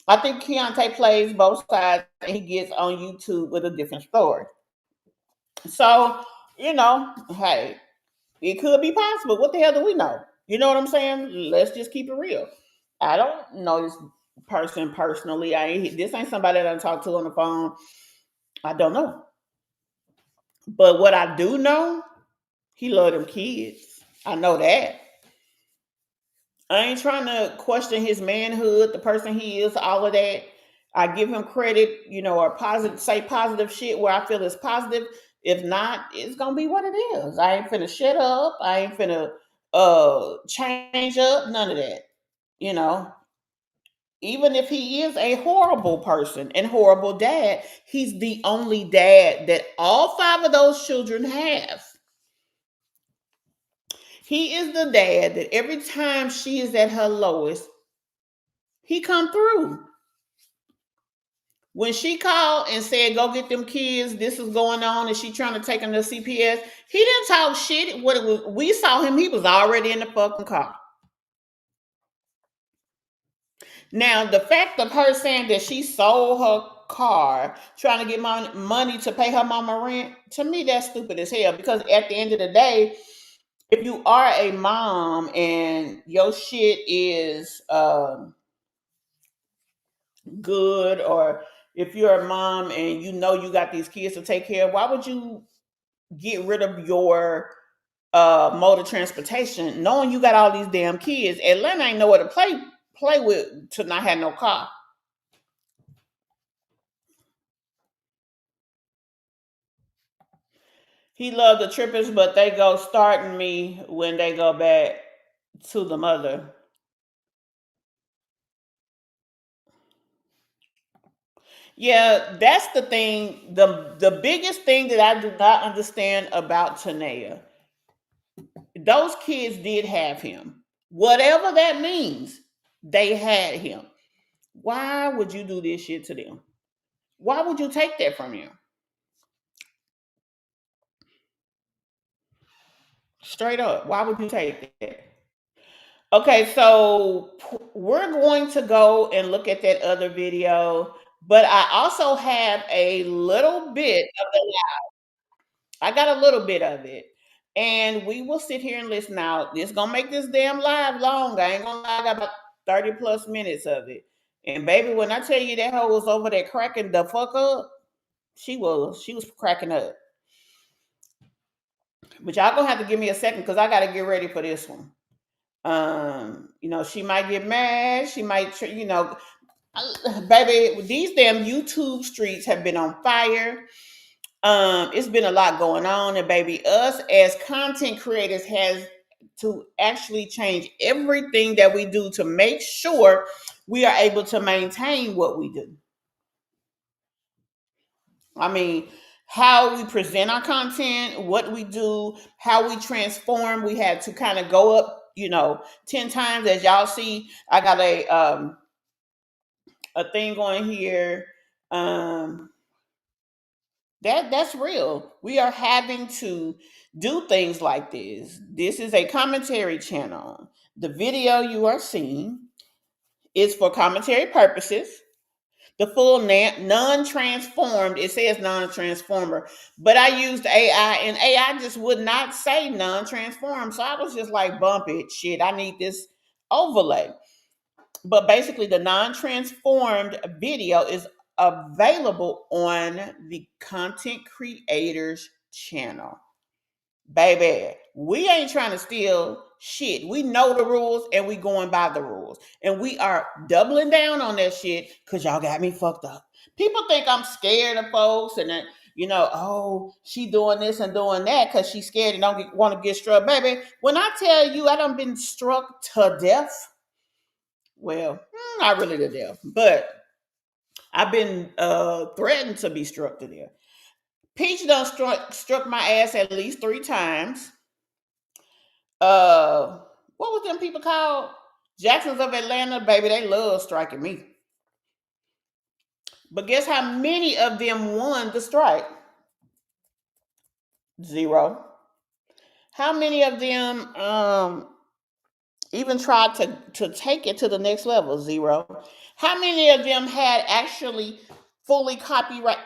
I think Keyontay plays both sides and he gets on YouTube with a different story. So, hey, it could be possible. What the hell do we know? You know what I'm saying? Let's just keep it real. I don't know this person personally. This ain't somebody that I talk to on the phone. I don't know. But what I do know, he love them kids. I know that. I ain't trying to question his manhood, the person he is, all of that. I give him credit, or say positive shit where I feel it's positive. If not, it's gonna be what it is. I ain't finna shut up. I ain't finna change up. None of that. You know. Even if he is a horrible person and horrible dad, he's the only dad that all 5 of those children have. He is the dad that every time she is at her lowest, he come through. When she called and said, go get them kids, this is going on, and she trying to take them to CPS, he didn't talk shit. We saw him, he was already in the fucking car. Now, the fact of her saying that she sold her car trying to get money to pay her mama rent, to me, that's stupid as hell. Because at the end of the day, if you are a mom and your shit is good, or if you're a mom and you know you got these kids to take care of, why would you get rid of your mode of transportation knowing you got all these damn kids? Atlanta ain't nowhere to play with to not have no car. He loved the trippers, but they go starting me when they go back to the mother. Yeah, that's the thing. The biggest thing that I do not understand about Tannea, those kids did have him. Whatever that means, they had him. Why would you do this shit to them? Why would you take that from him? Straight up, why would you take that? Okay, so we're going to go and look at that other video, but I also have a little bit of the I got a little bit of it. And we will sit here and listen out. It's gonna make this damn live long. I ain't gonna lie, I got about 30 plus minutes of it. And baby, when I tell you that hoe was over there cracking the fuck up, she was cracking up. But y'all gonna have to give me a second because I gotta get ready for this one. She might get mad. She might, baby, these damn YouTube streets have been on fire. It's been a lot going on, and baby, us as content creators has to actually change everything that we do to make sure we are able to maintain what we do. I mean, how we present our content, what we do, how we transform. We had to kind of go up, 10 times. As y'all see, I got a thing on here. That's real. We are having to do things like this. This is a commentary channel. The video you are seeing is for commentary purposes. The full non-transformed, it says non-transformer, but I used AI and AI just would not say non-transformed. So I was just like, bump it, shit, I need this overlay. But basically the non-transformed video is available on the content creators channel. Baby, we ain't trying to steal shit. We know the rules and we going by the rules. And we are doubling down on that shit because y'all got me fucked up. People think I'm scared of folks and that, oh, she doing this and doing that because she's scared and don't want to get struck. Baby, when I tell you I done been struck to death, well, not really to death, but I've been threatened to be struck to death. Peach done struck my ass at least 3 times. What was them people called? Jacksons of Atlanta, baby, they love striking me. But guess how many of them won the strike? 0. How many of them even tried to take it to the next level? 0. How many of them had actually fully copyright?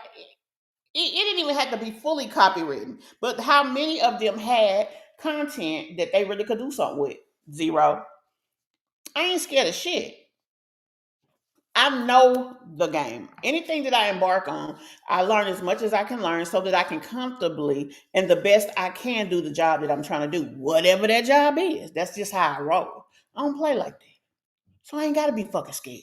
It didn't even have to be fully copywritten, but how many of them had content that they really could do something with? 0. I ain't scared of shit. I know the game. Anything that I embark on, I learn as much as I can learn so that I can comfortably and the best I can do the job that I'm trying to do. Whatever that job is. That's just how I roll. I don't play like that. So I ain't got to be fucking scared.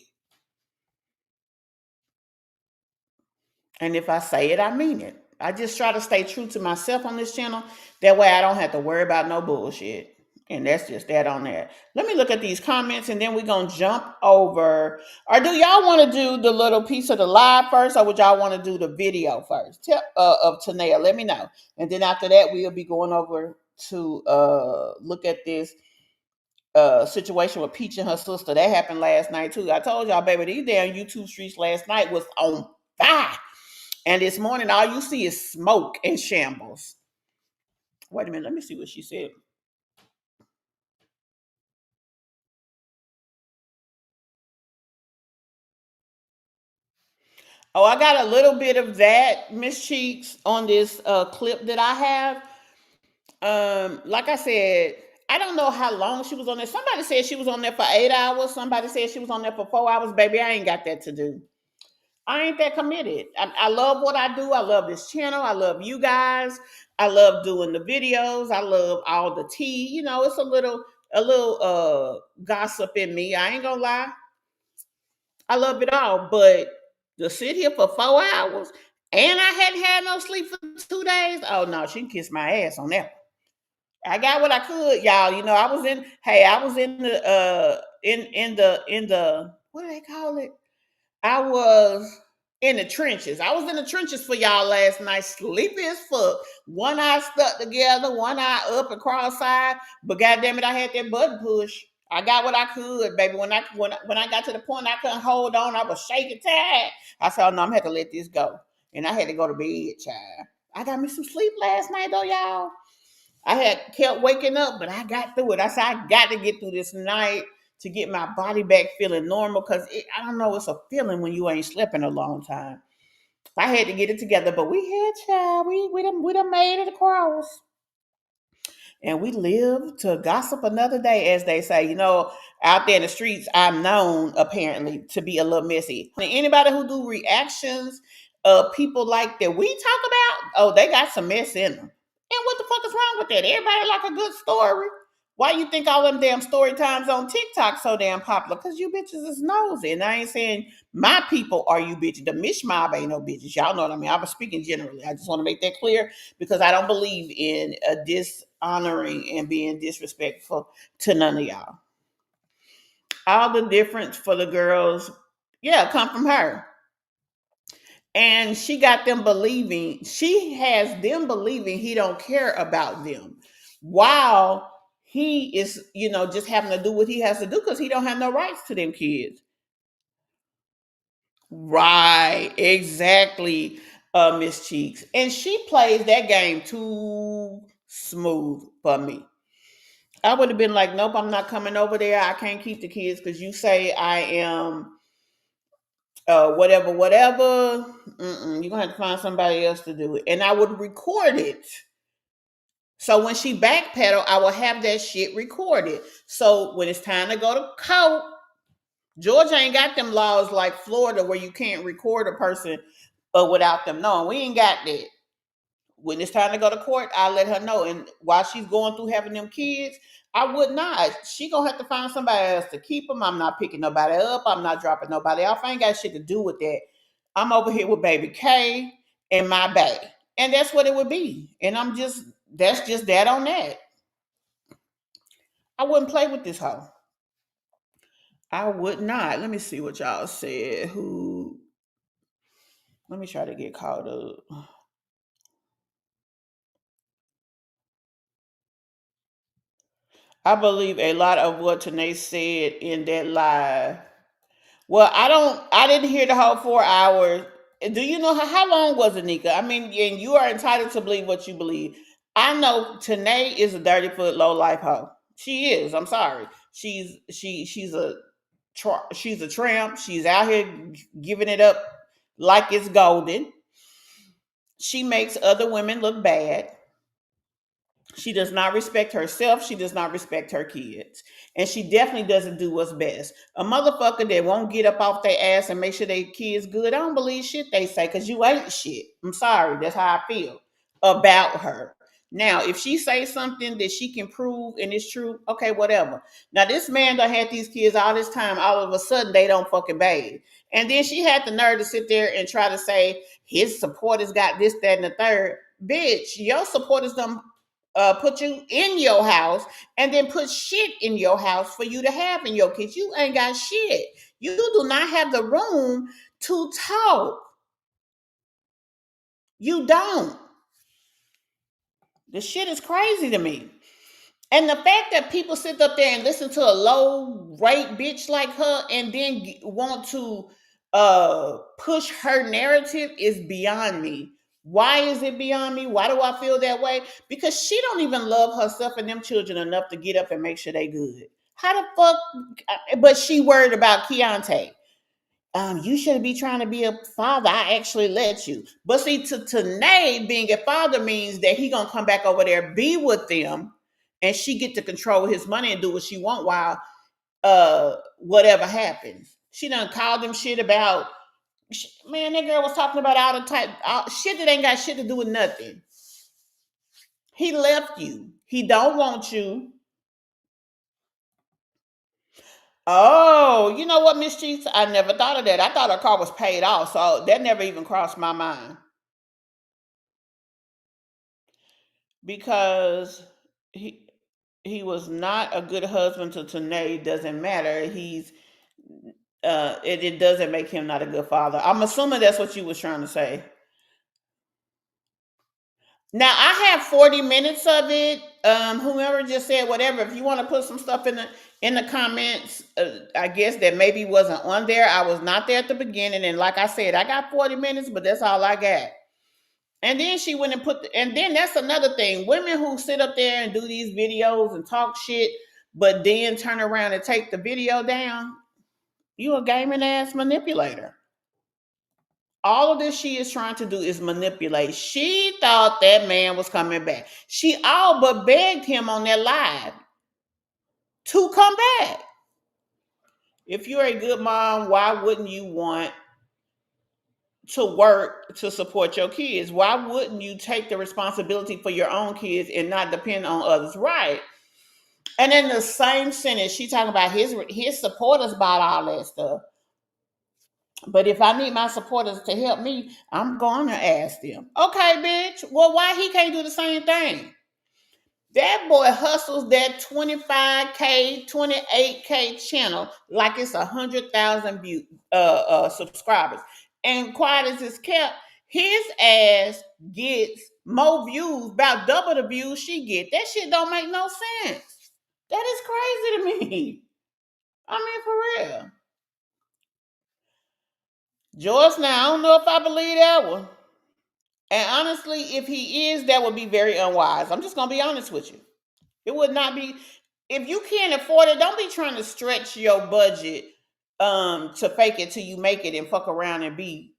And if I say it, I mean it. I just try to stay true to myself on this channel. That way I don't have to worry about no bullshit. And that's just that on that. Let me look at these comments and then we're going to jump over. Or do y'all want to do the little piece of the live first, or would y'all want to do the video first of Tannea? Let me know. And then after that, we'll be going over to look at this situation with Peach and her sister. That happened last night too. I told y'all, baby, these damn YouTube streets last night was on fire. And this morning, all you see is smoke and shambles. Wait a minute. Let me see what she said. Oh, I got a little bit of that, Miss Cheeks, on this clip that I have. Like I said, I don't know how long she was on there. Somebody said she was on there for 8 hours. Somebody said she was on there for 4 hours. Baby, I ain't got that to do. I ain't that committed. I love what I do. I love this channel. I love you guys. I love doing the videos. I love all the tea. It's a little gossip in me. I ain't gonna lie. I love it all. But to sit here for 4 hours and I hadn't had no sleep for 2 days. Oh no, she can kiss my ass on that. I got what I could, y'all. I was in the what do they call it? I was in the trenches. I was in the trenches for y'all last night, sleepy as fuck. One eye stuck together, one eye up and cross-eyed. But goddamn it, I had that button push. I got what I could, baby. When I got to the point I couldn't hold on, I was shaking tired. I said, oh, no, I'm gonna have to let this go. And I had to go to bed, child. I got me some sleep last night, though, y'all. I had kept waking up, but I got through it. I said, I got to get through this night to get my body back feeling normal, because I don't know, it's a feeling when you ain't slept in a long time. I had to get it together, but we had, child. We done made it across. And we live to gossip another day, as they say. Out there in the streets, I'm known, apparently, to be a little messy. Anybody who do reactions of people like that we talk about, oh, they got some mess in them. And what the fuck is wrong with that? Everybody like a good story. Why you think all them damn story times on TikTok so damn popular? Because you bitches is nosy. And I ain't saying my people are you bitches. The Mish MObb ain't no bitches. Y'all know what I mean. I was speaking generally. I just want to make that clear, because I don't believe in dishonoring and being disrespectful to none of y'all. All the difference for the girls, come from her. And she has them believing he don't care about them, while he is, just having to do what he has to do because he don't have no rights to them kids. Right, exactly, Miss Cheeks. And she plays that game too smooth for me. I would have been like, nope, I'm not coming over there. I can't keep the kids because you say I am whatever. You're gonna have to find somebody else to do it. And I would record it. So when she backpedal, I will have that shit recorded. So when it's time to go to court, Georgia ain't got them laws like Florida where you can't record a person without them knowing. We ain't got that. When it's time to go to court, I'll let her know. And while she's going through having them kids, I would not. She gonna have to find somebody else to keep them. I'm not picking nobody up. I'm not dropping nobody off. I ain't got shit to do with that. I'm over here with baby K and my bae. And that's what it would be. And that's just that on that. I wouldn't play with this hoe. I would not. Let me see what y'all said. Let me try to get caught up. I believe a lot of what Tanae said in that live. Well, I didn't hear the whole 4 hours. Do you know how long was it, Nika? I mean, and you are entitled to believe what you believe. I know Tanae is a dirty foot, low life hoe. She is. I'm sorry. She's a tramp. She's out here giving it up like it's golden. She makes other women look bad. She does not respect herself. She does not respect her kids. And she definitely doesn't do what's best. A motherfucker that won't get up off their ass and make sure their kids good, I don't believe shit they say because you ain't shit. I'm sorry. That's how I feel about her. Now, if she says something that she can prove and it's true, okay, whatever. Now, this man done had these kids all this time. All of a sudden, they don't fucking bathe. And then she had the nerve to sit there and try to say his supporters got this, that, and the third. Bitch, your supporters done put you in your house and then put shit in your house for you to have in your kids. You ain't got shit. You do not have the room to talk. You don't. The shit is crazy to me. And the fact that people sit up there and listen to a low rate bitch like her and then want to push her narrative is beyond me. Why is it beyond me? Why do I feel that way? Because she don't even love herself and them children enough to get up and make sure they good. How the fuck? But she worried about Keyontay. You shouldn't be trying to be a father. I actually let you. But see, to Tanae, being a father means that he gonna come back over there, be with them, and she get to control his money and do what she want while whatever happens. She done called him shit about, man, that girl was talking about all the type shit that ain't got shit to do with nothing. He left you. He don't want you. Oh, you know what, Miss Cheeks? I never thought of that. I thought her car was paid off, so that never even crossed my mind. Because he was not a good husband to Tanae. Doesn't matter. It doesn't make him not a good father. I'm assuming that's what you was trying to say. Now I have 40 minutes of it. Whoever just said whatever. If you want to put some stuff in the comments, I guess that maybe wasn't on there. I was not there at the beginning, and like I said, I got 40 minutes, but that's all I got. And then she went and and then that's another thing. Women who sit up there and do these videos and talk shit, but then turn around and take the video down, you a gaming ass manipulator. All of this she is trying to do is manipulate. She thought that man was coming back. She all but begged him on that live to come back. If you're a good mom, why wouldn't you want to work to support your kids? Why wouldn't you take the responsibility for your own kids and not depend on others? Right. And in the same sentence, she talking about his supporters bought all that stuff. But if I need my supporters to help me, I'm going to ask them. Okay, bitch. Well, why he can't do the same thing? That boy hustles that 25K, 28K channel like it's 100,000 subscribers. And quiet as it's kept, his ass gets more views, about double the views she get. That shit don't make no sense. That is crazy to me. I mean, for real. Joyce, now, I don't know if I believe that one. And honestly, if he is, that would be very unwise. I'm just going to be honest with you. It would not be. If you can't afford it, don't be trying to stretch your budget to fake it till you make it and fuck around and be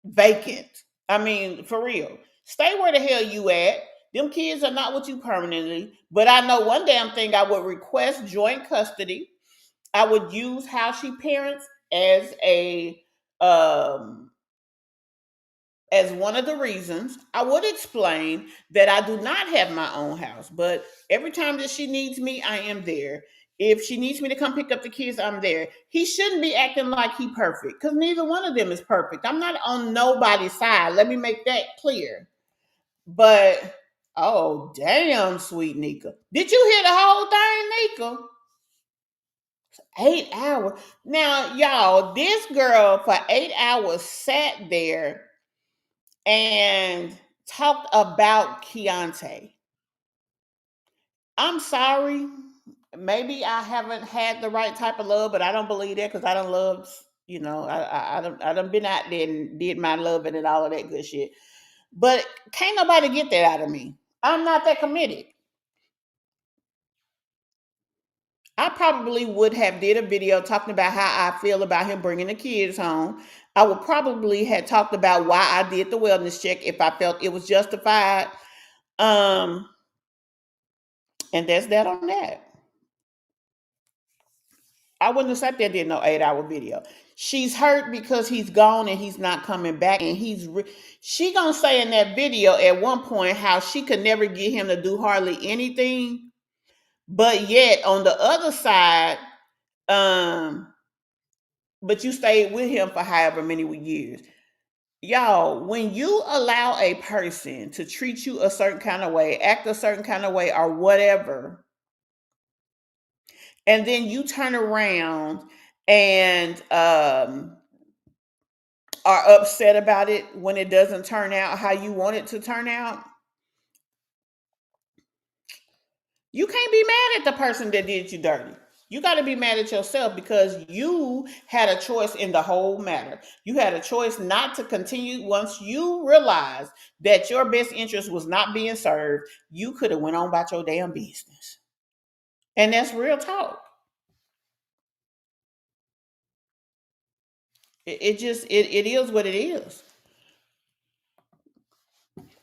vacant. I mean, for real. Stay where the hell you at. Them kids are not with you permanently. But I know one damn thing. I would request joint custody. I would use how she parents as as one of the reasons. I would explain that I do not have my own house, but every time that she needs me, I am there. If she needs me to come pick up the kids, I'm there. He shouldn't be acting like he perfect because neither one of them is perfect. I'm not on nobody's side. Let me make that clear. But oh damn, sweet Nika. Did you hear the whole thing, Nika? 8 hours. Now, y'all, this girl for 8 hours sat there and talked about Keyontay. I'm sorry. Maybe I haven't had the right type of love, but I don't believe that because I don't love, I done been out there and did my loving and all of that good shit. But can't nobody get that out of me. I'm not that committed. I probably would have did a video talking about how I feel about him bringing the kids home. I would probably have talked about why I did the wellness check if I felt it was justified. Um, and that's that on that. I wouldn't have sat there and did no 8 hour video. She's hurt because he's gone and he's not coming back. And she gonna say in that video at one point how she could never get him to do hardly anything, but yet on the other side, but you stayed with him for however many years. Y'all, when you allow a person to treat you a certain kind of way, act a certain kind of way, or whatever, and then you turn around and are upset about it when it doesn't turn out how you want it to turn out, you can't be mad at the person that did you dirty. You got to be mad at yourself because you had a choice in the whole matter. You had a choice not to continue. Once you realized that your best interest was not being served, you could have went on about your damn business. And that's real talk. It is what it is.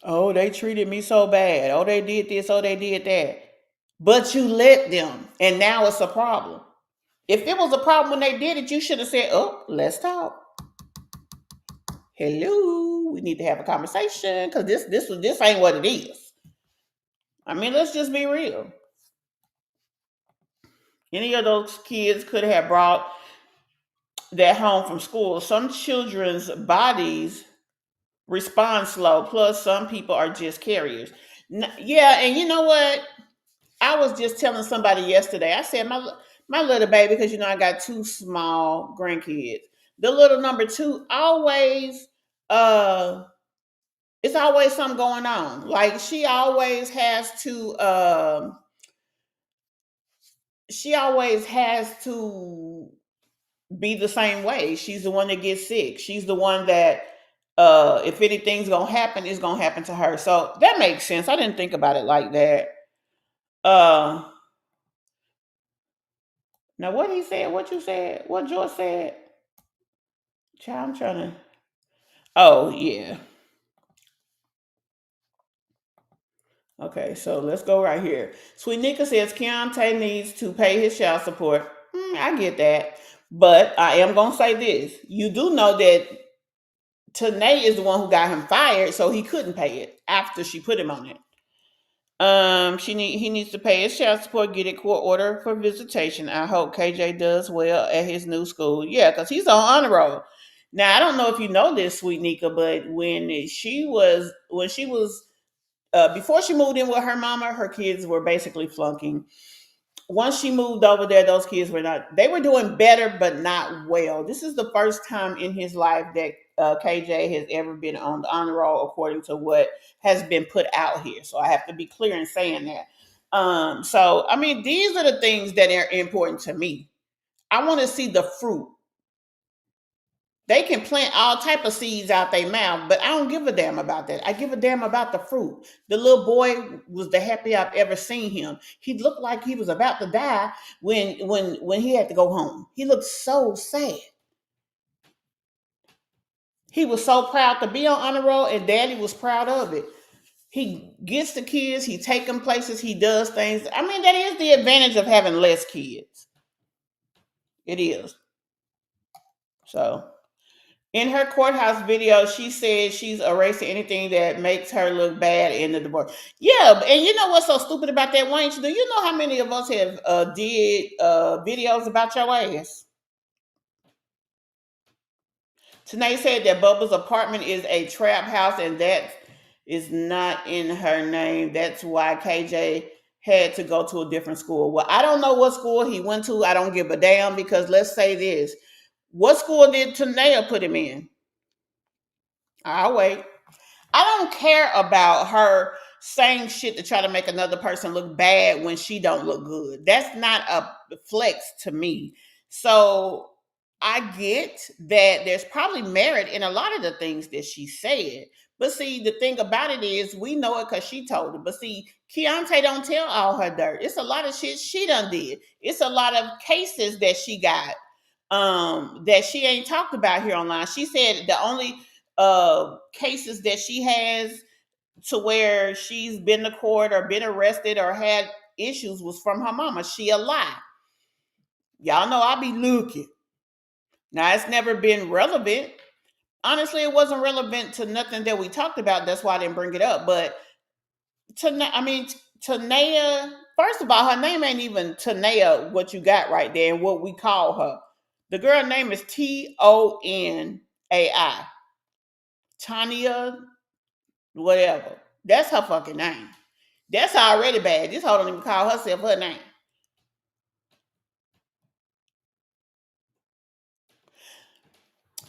Oh, they treated me so bad. Oh, they did this. Oh, they did that. But you let them, and now it's a problem. If it was a problem when they did it, you should have said, "Oh, let's talk. Hello, we need to have a conversation because this ain't what it is." I mean, let's just be real. Any of those kids could have brought that home from school. Some children's bodies respond slow. Plus, some people are just carriers. Yeah, and you know what? I was just telling somebody yesterday. I said my little baby, because I got two small grandkids. The little number two always it's always something going on. Like she always has to be the same way. She's the one that gets sick. She's the one that if anything's gonna happen, it's gonna happen to her. So that makes sense. I didn't think about it like that. Now what he said, what you said, what George said. Child, I'm trying to. Oh yeah. Okay, so let's go right here. Sweet Nika says Keyontay needs to pay his child support. I get that, but I am gonna say this: you do know that Tannea is the one who got him fired, so he couldn't pay it after she put him on it. He needs to pay his child support, get a court order for visitation. I hope KJ does well at his new school. Yeah, because he's on honor roll. Now I don't know if you know this, Sweet Nika, but when she was before she moved in with her mama, her kids were basically flunking. Once she moved over there, those kids they were doing better, but not well. This is the first time in his life that KJ has ever been on the honor roll, according to what has been put out here. So I have to be clear in saying that. So, I mean, these are the things that are important to me. I want to see the fruit. They can plant all type of seeds out their mouth, but I don't give a damn about that. I give a damn about the fruit. The little boy was the happiest I've ever seen him. He looked like he was about to die when he had to go home. He looked so sad. He was so proud to be on honor roll, and Daddy was proud of it. He gets the kids, he take them places, he does things. I mean, that is the advantage of having less kids. It is. So. In her courthouse video, she said she's erasing anything that makes her look bad in the divorce. Yeah, and you know what's so stupid about that, Wayne? Do you know how many of us have did videos about your ass? Tanae said that Bubba's apartment is a trap house, and that is not in her name. That's why KJ had to go to a different school. Well, I don't know what school he went to. I don't give a damn because let's say this. What school did Tannea put him in? I'll wait. I don't care about her saying shit to try to make another person look bad when she don't look good. That's not a flex to me. So I get that there's probably merit in a lot of the things that she said. But see, the thing about it is we know it because she told it. But see, Keyontay don't tell all her dirt. It's a lot of shit she done did. It's a lot of cases that she got that she ain't talked about here online. She said the only cases that she has to where she's been to court or been arrested or had issues was from her mama. She a lie. Y'all know I be looking. Now it's never been relevant. Honestly, it wasn't relevant to nothing that we talked about. That's why I didn't bring it up. But Tannea, first of all, her name ain't even Tannea, what you got right there and what we call her. The girl name is Tonai. Tannea, whatever. That's her fucking name. That's already bad. This hoe don't even call herself her name.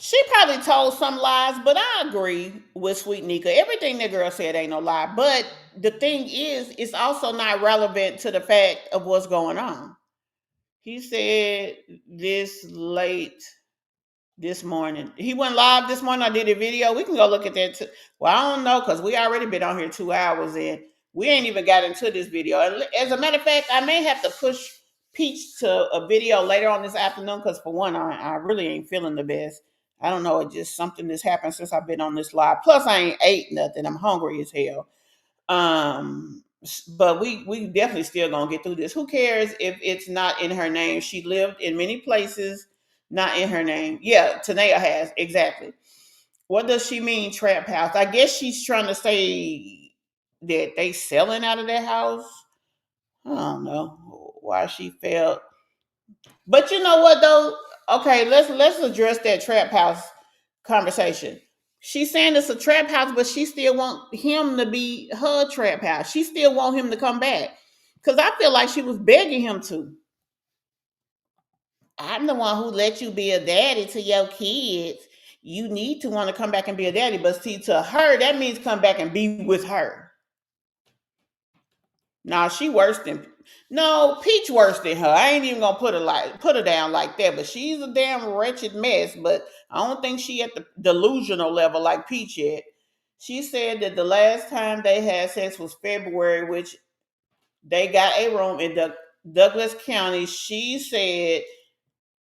She probably told some lies, but I agree with Sweet Nika. Everything that girl said ain't no lie. But the thing is, it's also not relevant to the fact of what's going on. He said this late this morning. He went live this morning. I did a video. We can go look at that too. Well, I don't know because we already been on here 2 hours and we ain't even got into this video. As a matter of fact, I may have to push Peach to a video later on this afternoon because for one, I really ain't feeling the best. I don't know. It's just something that's happened since I've been on this live. Plus, I ain't ate nothing. I'm hungry as hell. But we definitely still gonna get through this. Who cares if it's not in her name? She lived in many places, not in her name. Yeah, Tannea has, exactly. What does she mean, trap house? I guess she's trying to say that they selling out of their house. I don't know why she felt. But you know what though? Okay, let's address that trap house conversation. She's saying it's a trap house, but she still want him to be her trap house. She still want him to come back. Cause I feel like she was begging him to. I'm the one who let you be a daddy to your kids. You need to want to come back and be a daddy. But see, to her, that means come back and be with her. Nah, she worse than no, Peach worse than her. I ain't even gonna put her down like that, but she's a damn wretched mess. But I don't think she at the delusional level like Peach yet. She said that the last time they had sex was February, which they got a room in Douglas County. She said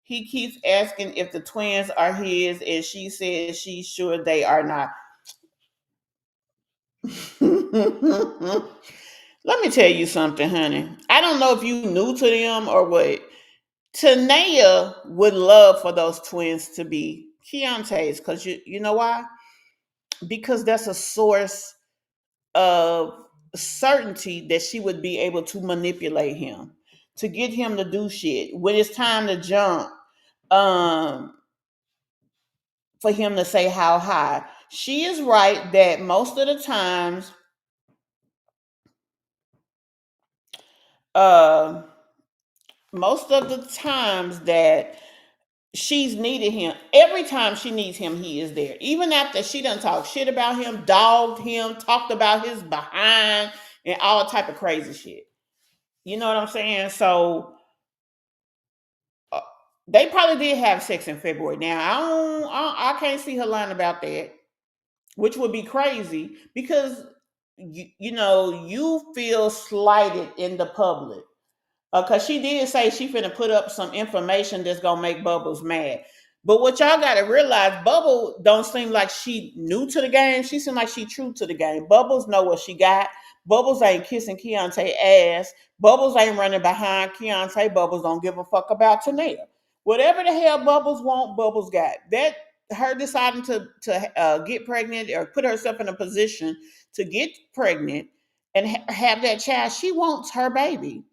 he keeps asking if the twins are his, and she said she's sure they are not. Let me tell you something, honey. I don't know if you new to them or what. Tannea would love for those twins to be Keyontay's because you know why? Because that's a source of certainty that she would be able to manipulate him, to get him to do shit. When it's time to jump, um, for him to say how high. She is right that uh, most of the times that she's needed him, every time she needs him, he is there. Even after she done talked shit about him, dogged him, talked about his behind, and all type of crazy shit. You know what I'm saying? So uh, they probably did have sex in February. Now I can't see her lying about that, which would be crazy because you feel slighted in the public. Because she did say she finna put up some information that's gonna make Bubbles mad. But what y'all gotta realize, Bubble don't seem like she new to the game. She seem like she true to the game. Bubbles know what she got. Bubbles ain't kissing Keyontay ass. Bubbles ain't running behind Keyontay. Bubbles don't give a fuck about Tannea. Whatever the hell Bubbles want, Bubbles got. That her deciding to get pregnant or put herself in a position to get pregnant and have that child, she wants her baby,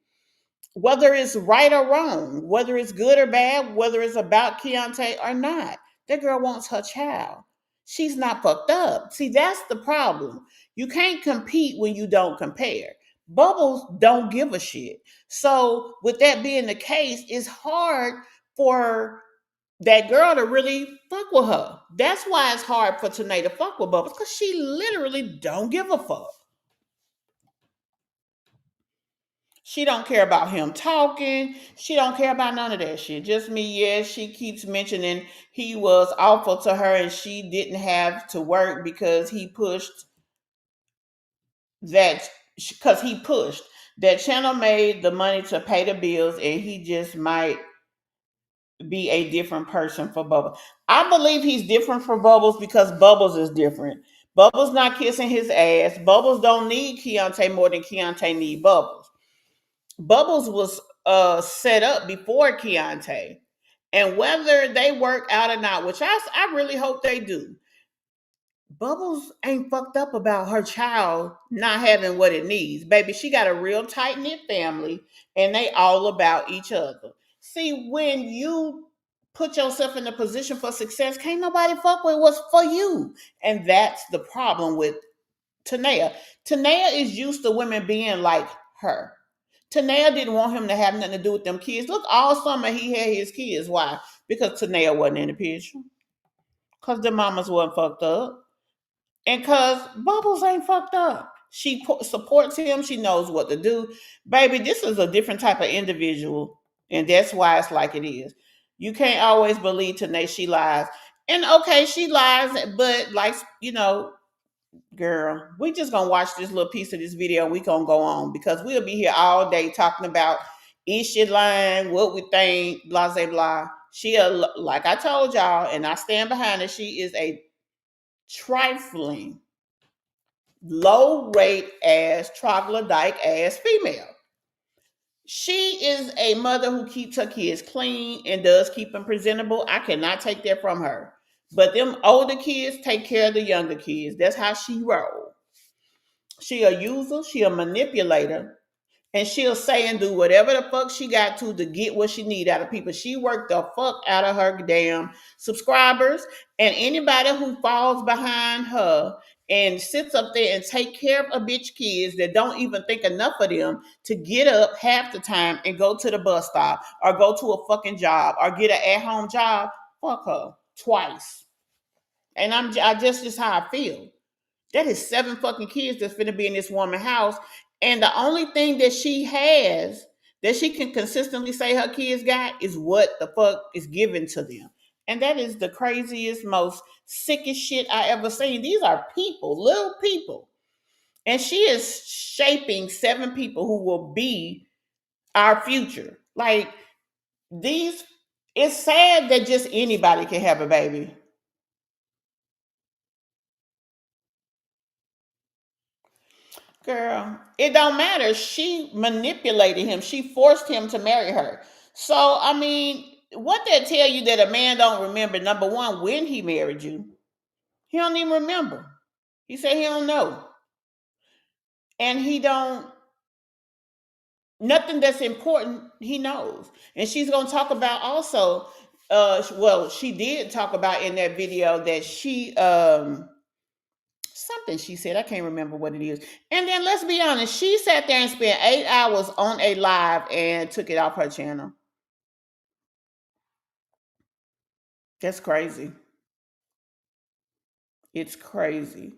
whether it's right or wrong, whether it's good or bad, whether it's about Keyontay or not. That girl wants her child. She's not fucked up. See, that's the problem. You can't compete when you don't compare. Bubbles don't give a shit. So, with that being the case, it's hard for that girl to really fuck with her. That's why it's hard for Tannea to fuck with Bubbles, because she literally don't give a fuck. She don't care about him talking. She don't care about none of that shit. Just me, yes. She keeps mentioning he was awful to her and she didn't have to work because he pushed that channel made the money to pay the bills and he just might be a different person for Bubbles. I believe he's different for Bubbles because Bubbles is different. Bubbles not kissing his ass. Bubbles don't need Keyontay more than Keyontay need Bubbles. Bubbles was set up before Keyontay. And whether they work out or not, which I really hope they do, Bubbles ain't fucked up about her child not having what it needs. Baby, she got a real tight knit family and they all about each other. See, when you put yourself in a position for success, can't nobody fuck with what's for you. And that's the problem with Tannea. Tannea is used to women being like her. Tannea didn't want him to have nothing to do with them kids. Look, all summer he had his kids. Why? Because Tannea wasn't in the picture. Because the mamas wasn't fucked up. And because Bubbles ain't fucked up. She supports him. She knows what to do. Baby, this is a different type of individual. And that's why it's like it is. You can't always believe Tannea. She lies. And okay, she lies, but like, girl, we just gonna watch this little piece of this video and we gonna go on because we'll be here all day talking about is she lying, what we think, blah, blah, blah. She, like I told y'all, and I stand behind it, she is a trifling, low rate ass, troglodyte ass female. She is a mother who keeps her kids clean and does keep them presentable. I cannot take that from her. But them older kids take care of the younger kids. That's how she rolls. She a user, she a manipulator, and she'll say and do whatever the fuck she got to get what she need out of people. She worked the fuck out of her damn subscribers, and anybody who falls behind her and sits up there and take care of a bitch kids that don't even think enough of them to get up half the time and go to the bus stop or go to a fucking job or get an at-home job, fuck her twice. And I just how I feel. That is 7 fucking kids that's finna be in this woman's house. And the only thing that she has that she can consistently say her kids got is what the fuck is given to them. And that is the craziest, most sickest shit I ever seen. These are people, little people. And she is shaping 7 people who will be our future. Like, it's sad that just anybody can have a baby. Girl, it don't matter. She manipulated him. She forced him to marry her. So, I mean, what that tell you that a man don't remember, number one, when he married you? He don't even remember. He said he don't know. And he don't, nothing that's important, he knows. And she's going to talk about also, she did talk about in that video that she, something she said, I can't remember what it is. And then let's be honest, she sat there and spent 8 hours on a live and took it off her channel. That's crazy. It's crazy.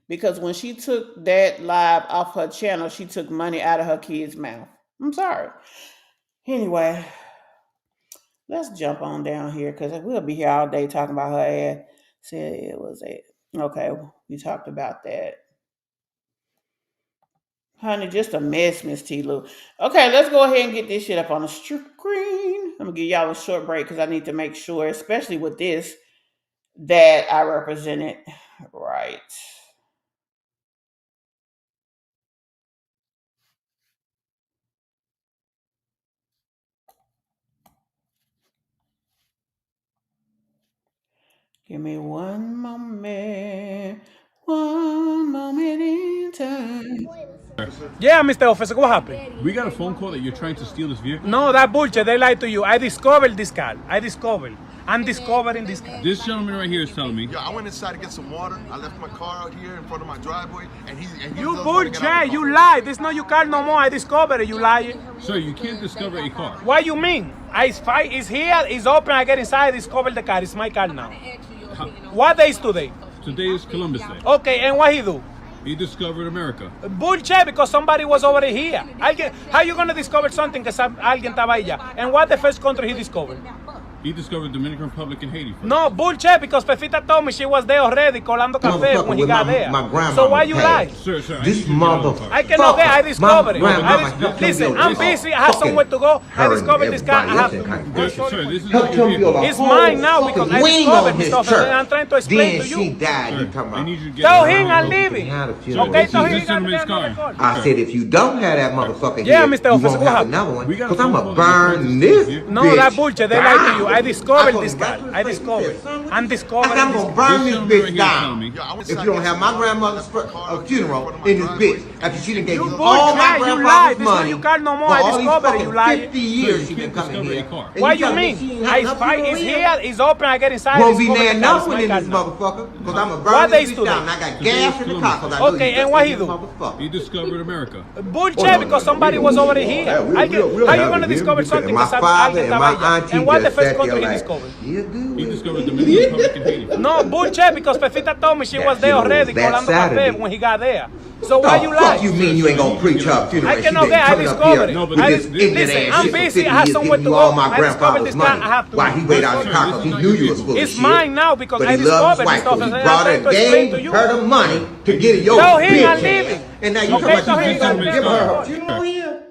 Because when she took that live off her channel, she took money out of her kid's mouth. I'm sorry. Anyway, let's jump on down here because we'll be here all day talking about her ass. Said it was okay, we talked about that. Honey, just a mess, Miss T. Lou. Okay, let's go ahead and get this shit up on the screen. I'm going to give y'all a short break because I need to make sure, especially with this, that I represent it right. Give me one moment in time. Yeah, Mr. Officer, what happened? We got a phone call that you're trying to steal this vehicle. No, that bullshit. They lied to you. I discovered this car. I'm discovering this car. This gentleman right here is telling me. Yeah, I went inside to get some water. I left my car out here in front of my driveway, and he You doesn't wanna get out bullshit, of the you car. lie. This not your car no more. I discovered it, you lying. Sir, you can't discover a car. What you mean? It's here, it's open, I get inside, I discover the car. It's my car now. What day is today? Today is Columbus Day. Okay, and what he do? He discovered America. Bullshit, because somebody was already here. How you gonna discover something que alguien estaba allá? And what the first country he discovered? He discovered Dominican Republic and Haiti first. No, bullshit, because Pefita told me she was there already, colando café when he got there. So why you lie? Sir, This motherfucker. I cannot get, I discovered it. Listen, I'm busy. busy, I have somewhere to go. I discovered this car, I have to. Sir, this is Help not your him build a vehicle. It's mine now because I wing discovered on this his stuff and I'm church. trying to explain Then to she you. died. You Sir, talking I about? need you to get Tell out. him I'm leaving. Okay, tell him This he got gentleman's another car. car. I said if you don't have that motherfucker Yeah, here, Mr. you Officer, won't what have happened? another one. We got a Because I'm phone going call to that burn you're this trying to No, bitch that bullshit, they lied to you. I discovered I'm this gonna car. burn I this discovered. bitch. I'm discovering I'm this going to car. burn This this gentleman bitch right here is telling down. me. Yeah, I went If inside you to don't get have some my water. grandmother's I left my car out here funeral front of my in this driveway. bitch, after she done gave You you all my bullshit, you lied. grandfather's This not money your car no more. for I all these discovered it. You fucking lied. 50 years you she been can't coming discover here. a car. And What you tell me mean? she ain't have enough funeral It's here? here, it's open, I get inside. Won't be discover there the car. It's nothing my in car this now. motherfucker, because I'm going to What burn days this bitch today? down. And I got Today gas is in the Columbus car, because I Day. know Okay, you and what he this do? motherfucker. He discovered America. Bullshit, because somebody was already here. How you gonna discover something My that father alguien and my estaba allá? auntie And what the just first sat country there he like, discovered? you do He it. discovered Dominican Republic and Haiti first. No, bullshit, because Pefita told me she was there You know, already, that colando Saturday. café when he got there. So why The you fuck lie? you mean you ain't gonna preach her funeral? I She cannot been get, I coming up discovered here it. No, with but this this- ignorant Listen, ass I'm shit for busy, 50 I have years, somewhere giving to you go. all my I discovered grandfather's this car, I money. have to. Why he wait out in the Sir, car this because is he not knew your you was vehicle. full of It's shit. mine now because But I he loved his discovered this wife, stuff so and he I'm brought trying her, to explain to gave you. her the money to get your Tell him bitch I'm ass. leaving. And now you Okay, talking so about he you ain't gonna gonna give her start. her funeral here?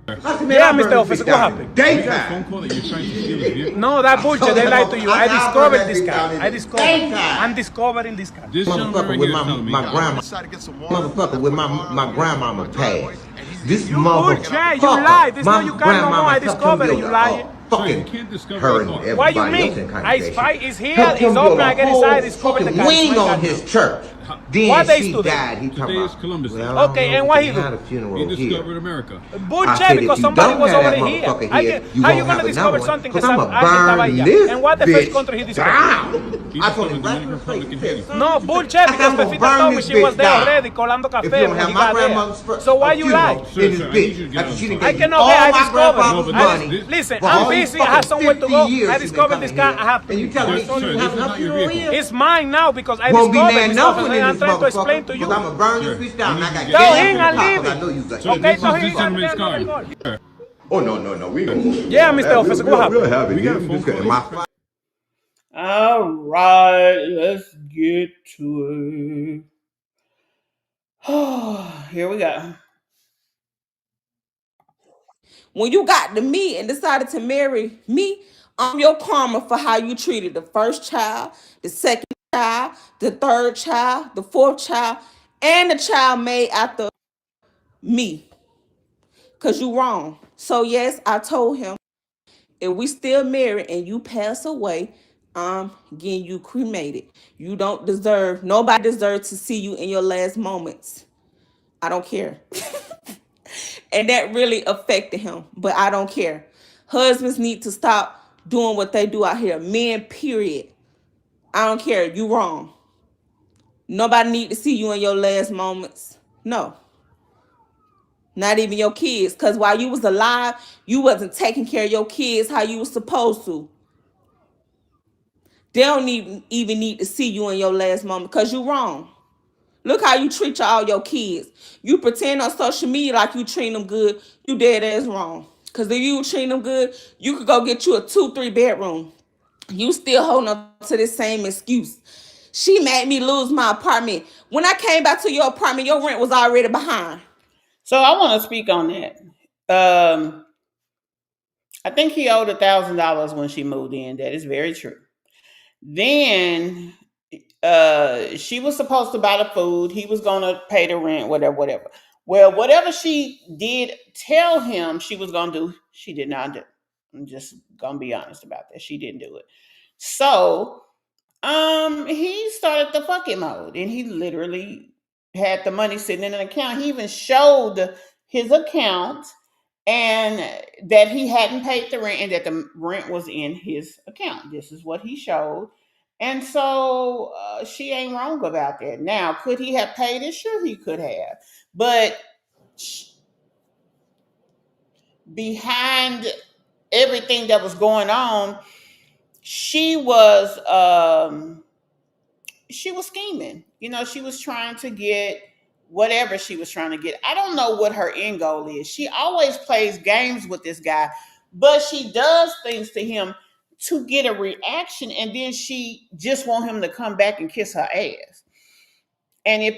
I said, man, Yeah, I burned Mr. this Officer, bitch what down in happened? We got a daytime. phone call that you're trying to steal his vehicle. No, that bullshit, they lied to you. I discovered this car. I discovered. Daytime. I'm discovering this car. This gentleman Motherfucker right with here is telling me. my I went grandma. inside to get some water. Motherfucker with my grandmama passed. This You bullshit, you lied. This not your car no more. I discovered it. You lying. Sir, you can't discover her a and car. everybody What you else mean? in congregation. It's here, Helped him it's build open, I a get whole inside, discover the fucking car. It's wing my on car his now. church. Then What day is she today? died. He talking Today is about, Columbus Day. well, I don't Okay, know and if what we he had do? a funeral He here. discovered America. I Bullshit, said, because if you somebody don't was have that already here. motherfucker here, you How you won't gonna have discover another one, something because that I'm alguien going to estaba burn allá? this And what the first bitch country he discovered? down. He I told discovered him right Dominican in the Republic face. and Haiti first. No, bullshit, I said, because I'm gonna Pefita burn told me this she was bitch there down. already, colando If you café don't when have he my got grandmother's there. So why you funeral lie? Sir, in this sir, I need you bitch, to get after out she of done the I gave car. you cannot all get, I my discovered grandfather's No, but money. this- Listen, for I'm all these busy, I have fucking somewhere to 50 go. years I she been discovered coming this car, here. I have to. And you telling me Sir, she this have is enough not your funeral vehicle. here? It's mine now because I Won't be discovered there this stuff nothing and in I'm this trying to explain motherfucker, to you. because I'm going to burn Sir, this bitch down. you I need got to Tell gas him in the I'm car, 'cause I leaving. know you was Sir, Okay, this so is he this got gentleman's there car. another car. Sir, Oh, no, we ain't gonna go Yeah, Mr. Officer, what happened? We'll have it. We got a here. phone Just get call. my All right, let's get to it. Here we go. When you got to me and decided to marry me, I'm your karma for how you treated the first child, the second child, the third child, the fourth child, and the child made after me. Cause you wrong. So yes, I told him, if we still married and you pass away, I'm getting you cremated. You don't deserve, nobody deserves to see you in your last moments. I don't care. And that really affected him, but I don't care. Husbands need to stop doing what they do out here. Men, period. I don't care. You wrong. Nobody need to see you in your last moments. No. Not even your kids. Because while you was alive, you wasn't taking care of your kids how you was supposed to. They don't even need to see you in your last moment because you wrong. Look how you treat all your kids. You pretend on social media like you treat them good. You dead ass wrong. Because if you treat them good, you could go get you a 2-3 bedroom. You still holding up to this same excuse. She made me lose my apartment. When I came back to your apartment, your rent was already behind. So I want to speak on that. I think he owed $1,000 when she moved in. That is very true. Then she was supposed to buy the food. He was going to pay the rent, whatever. Well, whatever she did tell him she was going to do, she did not do. I'm just going to be honest about that. She didn't do it. So he started the fucking mode, and he literally had the money sitting in an account. He even showed his account, and that he hadn't paid the rent and that the rent was in his account. This is what he showed. And so she ain't wrong about that. Now, could he have paid it? Sure, he could have. But behind everything that was going on, she was scheming. You know, she was trying to get whatever she was trying to get. I don't know what her end goal is. She always plays games with this guy, but she does things to him to get a reaction, and then she just want him to come back and kiss her ass. And if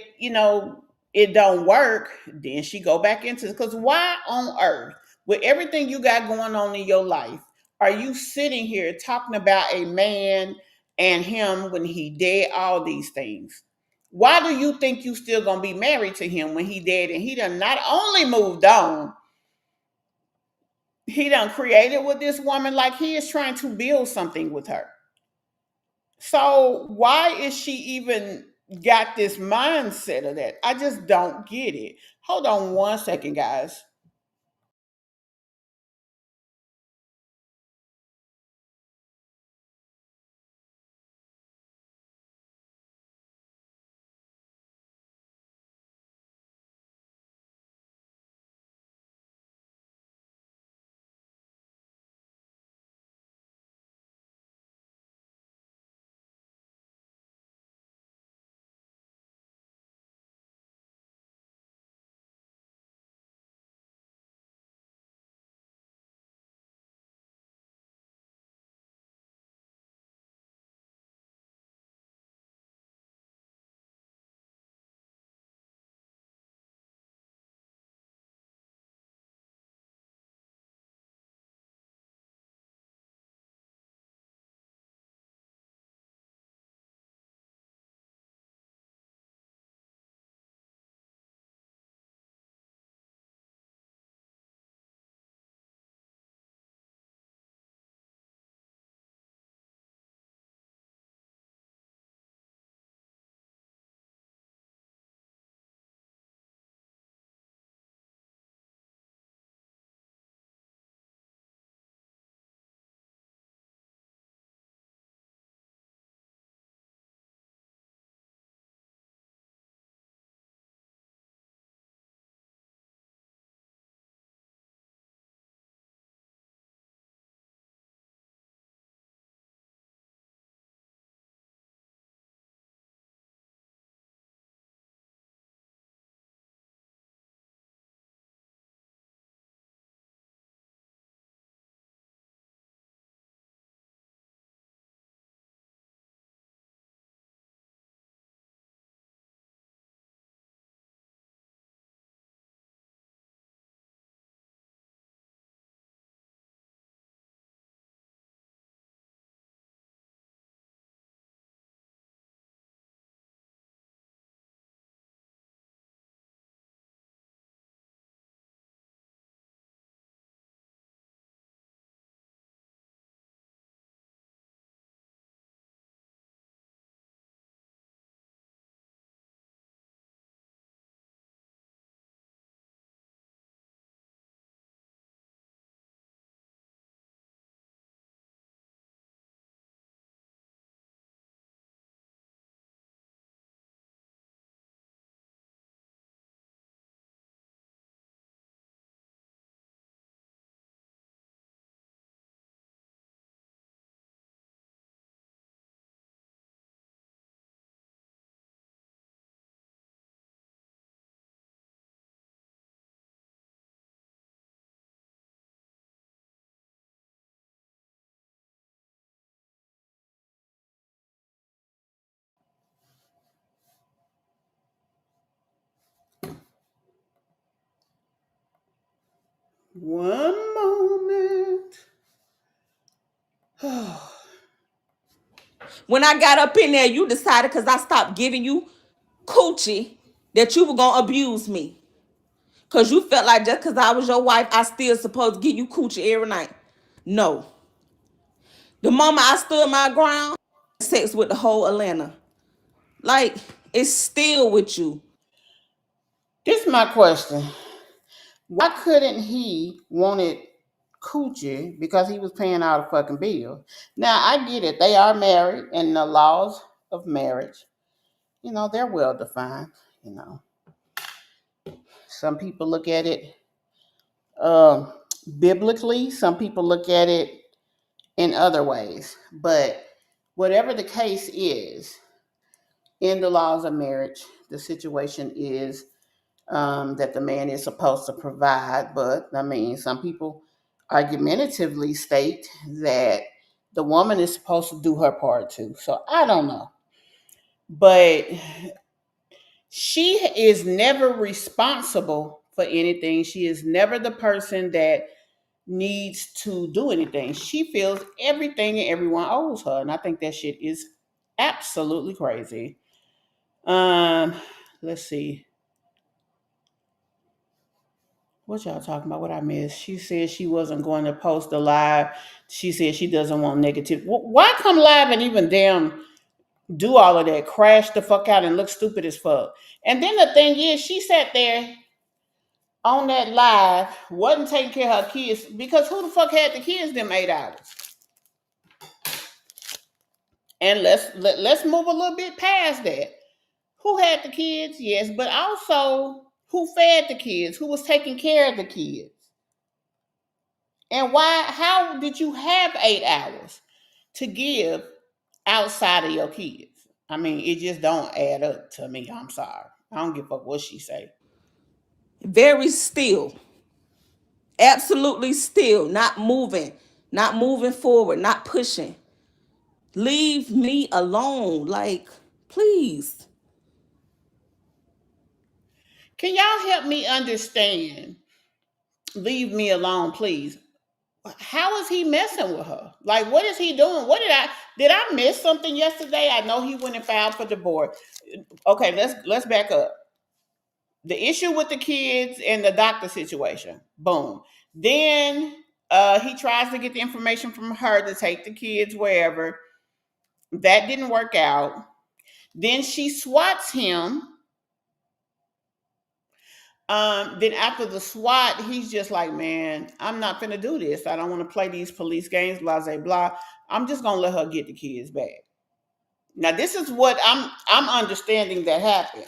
it don't work, then she go back into it. Because why on earth, with everything you got going on in your life, are you sitting here talking about a man and him when he dead, all these things? Why do you think you still gonna be married to him when he dead and he done not only moved on, he done created with this woman, like he is trying to build something with her. So why is she even got this mindset of that? I just don't get it. Hold on one second, guys. One moment. When I got up in there, you decided because I stopped giving you coochie that you were going to abuse me. Because you felt like just because I was your wife, I still supposed to give you coochie every night. No. The moment I stood my ground, sex with the whole Atlanta. Like, it's still with you. This is my question. Why couldn't he wanted coochie because he was paying all the fucking bills? Now I get it. They are married and the laws of marriage, they're well defined. You know, some people look at it um, biblically. Some people look at it in other ways. But whatever the case is, in the laws of marriage, the situation is that the man is supposed to provide. But I mean, some people argumentatively state that the woman is supposed to do her part too. So I don't know. But she is never responsible for anything. She is never the person that needs to do anything. She feels everything and everyone owes her. And I think that shit is absolutely crazy. Um, let's see. What y'all talking about? What I missed? She said she wasn't going to post a live. She said she doesn't want negative. Why come live and even damn do all of that? Crash the fuck out and look stupid as fuck. And then the thing is, she sat there on that live, wasn't taking care of her kids because who the fuck had the kids them 8 hours? And let's move a little bit past that. Who had the kids? Yes, but also who fed the kids? Who was taking care of the kids? And why? How did you have 8 hours to give outside of your kids? I mean, it just don't add up to me. I'm sorry. I don't give a fuck what she say. Very still. Absolutely still. Not moving. Not moving forward. Not pushing. Leave me alone. Like, please. Can y'all help me understand? Leave me alone, please. How is he messing with her? Like, what is he doing? Did I miss something yesterday? I know he went and filed for divorce. Okay, let's back up. The issue with the kids and the doctor situation. Boom. Then he tries to get the information from her to take the kids wherever. That didn't work out. Then she swats him. Then after the SWAT, he's just like, man, I'm not gonna do this. I don't want to play these police games, blah, blah, blah. I'm just gonna let her get the kids back. Now, this is what I'm understanding that happened.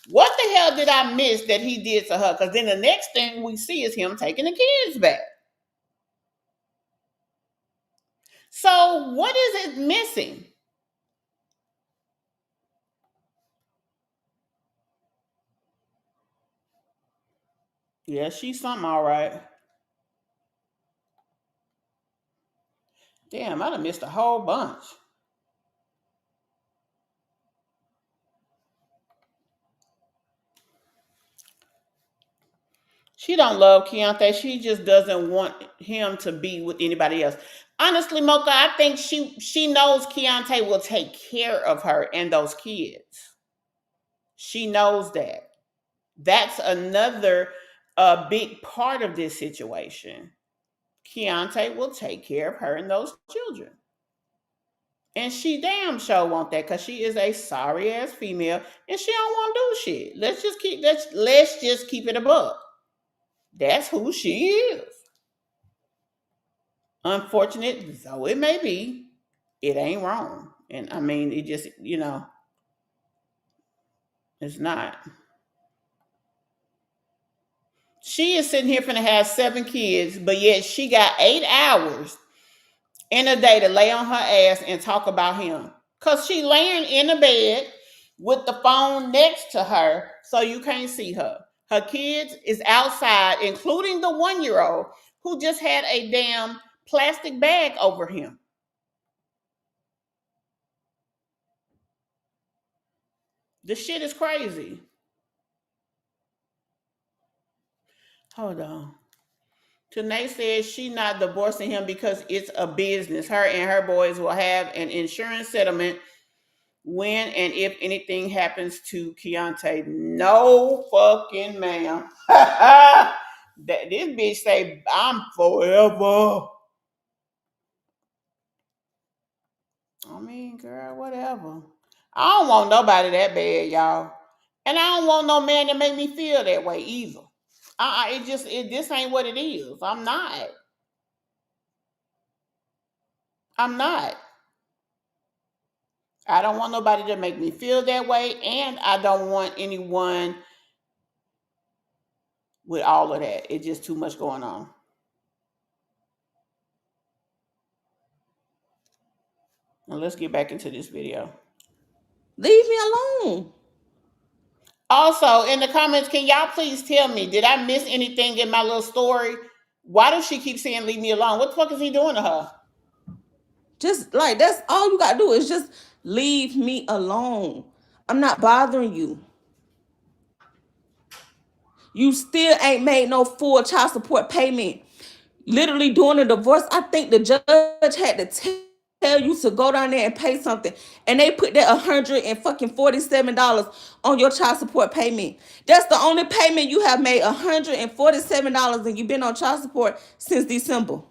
What the hell did I miss that he did to her? Because then the next thing we see is him taking the kids back. So what is it missing? Yeah, she's something all right. Damn, I done missed a whole bunch. She don't love Keyontay. She just doesn't want him to be with anybody else. Honestly, Mocha, I think she knows Keyontay will take care of her and those kids. She knows that. That's another big part of this situation. Keyontay will take care of her and those children. And she damn sure want that because she is a sorry ass female and she don't want to do shit. Let's just keep it above. That's who she is. Unfortunate though it may be, it ain't wrong. And I mean, it just, it's not. She is sitting here finna have 7 kids, but yet she got 8 hours in a day to lay on her ass and talk about him. Because she laying in the bed with the phone next to her so you can't see her. Her kids is outside, including the 1-year-old who just had a damn plastic bag over him. The shit is crazy. Hold on. Tanae says she not divorcing him because it's a business. Her and her boys will have an insurance settlement when and if anything happens to Keyontay. No fucking ma'am. This bitch say I'm forever. I mean, girl, whatever. I don't want nobody that bad, y'all. And I don't want no man to make me feel that way either. This ain't what it is. I'm not. I'm not. I don't want nobody to make me feel that way, and I don't want anyone with all of that. It's just too much going on. Now let's get back into this video. Leave me alone. Also, in the comments, can y'all please tell me, did I miss anything in my little story? Why does she keep saying leave me alone? What the fuck is he doing to her? Just like, that's all you gotta do is just leave me alone. I'm not bothering you. You still ain't made no full child support payment. Literally during the divorce, I think the judge had to tell you to go down there and pay something, and they put that $147 on your child support payment. That's the only payment you have made, $147, and you've been on child support since December.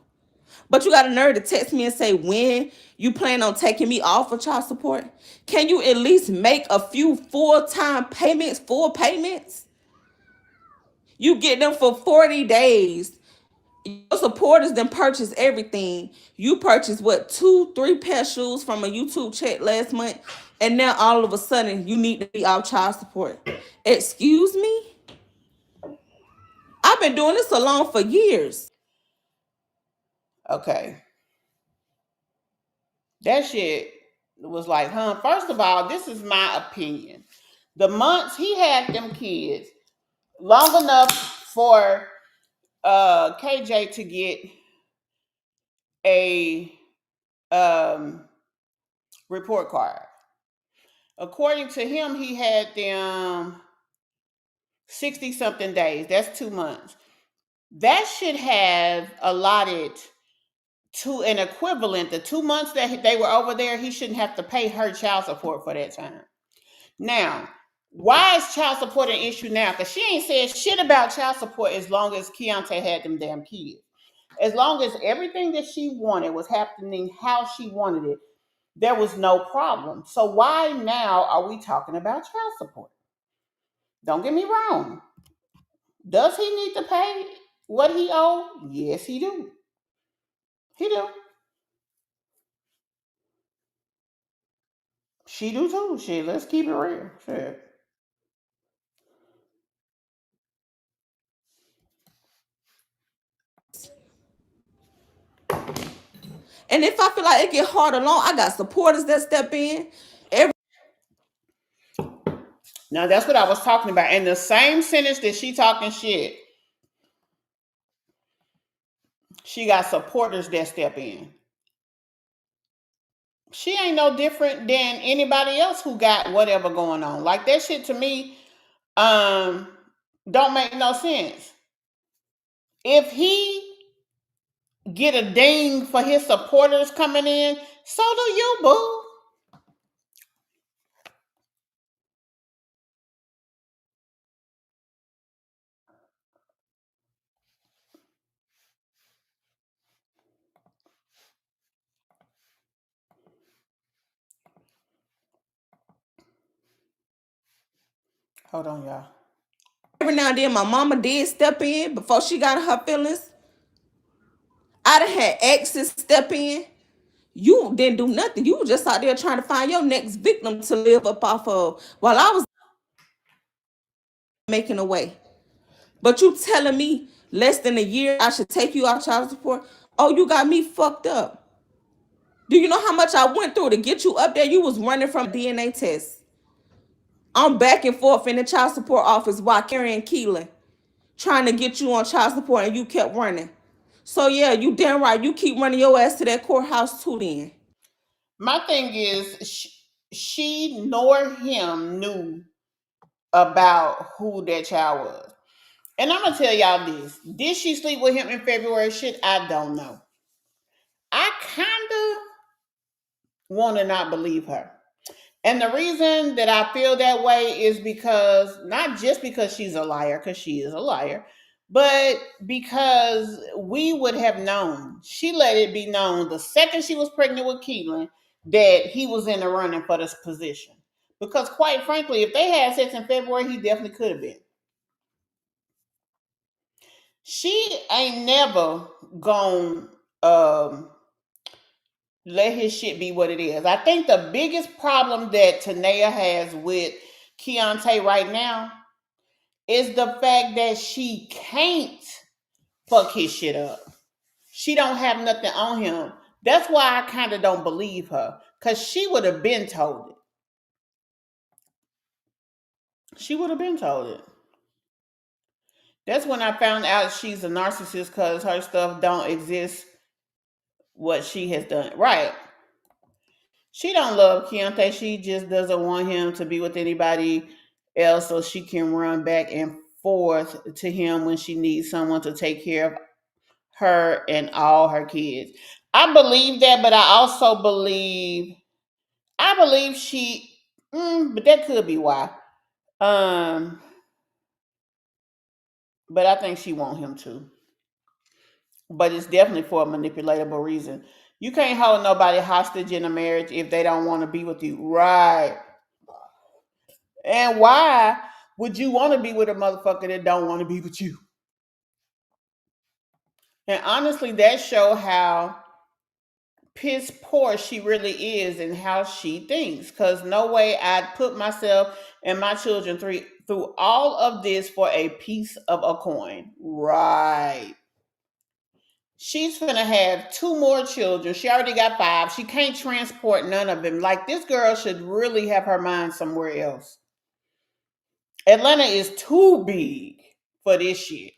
But you got a nerve to text me and say when you plan on taking me off of child support. Can you at least make a few full-time payments, full payments? You get them for 40 days. Your supporters then purchase everything. You purchased what, 2-3 pair of shoes from a YouTube check last month, and now all of a sudden you need to be off child support. Excuse me? I've been doing this alone for years. Okay. That shit was like, huh? First of all, this is my opinion. The months he had them kids, long enough for KJ to get a report card. According to him, he had them 60 something days. That's 2 months. That should have allotted to an equivalent. The 2 months that they were over there, he shouldn't have to pay her child support for that time. Now, why is child support an issue now? Because she ain't said shit about child support as long as Keyontay had them damn kids. As long as everything that she wanted was happening how she wanted it, there was no problem. So why now are we talking about child support? Don't get me wrong. Does he need to pay what he owed? Yes, he do. He do. She do too. Shit, let's keep it real. Shit. And if I feel like it get hard alone, I got supporters that step in. Now that's what I was talking about. In the same sentence that she talking shit, she got supporters that step in. She ain't no different than anybody else who got whatever going on. Like that shit to me, don't make no sense. If he get a ding for his supporters coming in, so do you, boo. Hold on, y'all. Every now and then, my mama did step in before she got her feelings. I done had exes step in. You didn't do nothing. You were just out there trying to find your next victim to live up off of while I was making a way. But you telling me less than a year I should take you off child support? Oh, you got me fucked up. Do you know how much I went through to get you up there? You was running from a DNA test. I'm back and forth in the child support office while carrying Keelan, trying to get you on child support, and you kept running. So yeah, you damn right. You keep running your ass to that courthouse too then. My thing is, she nor him knew about who that child was. And I'm going to tell y'all this. Did she sleep with him in February? Shit, I don't know. I kind of want to not believe her. And the reason that I feel that way is because, not just because she's a liar, because she is a liar, but because we would have known. She let it be known the second she was pregnant with Keelan that he was in the running for this position. Because quite frankly, if they had sex in February, he definitely could have been. She ain't never gonna um, let his shit be what it is. I think the biggest problem that Tannea has with Keyontay right now is the fact that she can't fuck his shit up. She don't have nothing on him. That's why I kind of don't believe her. Because she would have been told it. She would have been told it. That's when I found out she's a narcissist because her stuff don't exist what she has done. Right. She don't love Keyontay. She just doesn't want him to be with anybody else so she can run back and forth to him when she needs someone to take care of her and all her kids. I believe that, but I believe she but that could be why. Um but I think she want him to. But it's definitely for a manipulatable reason. You can't hold nobody hostage in a marriage if they don't want to be with you. Right. And why would you want to be with a motherfucker that don't want to be with you? And honestly, that show how piss poor she really is and how she thinks. Because no way I'd put myself and my children through all of this for a piece of a coin. Right. She's gonna have 2 more children. She already got 5. She can't transport none of them. Like, this girl should really have her mind somewhere else. Atlanta is too big for this shit.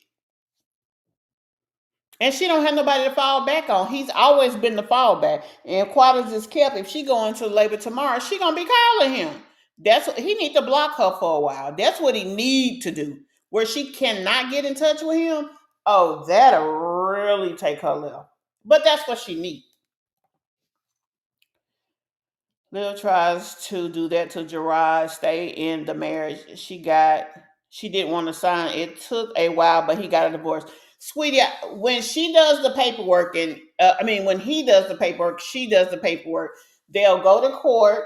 And she don't have nobody to fall back on. He's always been the fallback. And Quatters is kept. If she go into labor tomorrow, she gonna be calling him. That's what he need to block her for a while. That's what he need to do. Where she cannot get in touch with him. Oh, that'll really take her left. But that's what she needs. Lil tries to do that to Gerard, stay in the marriage. She didn't want to sign. It took a while, but he got a divorce. Sweetie, when she does the paperwork, and when he does the paperwork, she does the paperwork. They'll go to court.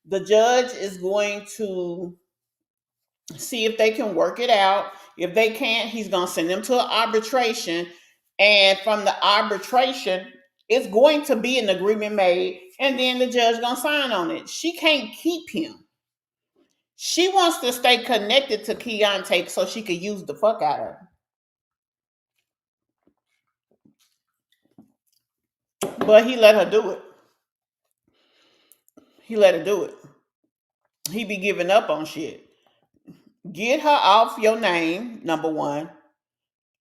The judge is going to see if they can work it out. If they can't, he's going to send them to an arbitration. And from the arbitration, it's going to be an agreement made, and then the judge going to sign on it. She can't keep him. She wants to stay connected to Keyontay so she could use the fuck out of her. But he let her do it. He let her do it. He be giving up on shit. Get her off your name, number one.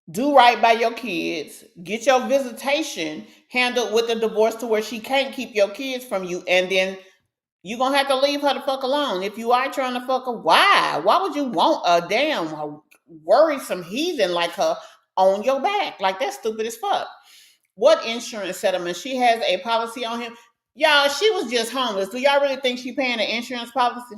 Do right by your kids. Get your visitation handled with a divorce to where she can't keep your kids from you. And then you're going to have to leave her the fuck alone. If you are trying to fuck her, why? Why would you want a damn worrisome heathen like her on your back? Like, that's stupid as fuck. What insurance settlement? She has a policy on him. Y'all, she was just homeless. Do y'all really think she paying an insurance policy?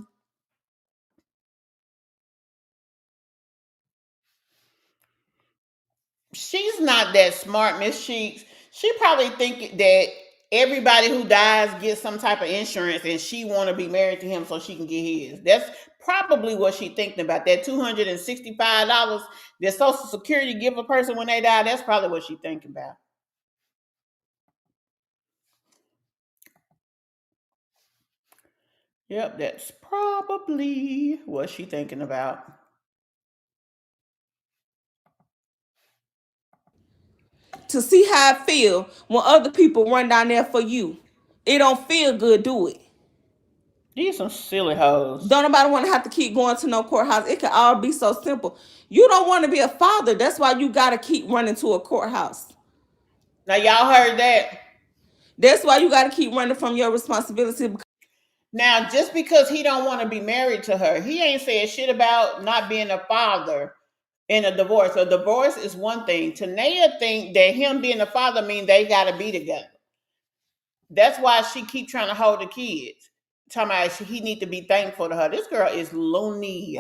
She's not that smart, Miss Sheets. She probably think that everybody who dies gets some type of insurance and she want to be married to him so she can get his. That's probably what she thinking about. That $265 that Social Security give a person when they die, that's probably what she thinking about. Yep, that's probably what she thinking about. To see how I feel when other people run down there for you. It don't feel good, do it? These some silly hoes. Don't nobody want to have to keep going to no courthouse. It can all be so simple. You don't want to be a father. That's why you got to keep running to a courthouse. Now, y'all heard that? That's why you got to keep running from your responsibility. Now, just because he don't want to be married to her, he ain't saying shit about not being a father in a divorce. A divorce is one thing. Tannea think that him being a father means they got to be together. That's why she keep trying to hold the kids. Talking about he need to be thankful to her. This girl is loony.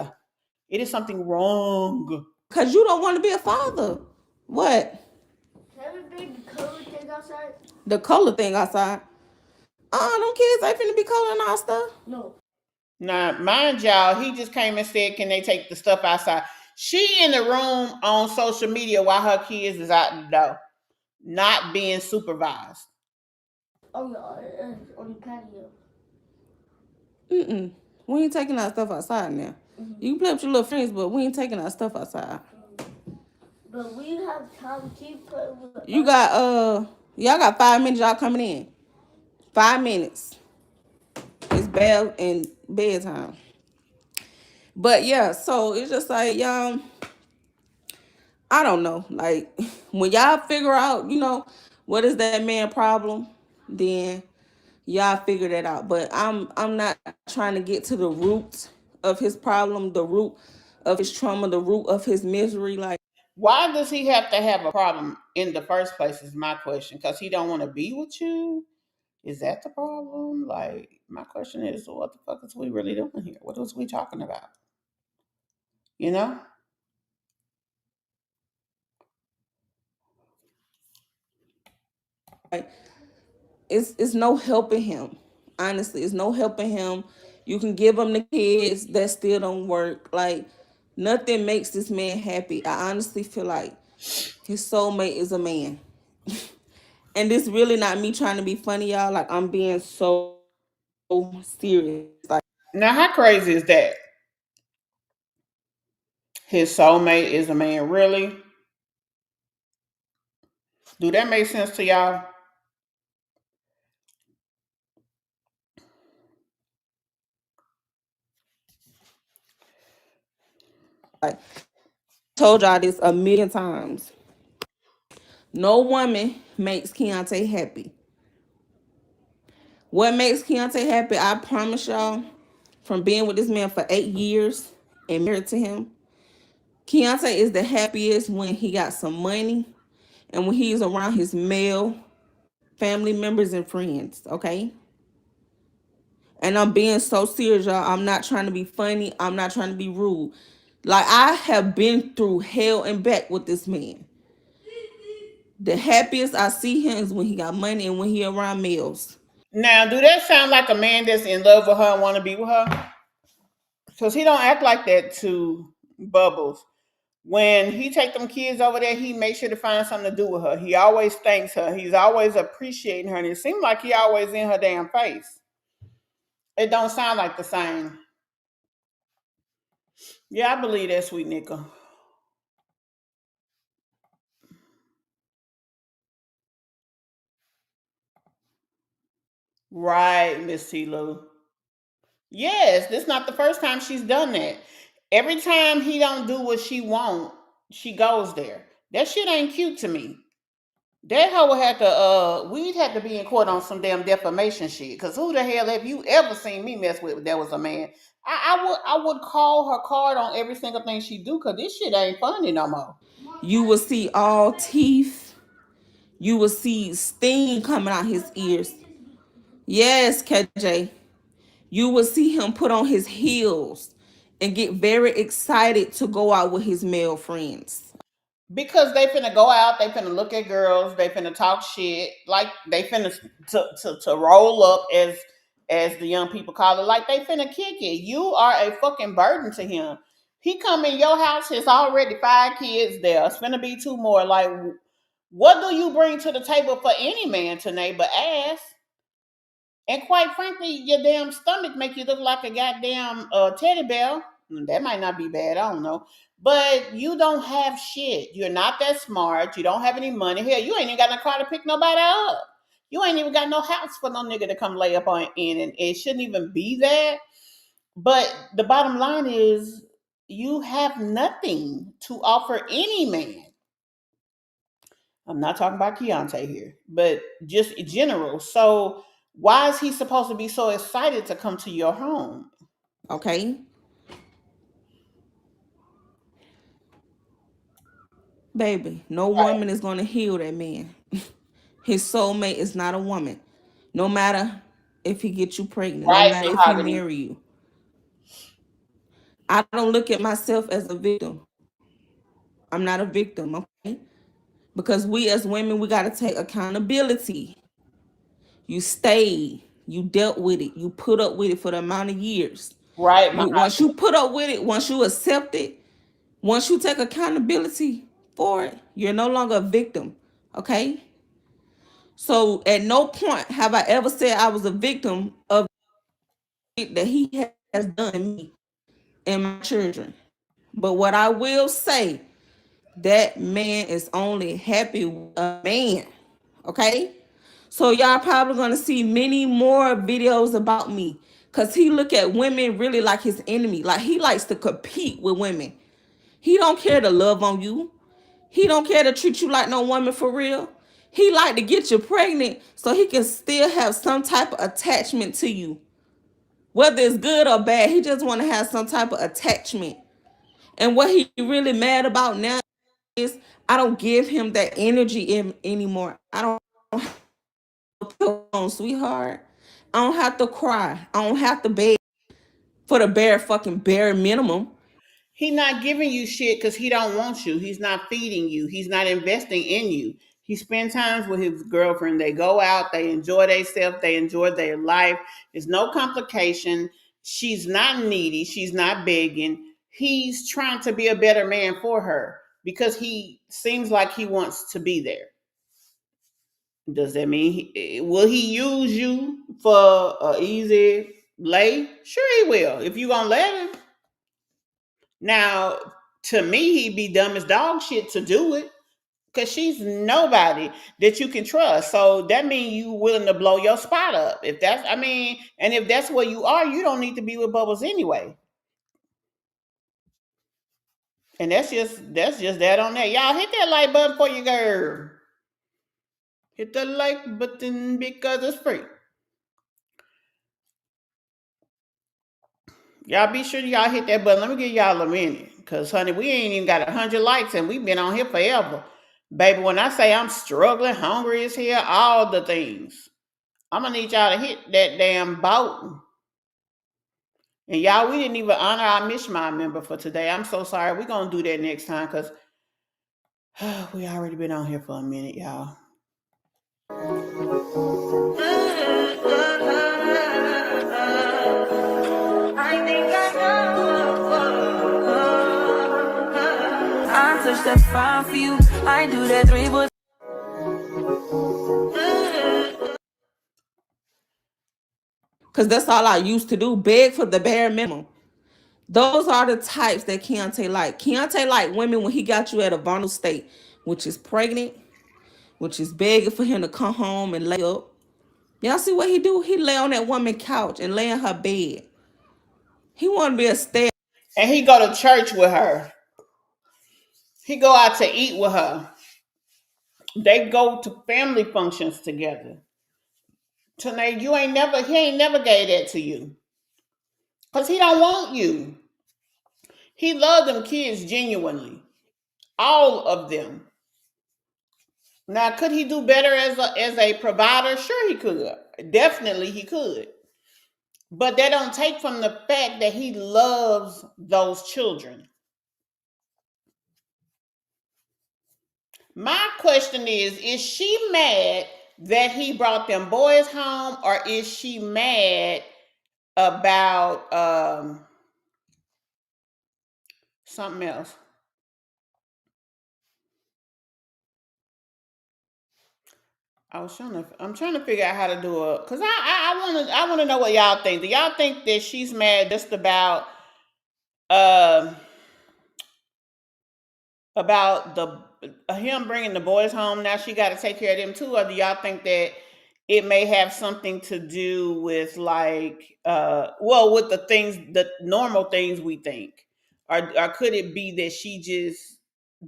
It is something wrong. Because you don't want to be a father. What? Have a big color thing outside? The color thing outside. Them kids ain't finna be coloring our stuff. No. Now, mind y'all, he just came and said, can they take the stuff outside? She in the room on social media while her kids is out the door, not being supervised. Oh yeah, it's on the patio. We ain't taking our stuff outside now. You can play with your little friends, but we ain't taking our stuff outside. But we have time to keep playing with You got y'all got 5 minutes. Y'all coming in? 5 minutes. It's bell and bedtime. But yeah, so it's just like y'all. I don't know. Like when y'all figure out, what is that man problem, then y'all figure that out. But I'm not trying to get to the root of his problem, the root of his trauma, the root of his misery. Like, why does he have to have a problem in the first place is my question. Because he don't want to be with you? Is that the problem? Like, my question is, what the fuck is we really doing here? What was we talking about? You know? it's no helping him. Honestly, it's no helping him. You can give him the kids, that still don't work. Like, nothing makes this man happy. I honestly feel like his soulmate is a man. And this really not me trying to be funny, y'all. Like, I'm being so serious. Like, now, how crazy is that? His soulmate is a man. Really? Do that make sense to y'all? I told y'all this a million times. No woman makes Keyontay happy. What makes Keyontay happy, I promise y'all, from being with this man for 8 years and married to him, Keyontay is the happiest when he got some money and when he's around his male family members and friends, okay? And I'm being so serious, y'all. I'm not trying to be funny. I'm not trying to be rude. Like, I have been through hell and back with this man. The happiest I see him is when he got money and when he around males. Now, do that sound like a man that's in love with her and want to be with her? Because he don't act like that to Bubbles. When he take them kids over there, he makes sure to find something to do with her. He always thanks her. He's always appreciating her. And it seems like he always in her damn face. It don't sound like the same. Yeah, I believe that, sweet nickel. Right, Miss T. Lou. Yes, this is not the first time she's done that. Every time he don't do what she want, she goes there. That shit ain't cute to me. That hoe would have to we'd have to be in court on some damn defamation shit. Cause who the hell have you ever seen me mess with if that was a man? I would call her card on every single thing she do, cause this shit ain't funny no more. You will see all teeth. You will see steam coming out his ears. Yes, KJ. You will see him put on his heels and get very excited to go out with his male friends. Because they finna go out, they finna look at girls, they finna talk shit, like they finna to roll up as the young people call it, like they finna kick it. You are a fucking burden to him. He come in your house, there's already 5 kids there. It's finna be 2 more. Like, what do you bring to the table for any man tonight but ass? And quite frankly, your damn stomach make you look like a goddamn teddy bear. That might not be bad, I don't know. But you don't have shit. You're not that smart. You don't have any money. Hell, you ain't even got no car to pick nobody up. You ain't even got no house for no nigga to come lay up on in. And it shouldn't even be that. But the bottom line is you have nothing to offer any man. I'm not talking about Keyontay here, but just in general. So why is he supposed to be so excited to come to your home? Okay? Baby, no Right, woman is going to heal that man. His soulmate is not a woman. No matter if he gets you pregnant, no right, matter if he mahogany. marry you. I don't look at myself as a victim. I'm not a victim, okay? Because we as women, we got to take accountability. You stayed, you dealt with it, you put up with it for the amount of years. Right, Once mahogany. you put up with it, once you accept it, Once you take accountability for it, you're no longer a victim. Okay? So at no point have I ever said I was a victim of it that he has done to me and my children. But what I will say, that man is only happy with a man. Okay? So y'all probably gonna see many more videos about me. Cause he look at women really like his enemy. Like he likes to compete with women. He don't care to love on you. He don't care to treat you like no woman for real. He like to get you pregnant so he can still have some type of attachment to you. Whether it's good or bad, he just want to have some type of attachment. And what he really mad about now is I don't give him that energy anymore. I don't have to, sweetheart. I don't have to cry. I don't have to beg for the bare minimum. He not giving you shit because he don't want you. He's not feeding you. He's not investing in you. He spend times with his girlfriend. They go out. They enjoy themselves. They enjoy their life. There's no complication. She's not needy. She's not begging. He's trying to be a better man for her because he seems like he wants to be there. Does that mean will he use you for a easy lay? Sure he will. If you gonna let him. Now, to me, he'd be dumb as dog shit to do it because she's nobody that you can trust. So that means you willing to blow your spot up. If that's, I mean, and if that's where you are, you don't need to be with Bubbles anyway. And that's just that on that. Y'all hit that like button for your girl. Hit the like button because it's free. Y'all be sure y'all hit that button. Let me give y'all a minute. Cause honey, we ain't even got 100 likes and we've been on here forever. Baby, when I say I'm struggling, hungry as hell, all the things, I'm gonna need y'all to hit that damn button. And y'all, we didn't even honor our Mish MObb member for today. I'm so sorry. We're gonna do that next time because we already been on here for a minute, y'all. I think I know. I touch that 5 for you. I do that 3, but Because that's all I used to do. Beg for the bare minimum. Those are the types that Keyontay like. Keyontay like women when he got you at a vulnerable state, which is pregnant, which is begging for him to come home and lay up. Y'all see what he do? He lay on that woman's couch and lay in her bed. He want to be a stay. And he go to church with her. He go out to eat with her. They go to family functions together. Tanae, he ain't never gave that to you. Because he don't want you. He loved them kids genuinely. All of them. Now, could he do better as a provider? Sure he could. Definitely he could. But that don't take from the fact that he loves those children. My question is she mad that he brought them boys home, or is she mad about something else? I'm trying to figure out how to do it because I want to know what y'all think. Do y'all think that she's mad just about um the him bringing the boys home? Now she got to take care of them too, or do y'all think that it may have something to do with like with the normal things we think, or could it be that she just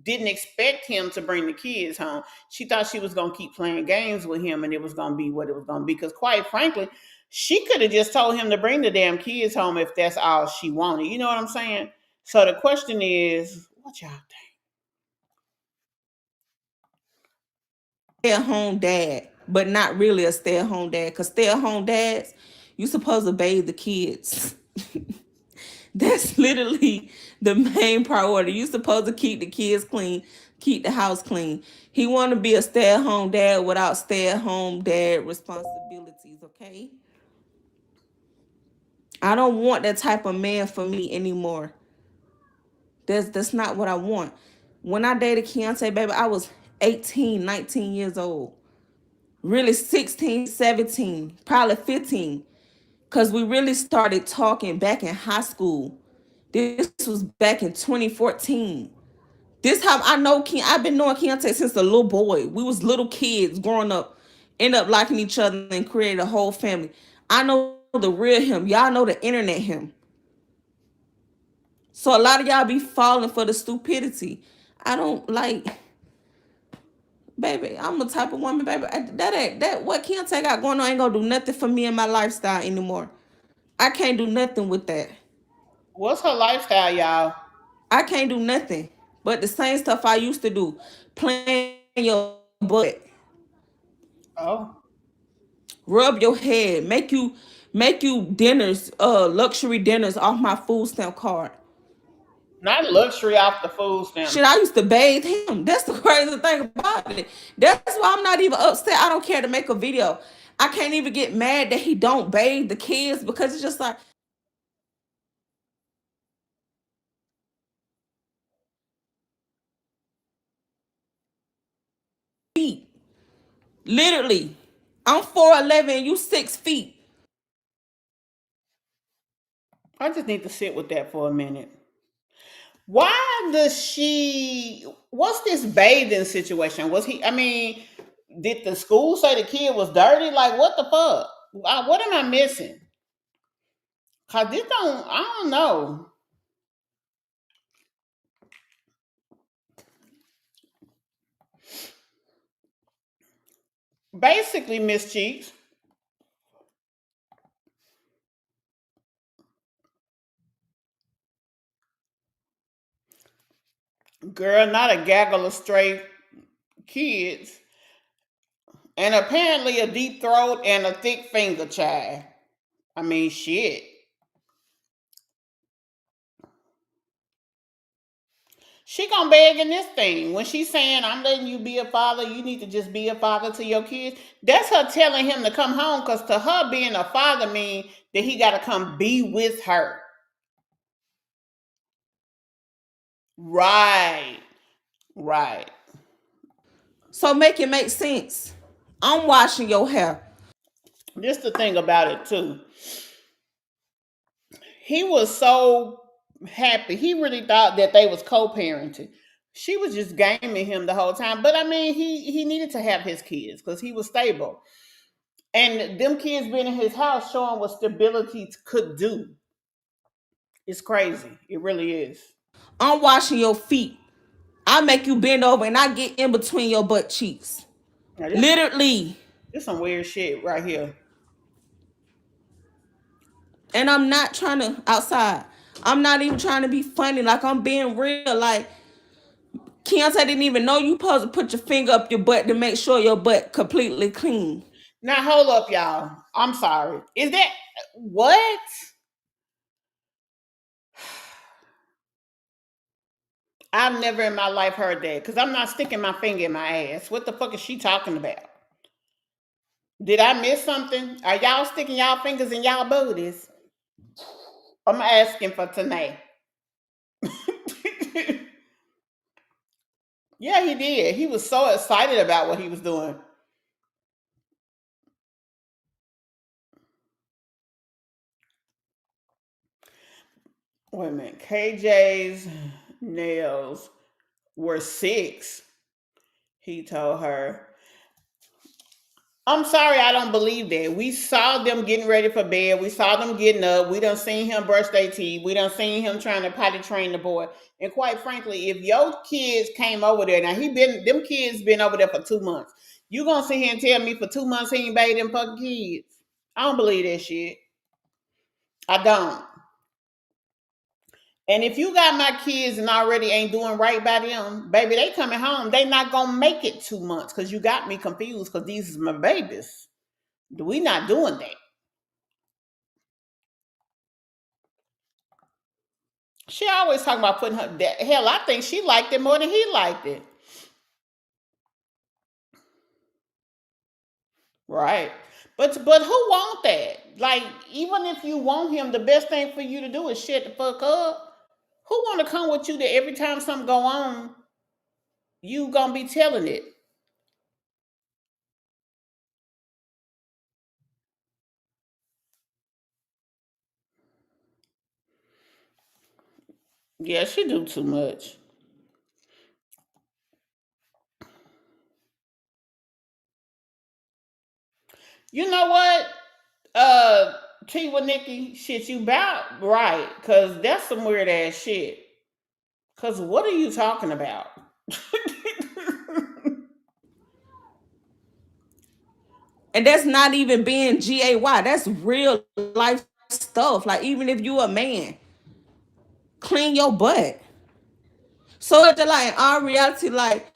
didn't expect him to bring the kids home? She thought she was going to keep playing games with him and it was going to be what it was going to be, because quite frankly she could have just told him to bring the damn kids home if that's all she wanted. You know what I'm saying? So the question is, what y'all think? Stay-at-home dad, but not really a stay-at-home dad. Because stay-at-home dads, you supposed to bathe the kids. That's literally the main priority. You supposed to keep the kids clean, keep the house clean. He want to be a stay-at-home dad without stay-at-home dad responsibilities, okay? I don't want that type of man for me anymore. That's not what I want. When I dated Keyontay, baby, I was 18, 19 years old. Really 16, 17, probably 15. Because we really started talking back in high school. This was back in 2014. This how I know I've been knowing Keyontay since a little boy. We was little kids growing up, end up liking each other and created a whole family. I know the real him. Y'all know the internet him. So a lot of y'all be falling for the stupidity. I don't like, baby, I'm the type of woman, baby. That what Keyontay got going on ain't gonna do nothing for me and my lifestyle anymore. I can't do nothing with that. What's her lifestyle, y'all? I can't do nothing but the same stuff I used to do. Playing your butt. Oh. Rub your head. Make you dinners, luxury dinners off my food stamp card. Not luxury off the food stamp. Shit, I used to bathe him. That's the crazy thing about it. That's why I'm not even upset. I don't care to make a video. I can't even get mad that he don't bathe the kids because it's just like, feet. Literally. I'm 4'11", you 6 feet. I just need to sit with that for a minute. Why does she? What's this bathing situation? Was he? I mean, did the school say the kid was dirty? Like, what the fuck? What am I missing? Cause this don't. I don't know. Basically, Miss Cheeks. Girl, not a gaggle of stray kids. And apparently a deep throat and a thick finger, child. I mean, shit. She gonna beg in this thing. When she's saying, I'm letting you be a father, you need to just be a father to your kids. That's her telling him to come home, because to her, being a father means that he gotta come be with her. Right. Right. So make it make sense. I'm washing your hair. This the thing about it too. He was so happy. He really thought that they was co-parenting. She was just gaming him the whole time. But I mean, he needed to have his kids because he was stable. And them kids being in his house showing what stability could do. It's crazy. It really is. I'm washing your feet. I make you bend over and I get in between your butt cheeks. Now Literally. this some weird shit right here. And I'm not trying to outside. I'm not even trying to be funny. Like, I'm being real. Like, Keyontay didn't even know you supposed to put your finger up your butt to make sure your butt completely clean. Now hold up, y'all. I'm sorry. Is that what? I've never in my life heard that because I'm not sticking my finger in my ass. What the fuck is she talking about? Did I miss something? Are y'all sticking y'all fingers in y'all booties? I'm asking for Tannea. Yeah, he did. He was so excited about what he was doing. Wait a minute. KJ's nails were 6. He told her. I'm sorry, I don't believe that. We saw them getting ready for bed. We saw them getting up. We done seen him brush their teeth. We done seen him trying to potty train the boy. And quite frankly, if your kids came over there, now them kids been over there for 2 months. You gonna sit here and tell me for 2 months he ain't bathed them fucking kids? I don't believe that shit. I don't. And if you got my kids and already ain't doing right by them, baby, they coming home. They not gonna make it 2 months because you got me confused because these is my babies. We not doing that. She always talking about putting her that hell. I think she liked it more than he liked it. Right. But who want that? Like, even if you want him, the best thing for you to do is shut the fuck up. Who want to come with you that every time something go on, you gonna be telling it? Yeah, she do too much. You know what? T with Nikki, shit, you bout right, cause that's some weird ass shit. Cause what are you talking about? And that's not even being GAY. That's real life stuff. Like, even if you a man, clean your butt. So it's like, in our reality, like,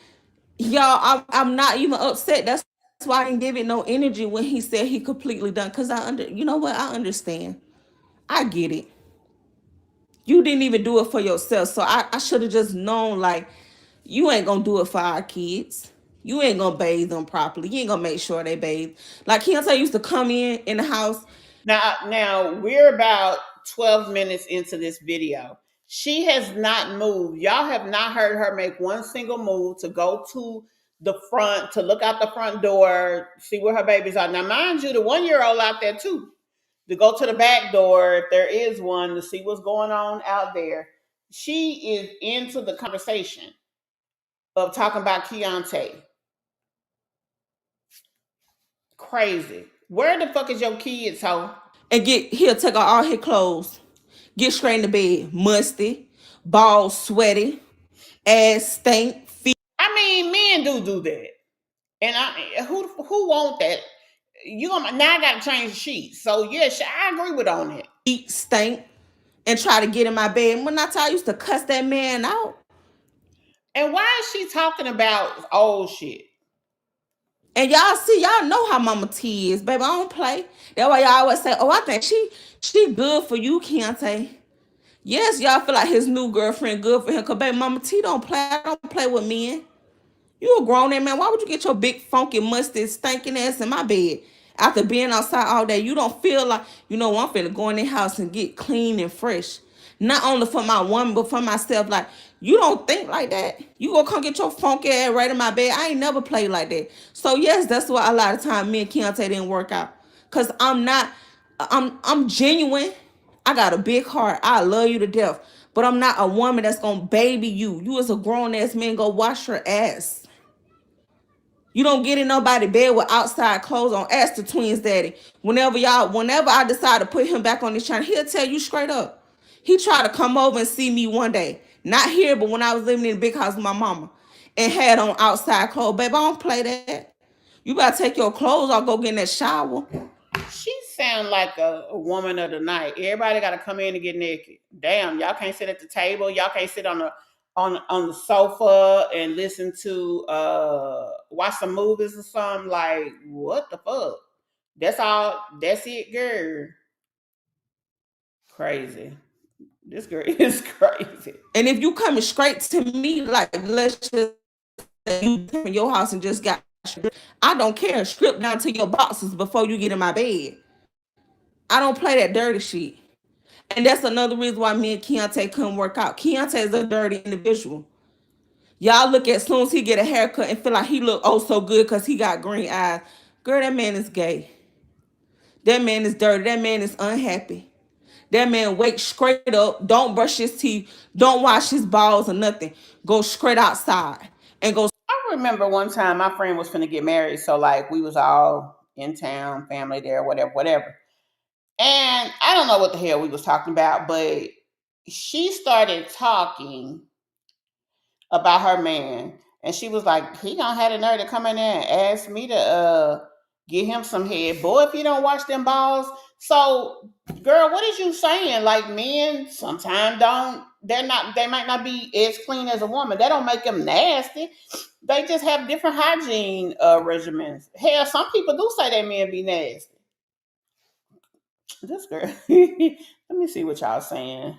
y'all, I'm not even upset. That's why I didn't give it no energy when he said he completely done. Cause you know what? I understand. I get it. You didn't even do it for yourself. So I should have just known, like, you ain't gonna do it for our kids. You ain't gonna bathe them properly. You ain't gonna make sure they bathe. Like Keyontay used to come in the house. Now we're about 12 minutes into this video. She has not moved. Y'all have not heard her make one single move to go to the front, to look out the front door, see where her babies are. Now, mind you, the 1-year-old out there too, to go to the back door if there is one, to see what's going on out there. She is into the conversation of talking about Keyontay. Crazy. Where the fuck is your kids, ho? And he'll take off all his clothes, get straight in the bed, musty, balls sweaty, ass stink, feet. I mean, men do that, and who want that? You gonna now? I gotta change the sheets. So yes, I agree with on it. Feet stink, and try to get in my bed. When I used to cuss that man out. And why is she talking about old shit? And y'all know how Mama T is, baby. I don't play. That's why y'all always say, "Oh, I think she good for you, Keyontay." Yes, y'all feel like his new girlfriend good for him. Cause baby, Mama T don't play. I don't play with men. You a grown man. Why would you get your big funky musty stinking ass in my bed after being outside all day? You don't feel like, you know, I'm finna go in the house and get clean and fresh. Not only for my woman, but for myself. Like, you don't think like that. You gonna come get your funky ass right in my bed. I ain't never played like that. So yes, that's why a lot of time me and Keyontay didn't work out. Cause I'm genuine. I got a big heart. I love you to death. But I'm not a woman that's gonna baby you. You as a grown ass man, go wash your ass. You don't get in nobody's bed with outside clothes on. Ask the twins daddy. Whenever I decide to put him back on this channel, he'll tell you straight up. He tried to come over and see me one day. Not here, but when I was living in the big house with my mama. And had on outside clothes. Baby, I don't play that. You gotta take your clothes off, go get in that shower. She sound like a woman of the night. Everybody got to come in and get naked. Damn, y'all can't sit at the table. Y'all can't sit on the sofa and listen to watch some movies or something. Like, what the fuck? That's all. That's it, girl. Crazy. This girl is crazy. And if you coming straight to me, like, let's just say you in your house and just got stripped, I don't care. Strip down to your boxes before you get in my bed. I don't play that dirty shit. And that's another reason why me and Keyontay couldn't work out. Keyontay is a dirty individual. Y'all look at as soon as he get a haircut and feel like he look oh so good because he got green eyes. Girl, that man is gay. That man is dirty. That man is unhappy. That man wakes straight up, don't brush his teeth, don't wash his balls or nothing. Go straight outside and go. I remember one time my friend was finna get married, so like we was all in town, family there, whatever. And I don't know what the hell we was talking about, but she started talking about her man, and she was like, "He gonna have the nerve to come in there and ask me to get him some head, boy. If you don't wash them balls." So, girl, what is you saying? Like, men sometimes don't. They might not be as clean as a woman. That don't make them nasty. They just have different hygiene regimens. Hell, some people do say that men be nasty. This girl. Let me see what y'all saying.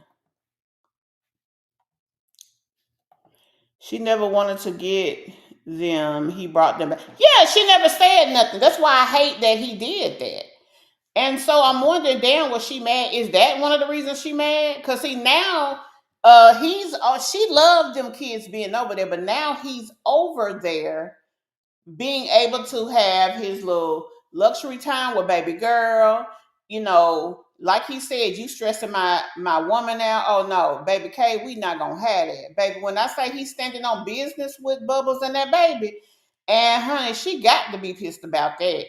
She never wanted to get them. He brought them back. Yeah, she never said nothing. That's why I hate that he did that. And so I'm wondering, damn, was she mad? Is that one of the reasons she mad? Because see, now He's she loved them kids being over there, but now he's over there being able to have his little luxury time with baby girl. You know, like he said, you stressing my woman out. Oh no, baby K, we not gonna have that, baby. When I say he's standing on business with Bubbles and that baby, and honey, she got to be pissed about that.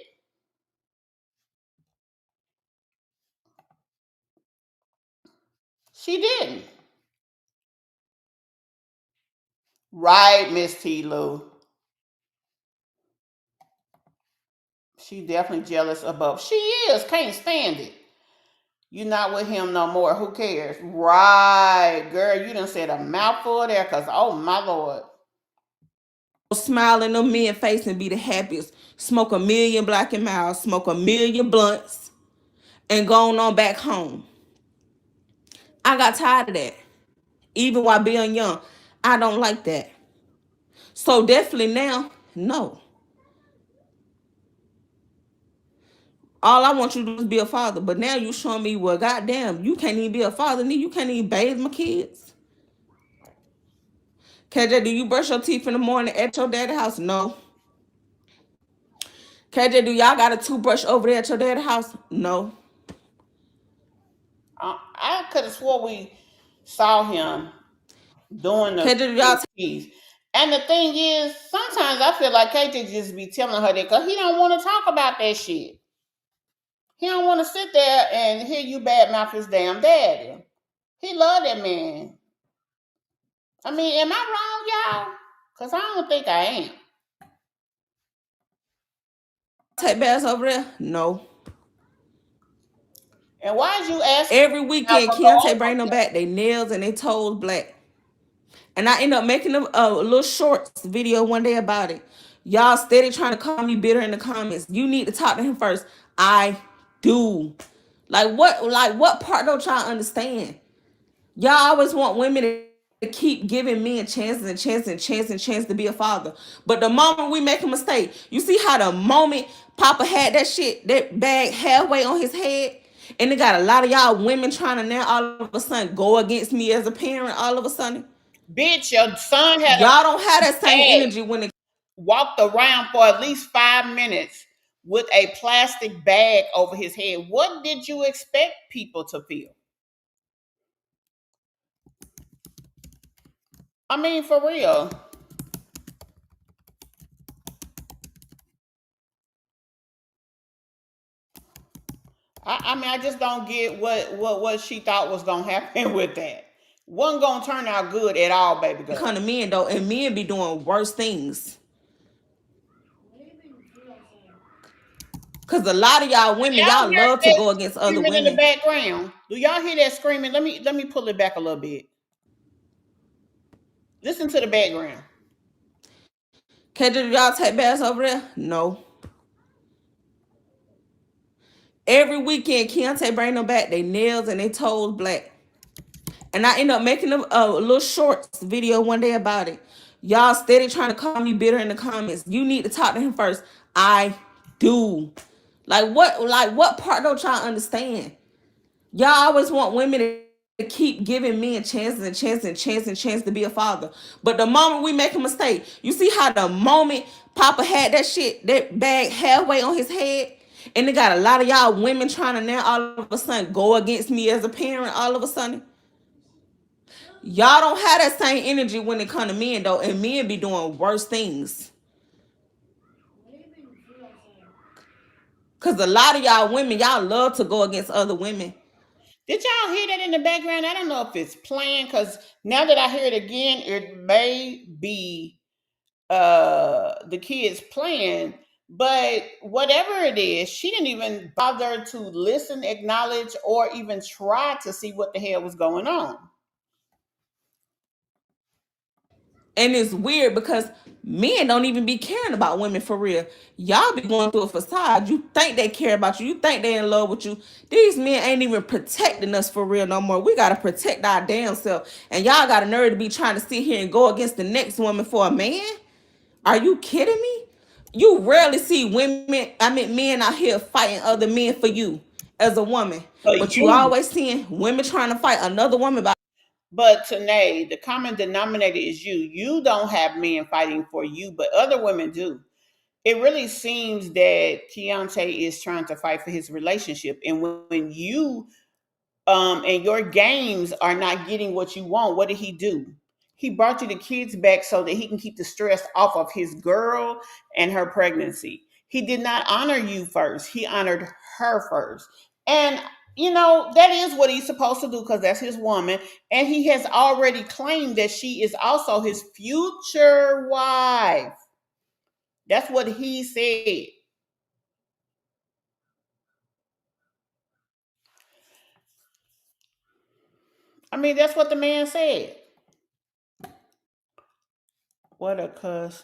She didn't. Right, Miss T. Lou. She definitely jealous of Bubbles. She is. Can't stand it. You not with him no more. Who cares? Right, girl. You done said a mouthful there, cause oh my lord. Smile in them men face and be the happiest. Smoke a million Black and Miles, smoke a million blunts, and go on back home. I got tired of that. Even while being young, I don't like that. So definitely now, no. All I want you to do is be a father. But now you showing me, well, goddamn, you can't even be a father. You can't even bathe my kids. KJ, do you brush your teeth in the morning at your daddy's house? No. KJ, do y'all got a toothbrush over there at your daddy's house? No. I could have swore we saw him doing KJ, do y'all the keys. And the thing is, sometimes I feel like KJ just be telling her that because he don't want to talk about that shit. He don't want to sit there and hear you badmouth his damn daddy. He love that man. I mean, am I wrong, y'all? Because I don't think I am. take baths over there? No. And why is you asking? Every weekend, Keyontay bring them back. They nails and they toes black. And I end up making a little shorts video one day about it. Y'all steady trying to call me bitter in the comments. You need to talk to him first. I do. Like what part don't y'all understand? Y'all always want women to keep giving men chances and chances and chances and chances to be a father. But the moment we make a mistake, you see how the moment Papa had that bag halfway on his head, and they got a lot of y'all women trying to now all of a sudden go against me as a parent all of a sudden. Bitch, your son had y'all don't have that same energy when it walked around for at least 5 minutes with a plastic bag over his head. What did you expect people to feel? I mean, for real. I mean, I just don't get what she thought was gonna happen with that. Wasn't gonna turn out good at all, baby girl. kind of men though, and men be doing worse things. Cause a lot of y'all women, y'all love to go against other women. In the background, do y'all hear that screaming? Let me pull it back a little bit. Listen to the background. Okay, do y'all take baths over there? No. Every weekend, Keyontay bring them back. They nails and they toes black. And I end up making a little shorts video one day about it. Y'all steady trying to call me bitter in the comments. You need to talk to him first. I do. Like what part don't y'all understand? Y'all always want women to keep giving men chances and chances and chances and chances to be a father. But the moment we make a mistake, you see how the moment Papa had that bag halfway on his head, and they got a lot of y'all women trying to now all of a sudden go against me as a parent all of a sudden. Y'all don't have that same energy when it comes to men though, and men be doing worse things. Cause a lot of y'all women, y'all love to go against other women. Did y'all hear that in the background? I don't know if it's playing, because now that I hear it again, it may be the kids playing. But whatever it is, she didn't even bother to listen, acknowledge, or even try to see what the hell was going on. And it's weird because men don't even be caring about women for real. Y'all be going through a facade. You think they care about you. You think they in love with you. These men ain't even protecting us for real no more. We got to protect our damn self. And y'all got a nerve to be trying to sit here and go against the next woman for a man? Are you kidding me? You rarely see men out here fighting other men for you as a woman. But you always seeing women trying to fight another woman about. But Tanae, the common denominator is you. You don't have men fighting for you, but other women do. It really seems that Keyontay is trying to fight for his relationship. And when you and your games are not getting what you want, what did he do? He brought you the kids back so that he can keep the stress off of his girl and her pregnancy. He did not honor you first. He honored her first. And that is what he's supposed to do because that's his woman. And he has already claimed that she is also his future wife. That's what he said. I mean, that's what the man said. What a cuss.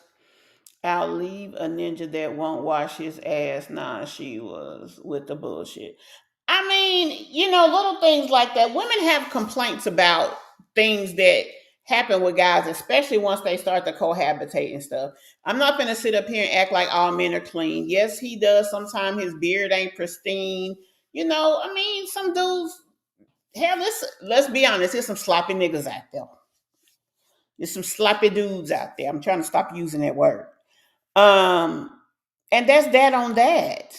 I'll leave a ninja that won't wash his ass. Nah, she was with the bullshit. I mean, little things like that. Women have complaints about things that happen with guys, especially once they start to cohabitate and stuff. I'm not gonna sit up here and act like all men are clean. Yes, he does. Sometimes his beard ain't pristine. I mean, some dudes have this. Let's be honest, there's some sloppy niggas out there. There's some sloppy dudes out there. I'm trying to stop using that word. Um, and that's that on that.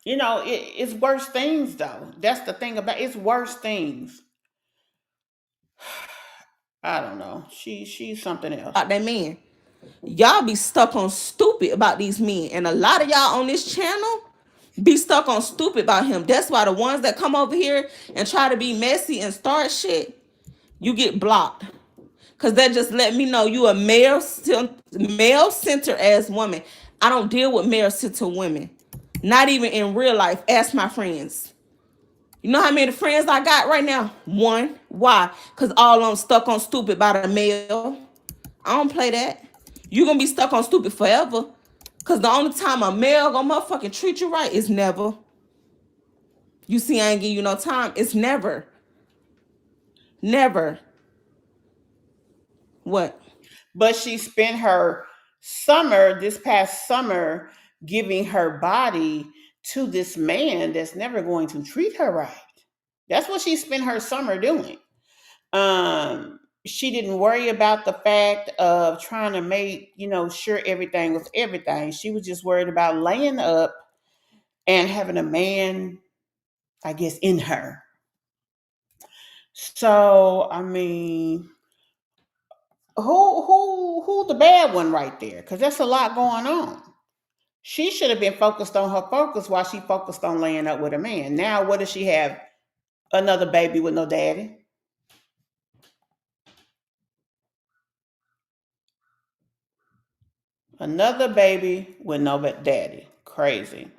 It's worse things though. That's the thing about it's worse things. I don't know. She's something else. About that man. Y'all be stuck on stupid about these men. And a lot of y'all on this channel be stuck on stupid about him. That's why the ones that come over here and try to be messy and start shit, you get blocked. Cause that just let me know you a male center ass woman. I don't deal with male center women. Not even in real life. Ask my friends. You know how many friends I got right now? One. Why? Cause all of them stuck on stupid by the male. I don't play that. You gonna be stuck on stupid forever. Cause the only time a male gonna motherfucking treat you right is never. You see, I ain't give you no time. It's never. Never. What? But she spent this past summer, giving her body to this man that's never going to treat her right. That's what she spent her summer doing. She didn't worry about the fact of trying to make, sure everything was everything. She was just worried about laying up and having a man, I guess, in her. So, I mean, who the bad one right there? Because that's a lot going on. She should have been focused on her focus while she focused on laying up with a man. Now, what does she have? Another baby with no daddy. Another baby with no daddy. Crazy.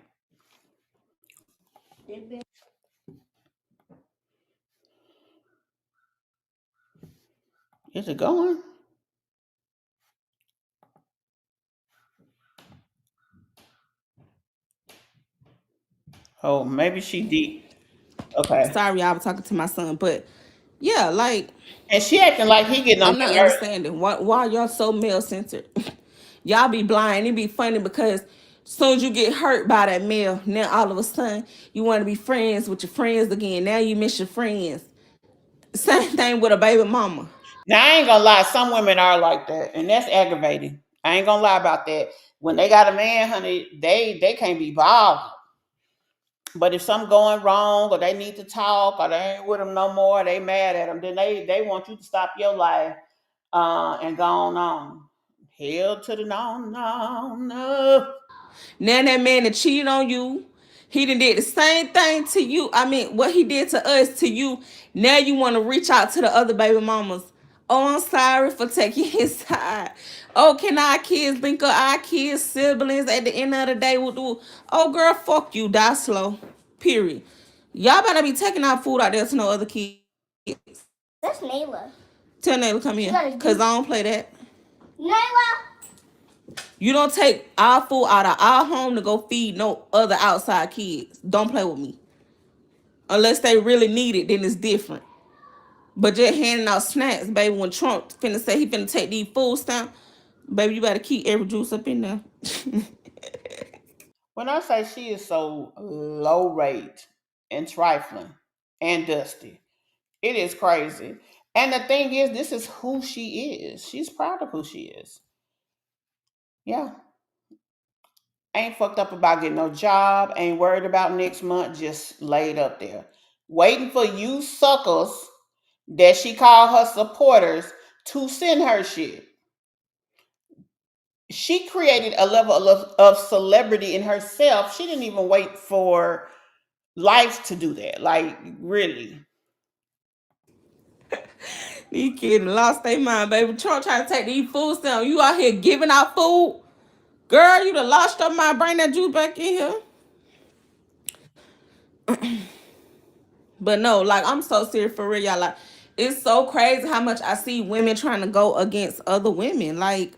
Is it going? Oh, maybe she did. Okay. Sorry, I was talking to my son, but yeah, like And she acting like he getting on I'm not her nerves. understanding why y'all so male centered. Y'all be blind. It be funny because soon as you get hurt by that male, now all of a sudden you want to be friends with your friends again. Now you miss your friends. Same thing with a baby mama. Now I ain't gonna lie, some women are like that, and that's aggravating. I ain't gonna lie about that. When they got a man, honey, they can't be bothered. But if something going wrong, or they need to talk, or they ain't with them no more, they mad at them, then they want you to stop your life and go on. Hell to the no, no, no. Now that man that cheated on you, he done did the same thing to you. I mean, what he did to us, to you. Now you want to reach out to the other baby mamas. Oh, I'm sorry for taking his side. Oh, can our kids link up our kids, siblings at the end of the day? Will do. Oh, girl, fuck you. Die slow. Period. Y'all better be taking our food out there to no other kids. That's Nayla. Tell Nayla come here, because I don't play that. Nayla! You don't take our food out of our home to go feed no other outside kids. Don't play with me. Unless they really need it, then it's different. But just handing out snacks, baby, when Trump finna say he finna take these food stamps, baby, you better keep every juice up in there. When I say she is so low rate and trifling, and dusty. It is crazy. And the thing is, this is who she is. She's proud of who she is. Yeah. Ain't fucked up about getting no job, ain't worried about next month, just laid up there. Waiting for you suckers that she called her supporters to send her shit. She created a level of celebrity in herself. She didn't even wait for life to do that. Like, really. These kids lost their mind, baby. Trump trying to take these food stamps. You out here giving out food? Girl, you done lost your mind. Bring that juice back in here. But no, like, I'm so serious for real, y'all. Like, it's so crazy how much I see women trying to go against other women. Like,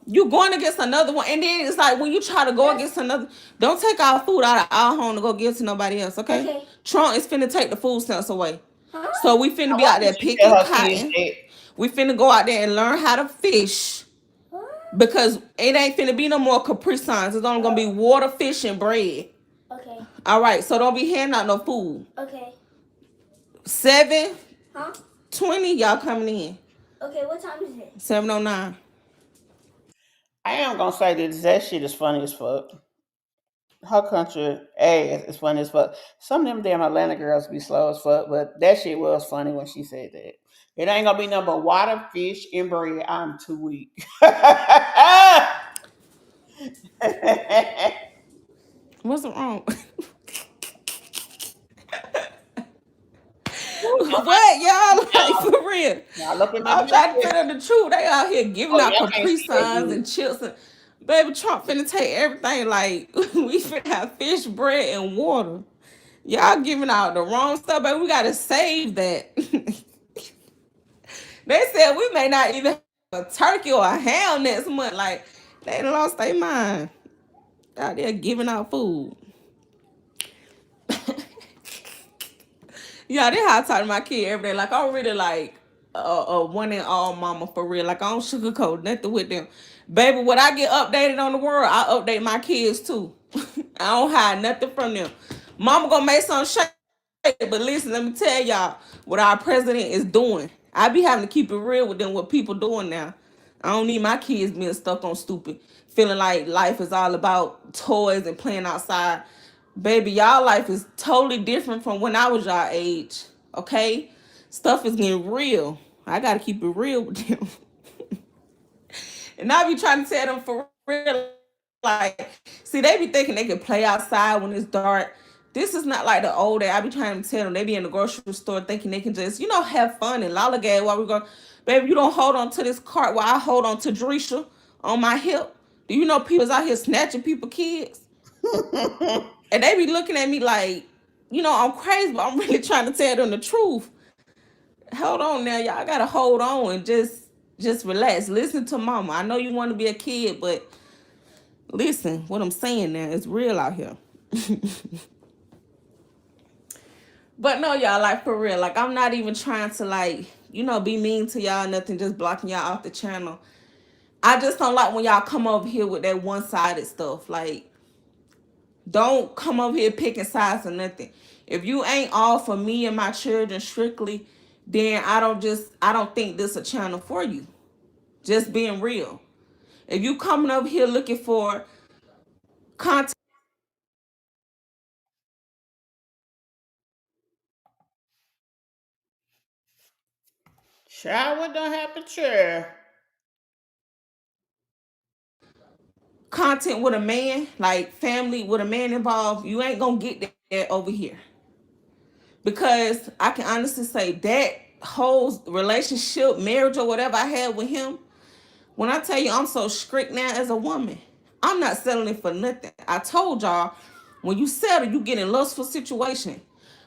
you going against another one, and then it's like when you try to go against another, don't take our food out of our home to go give to nobody else, okay? Trump is finna take the food stamps away. So we finna be out there picking cotton. We finna go out there and learn how to fish. Because it ain't finna be no more Capri Suns. It's only gonna be water, fish, and bread. Okay. All right, so don't be handing out no food. Okay. 7:20, y'all coming in. Okay, what time is it? 7:09. I am gonna say that shit is funny as fuck. Her country ass is funny as fuck. Some of them damn Atlanta girls be slow as fuck, but that shit was funny when she said that. It ain't gonna be nothing but water, fish, and bread. I'm too weak. What's wrong? What, y'all? Like, for real. I'm trying to tell them the truth. They out here giving out Capri Suns and chips. And, baby, Trump finna take everything. Like, we finna have fish, bread, and water. Y'all giving out the wrong stuff, but we gotta save that. They said we may not even have a turkey or a ham next month. Like, they lost their mind. Out there giving out food. Yeah, that's how I talk to my kid every day. Like, I'm really like a one and all mama for real. Like, I don't sugarcoat nothing with them. Baby, when I get updated on the world, I update my kids too. I don't hide nothing from them. Mama gonna make some shake, but listen, let me tell y'all what our president is doing. I be having to keep it real with them, what people doing now. I don't need my kids being stuck on stupid, feeling like life is all about toys and playing outside. Baby, y'all life is totally different from when I was y'all age. Okay? Stuff is getting real. I gotta keep it real with them. And I be trying to tell them for real. Like, see, they be thinking they can play outside when it's dark. This is not like the old day. I be trying to tell them they be in the grocery store thinking they can just, have fun and lollygag while we go. Baby, you don't hold on to this cart while I hold on to Drisha on my hip. Do you know people's out here snatching people kids? And they be looking at me like, I'm crazy, but I'm really trying to tell them the truth. Hold on now, y'all gotta hold on and just relax. Listen to mama. I know you want to be a kid, but listen, what I'm saying now is real out here. But no, y'all, like, for real, like, I'm not even trying to, like, be mean to y'all, nothing, just blocking y'all off the channel. I just don't like when y'all come over here with that one-sided stuff. Like, don't come over here picking sides or nothing. If you ain't all for me and my children strictly, then I don't think this a channel for you. Just being real. If you coming over here looking for content, Child, what done happened, sure. content with a man, like family with a man involved, you ain't gonna get that over here. Because I can honestly say that whole relationship, marriage, or whatever I had with him, when I tell you I'm so strict now as a woman, I'm not settling for nothing. I told y'all, when you settle, you get in lustful situation.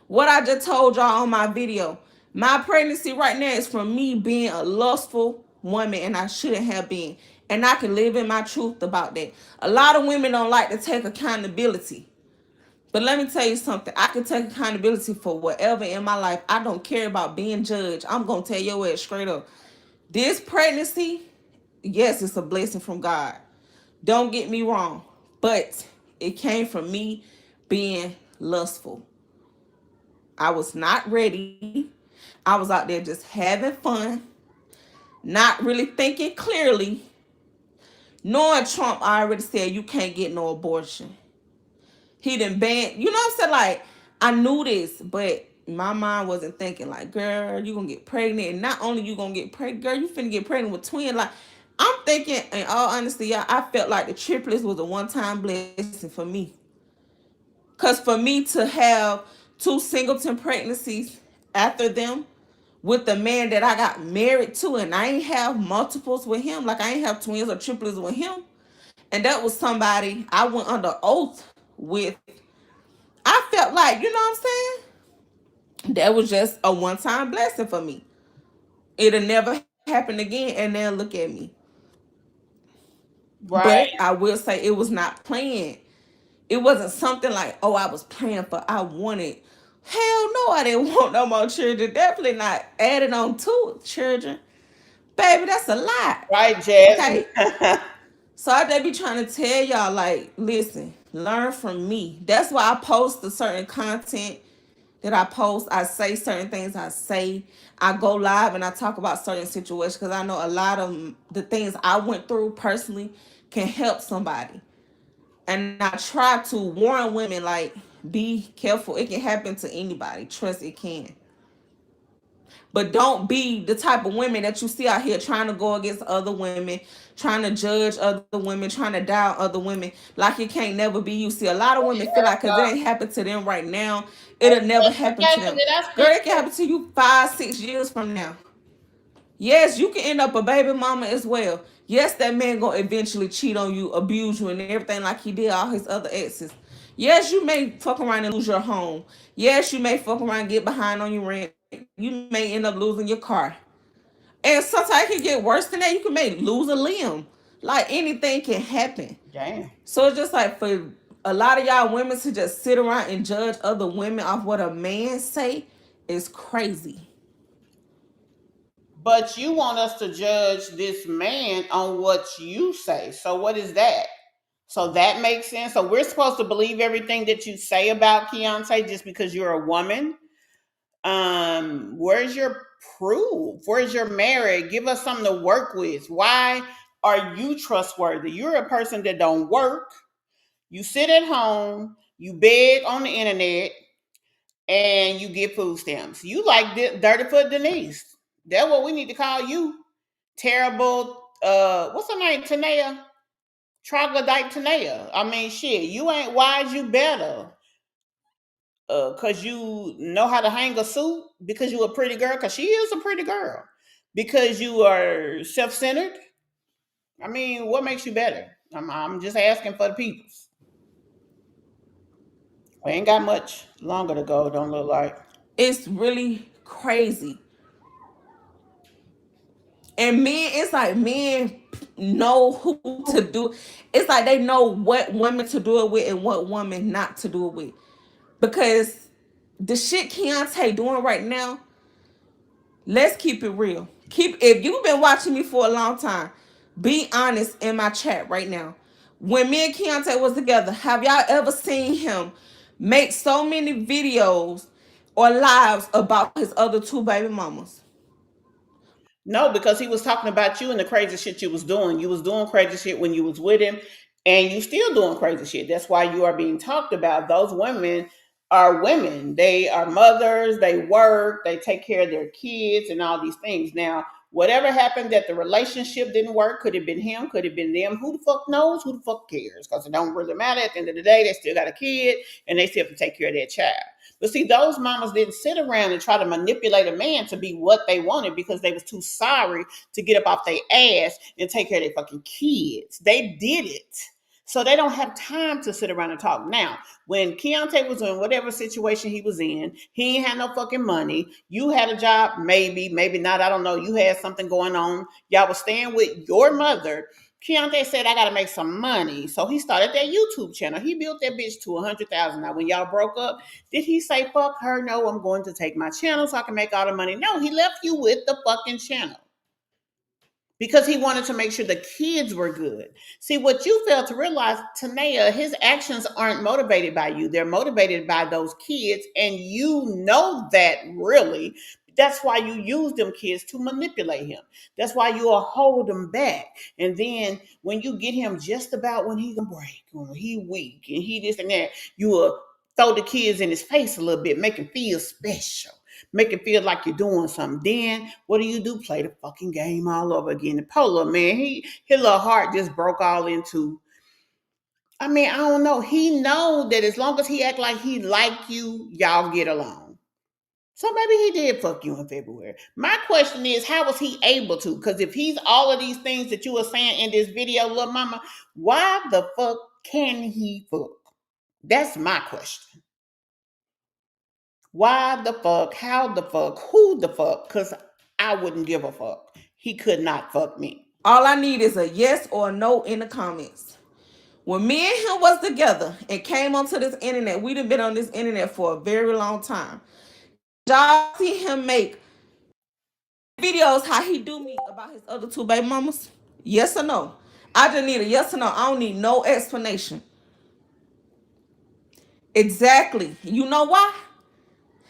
What I just told y'all on my video, my pregnancy right now is from me being a lustful woman, and I shouldn't have been. And I can live in my truth about that. A lot of women don't like to take accountability. But let me tell you something. I can take accountability for whatever in my life. I don't care about being judged. I'm going to tell your ass straight up. This pregnancy, yes, it's a blessing from God. Don't get me wrong. But it came from me being lustful. I was not ready. I was out there just having fun, not really thinking clearly. Knowing Trump already said you can't get no abortion. He done banned, you know what I'm saying? Like, I knew this, but my mind wasn't thinking like, girl, you gonna get pregnant. And not only you gonna get pregnant, girl, you finna get pregnant with twins. Like, I'm thinking, in all honesty, y'all, I felt like the triplets was a one-time blessing for me. Because for me to have 2 singleton pregnancies after them with the man that I got married to, and I ain't have multiples with him, like I ain't have twins or triplets with him, and that was somebody I went under oath with, I felt like, you know what I'm saying? That was just a one-time blessing for me. It'll never happen again, and then look at me. Right. But I will say it was not planned. It wasn't something like, oh, I was praying for, I wanted. Hell no, I didn't want no more children. Definitely not adding on 2 children. Baby, that's a lot. Right, Jasmine. Okay? So I just be trying to tell y'all, like, listen, learn from me. That's why I post the certain content that I post. I say certain things I say. I go live and I talk about certain situations because I know a lot of the things I went through personally can help somebody. And I try to warn women, like, be careful. It can happen to anybody. Trust it can. But don't be the type of women that you see out here trying to go against other women, trying to judge other women, trying to doubt other women. Like it can't never be you. See, a lot of women feel like because it ain't happened to them right now, it'll never happen to them. Girl, it can happen to you 5-6 years from now. Yes, you can end up a baby mama as well. Yes, that man gonna eventually cheat on you, abuse you, and everything like he did all his other exes. Yes, you may fuck around and lose your home. Yes, you may fuck around and get behind on your rent. You may end up losing your car. And sometimes it can get worse than that. You can maybe lose a limb. Like anything can happen. Damn. So it's just like for a lot of y'all women to just sit around and judge other women off what a man say is crazy. But you want us to judge this man on what you say. So what is that? So that makes sense. So we're supposed to believe everything that you say about Keyontay just because you're a woman. Where's your proof? Where's your merit? Give us something to work with. Why are you trustworthy? You're a person that don't work. You sit at home, you beg on the internet, and you get food stamps. You like Dirty Foot Denise. That's what we need to call you. Terrible. What's her name? Tannea. Troglodyte Tannea. I mean, shit. You ain't wise. You better. Cause you know how to hang a suit. Because you a pretty girl. Cause she is a pretty girl. Because you are self-centered. I mean, what makes you better? I'm just asking for the peoples. We ain't got much longer to go. Don't look like. It's really crazy. And men, it's like men know who to do. It's like they know what women to do it with and what woman not to do it with. Because the shit Keyontay doing right now, let's keep it real. If you've been watching me for a long time, be honest in my chat right now. When me and Keyontay was together, have y'all ever seen him make so many videos or lives about his other 2 baby mamas? No, because he was talking about you and the crazy shit you was doing. You was doing crazy shit when you was with him, and you still doing crazy shit. That's why you are being talked about. Those women are women. They are mothers. They work. They take care of their kids and all these things. Now, whatever happened that the relationship didn't work, could have been him, could have been them. Who the fuck knows? Who the fuck cares? Because it don't really matter. At the end of the day, they still got a kid and they still have to take care of their child. But see, those mamas didn't sit around and try to manipulate a man to be what they wanted because they was too sorry to get up off their ass and take care of their fucking kids. They did it. So they don't have time to sit around and talk. Now, when Keyontay was in whatever situation he was in, he ain't had no fucking money. You had a job, maybe, maybe not. I don't know. You had something going on. Y'all was staying with your mother. Keyontay said, I got to make some money. So he started that YouTube channel. He built that bitch to 100,000. Now, when y'all broke up, did he say, fuck her? No, I'm going to take my channel so I can make all the money. No, he left you with the fucking channel. because he wanted to make sure the kids were good. See, what you fail to realize, Tannea, his actions aren't motivated by you. They're motivated by those kids, and you know that really. That's why you use them kids to manipulate him. That's why you'll hold him back. And then when you get him just about when he can break, or he weak, and he this and that, you will throw the kids in his face a little bit, make him feel special, make it feel like you're doing something. Then what do? Play the fucking game all over again. The Polo man, his little heart just broke all into. I mean, I don't know. He know that as long as he act like he like you, y'all get along. So maybe he did fuck you in February. My question is, how was he able to? Because if he's all of these things that you were saying in this video, little mama, why the fuck can he fuck? That's my question. Why the fuck? How the fuck? Who the fuck? Because I wouldn't give a fuck. He could not fuck me. All I need is a yes or a no in the comments. When me and him was together and came onto this internet, we'd have been on this internet for a very long time. Y'all see him make videos how he do me about his other two baby mamas? Yes or no? I just need a yes or no. I don't need no explanation. Exactly. You know why?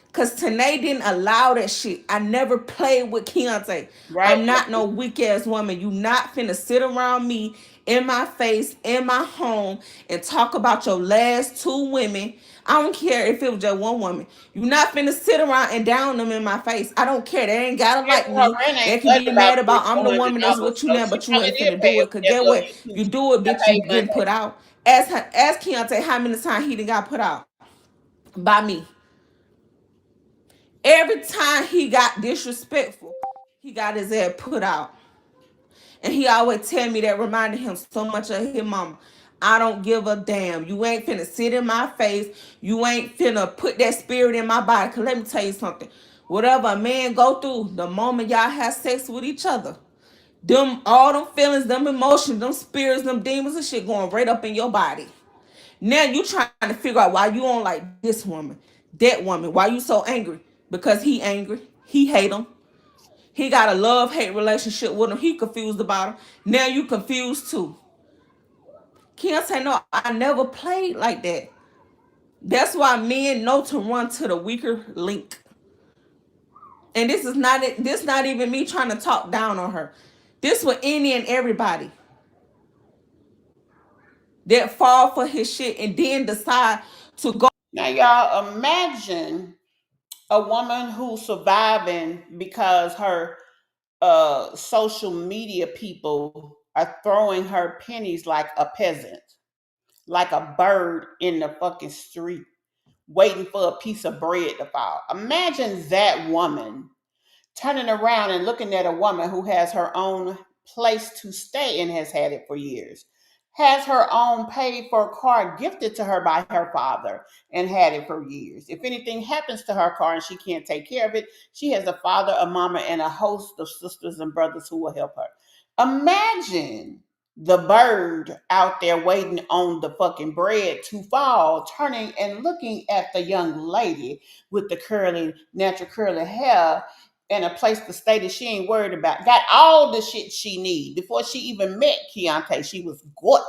Because Tannea didn't allow that shit. I never played with Keyontay. Right. I'm not no weak ass woman. You not finna sit around me in my face, in my home, and talk about your last two women. I don't care if it was just one woman. You not finna sit around and down them in my face. I don't care. They ain't gotta like me. They can be mad about I'm the woman that's with you now, but you ain't finna do it. Cause get what? You do it, bitch, you getting put out. Ask Keyontay how many times he done got put out by me. Every time he got disrespectful, he got his ass put out. And he always tell me that reminded him so much of his mama. I don't give a damn. You ain't finna sit in my face. You ain't finna put that spirit in my body. Cause let me tell you something. Whatever a man go through, the moment y'all have sex with each other, all them feelings, them emotions, them spirits, them demons and shit going right up in your body. Now you trying to figure out why you don't like this woman, that woman, why you so angry. Because he angry. He hate him. He got a love-hate relationship with him. He confused about him. Now you confused too. Keyontay, no, I never played like that. That's why men know to run to the weaker link. And this is not it. This not even me trying to talk down on her. This for any and everybody that fall for his shit and then decide to go. Now, y'all imagine a woman who's surviving because her social media people are throwing her pennies like a peasant, like a bird in the fucking street, waiting for a piece of bread to fall. Imagine that woman turning around and looking at a woman who has her own place to stay and has had it for years, has her own paid for car gifted to her by her father and had it for years. If anything happens to her car and she can't take care of it, she has a father, a mama, and a host of sisters and brothers who will help her. Imagine the bird out there waiting on the fucking bread to fall, turning and looking at the young lady with the curly, natural curly hair and a place to stay that she ain't worried about. Got all the shit she need. Before she even met Keyontay, she was good.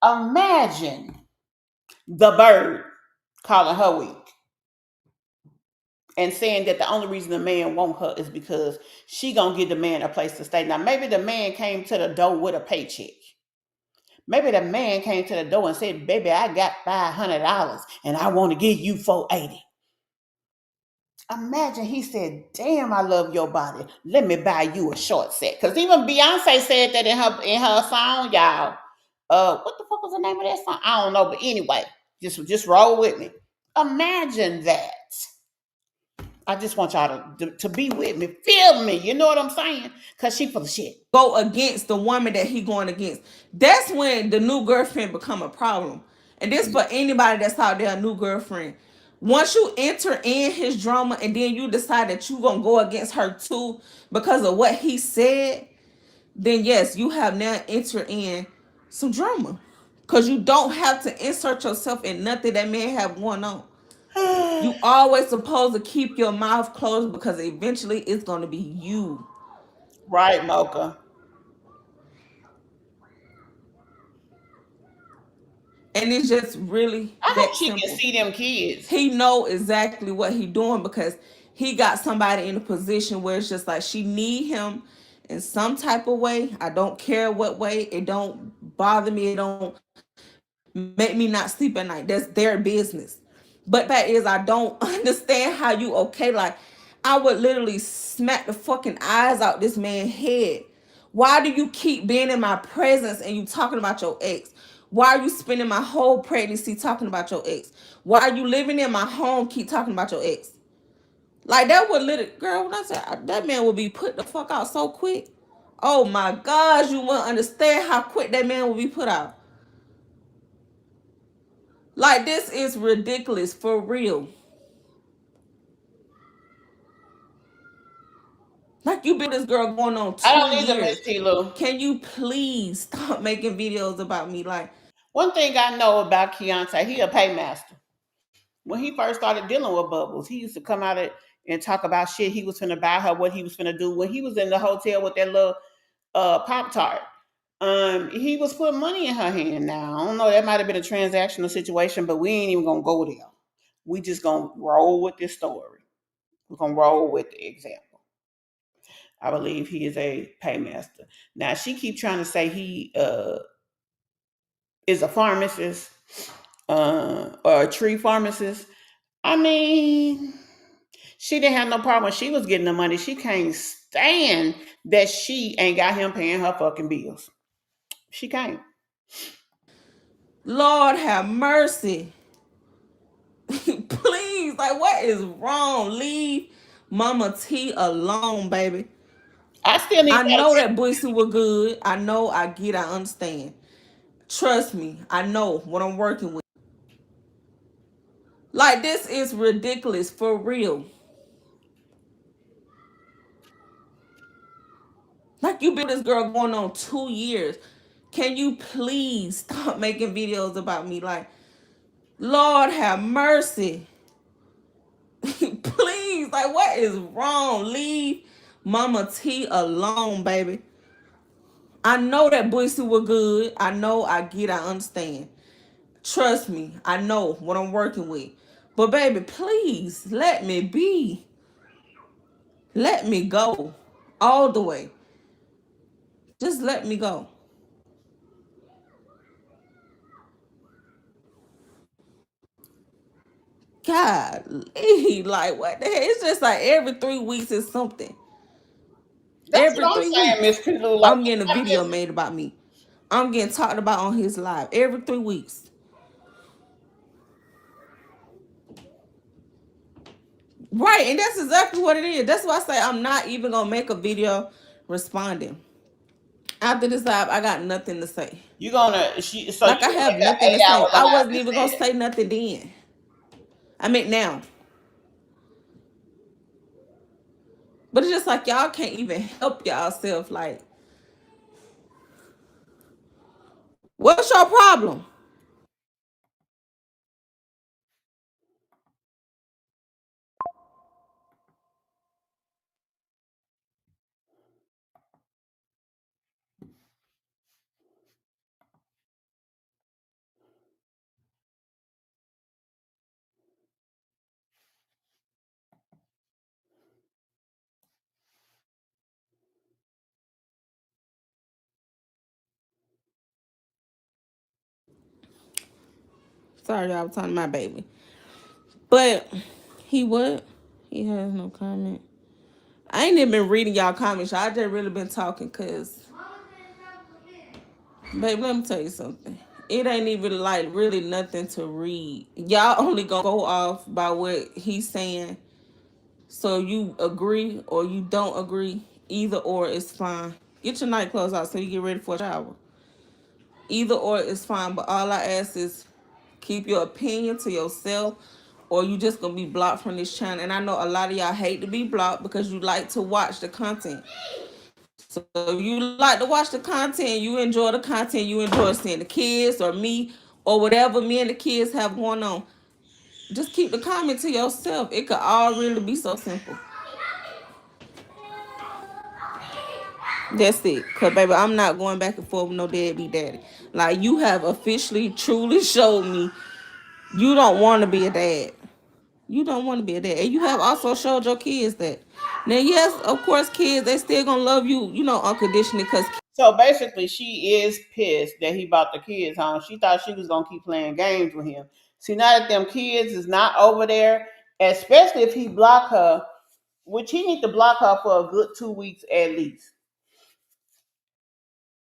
Imagine the bird calling her weak and saying that the only reason the man want her is because she gonna give the man a place to stay. Now, maybe the man came to the door with a paycheck. Maybe the man came to the door and said, baby, I got $500 and I want to give you $480. Imagine he said, damn, I love your body. Let me buy you a short set. Because even Beyonce said that in her song, y'all. What the fuck was the name of that song? I don't know. But anyway, just roll with me. Imagine that. I just want y'all to be with me. Feel me. You know what I'm saying? Because she full of shit. Go against the woman that he going against. That's when the new girlfriend become a problem. And this for anybody that's out there, a new girlfriend. Once you enter in his drama and then you decide that you gonna go against her too because of what he said, then yes, you have now entered in some drama. Because you don't have to insert yourself in nothing that man have going on. You always supposed to keep your mouth closed because eventually it's going to be you. Right, Mocha. And it's just really I hope that she can simple. see them kids. He know exactly what he doing because he got somebody in a position where it's just like she need him in some type of way. I don't care what way. It don't bother me. It don't make me not sleep at night. That's their business. But that is, I don't understand how you okay. Like, I would literally smack the fucking eyes out this man's head. Why do you keep being in my presence and you talking about your ex? Why are you spending my whole pregnancy talking about your ex? Why are you living in my home keep talking about your ex? Like, that would literally, girl, when I said that man would be put the fuck out so quick. Oh my gosh, you won't understand how quick that man will be put out. Like, this is ridiculous for real. Like, you been this girl going on I 2 don't need to years. Miss T-Lou. Can you please stop making videos about me? Like, One thing I know about Keyontay, he a paymaster. When he first started dealing with Bubbles, he used to come out and talk about shit he was finna buy her, what he was finna do. When he was in the hotel with that little Pop Tart, he was putting money in her hand. Now I don't know, that might have been a transactional situation, but we ain't even gonna go there. We just gonna roll with this story. We're gonna roll with the example. I believe he is a paymaster. Now she keep trying to say he is a pharmacist or a tree pharmacist. I mean, she didn't have no problem when she was getting the money. She can't stand that she ain't got him paying her fucking bills. She can't. Lord have mercy. Please, like, what is wrong? Leave Mama T alone, baby. I still need I know that. that pussy was good. I know, I get, I understand. Trust me, I know what I'm working with. Like, this is ridiculous for real. Like, you been this girl going on 2 years. Can you please stop making videos about me? Like, Lord have mercy. Please, like, what is wrong? Leave Mama T alone, baby. I know that pussy was good. I know, I get, I understand. Trust me, I know what I'm working with. But baby, please let me be. Let me go all the way. Just let me go. God, like, what the hell? It's just like every 3 weeks is something. That's Every what I'm 3 saying, Miss weeks, Pizzle. Like, I'm getting a video made about me. I'm getting talked about on his live every 3 weeks. Right, and that's exactly what it is. That's why I say I'm not even gonna make a video responding. After this live, I got nothing to say. you gonna so Like, you I gonna have make an nothing to 8 hour say. I live wasn't even gonna instead. say nothing then. I mean now. But it's just like y'all can't even help yourself. Like, what's your problem? Sorry, y'all, I was talking to my baby. But he what? He has no comment. I ain't even been reading y'all comments. I just really been talking because, babe, let me tell you something. It ain't even like really nothing to read. Y'all only gonna go off by what he's saying. So you agree or you don't agree. Either or is fine. Get your night clothes out so you get ready for a shower. Either or is fine. But all I ask is keep your opinion to yourself or you just gonna be blocked from this channel. And I know a lot of y'all hate to be blocked because you like to watch the content. So you like to watch the content, you enjoy the content, you enjoy seeing the kids or me or whatever me and the kids have going on. Just keep the comment to yourself. It could all really be so simple. That's it. Cause baby, I'm not going back and forth with no deadbeat daddy. Like you have officially, truly showed me you don't want to be a dad. You don't want to be a dad, and you have also showed your kids that. Now, yes, of course, kids they still gonna love you, unconditionally. Cause So basically, she is pissed that he brought the kids home. She thought she was gonna keep playing games with him. See, now that them kids is not over there, especially if he block her, which he need to block her for a good 2 weeks at least.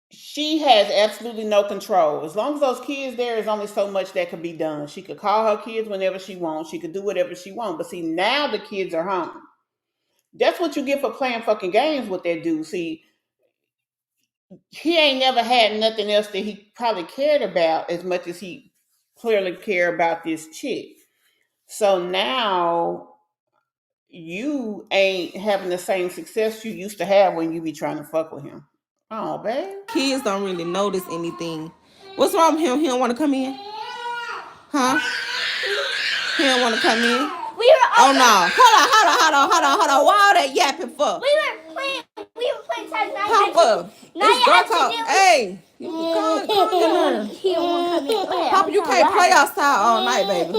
She has absolutely no control. As long as those kids there, is only so much that could be done. She could call her kids whenever she wants. She could do whatever she wants. But see, now the kids are home. That's what you get for playing fucking games with that dude. See, he ain't never had nothing else that he probably cared about as much as he clearly care about this chick. So now you ain't having the same success you used to have when you be trying to fuck with him. Oh, babe. kids don't really notice anything. What's wrong with him? He don't want to come in, huh? He don't want to come in. Oh no! Hold on! Why all that yapping for? We were playing tag. Papa, it's dark out. Hey, you come He don't want to come in. Papa, you can't play outside all night, baby.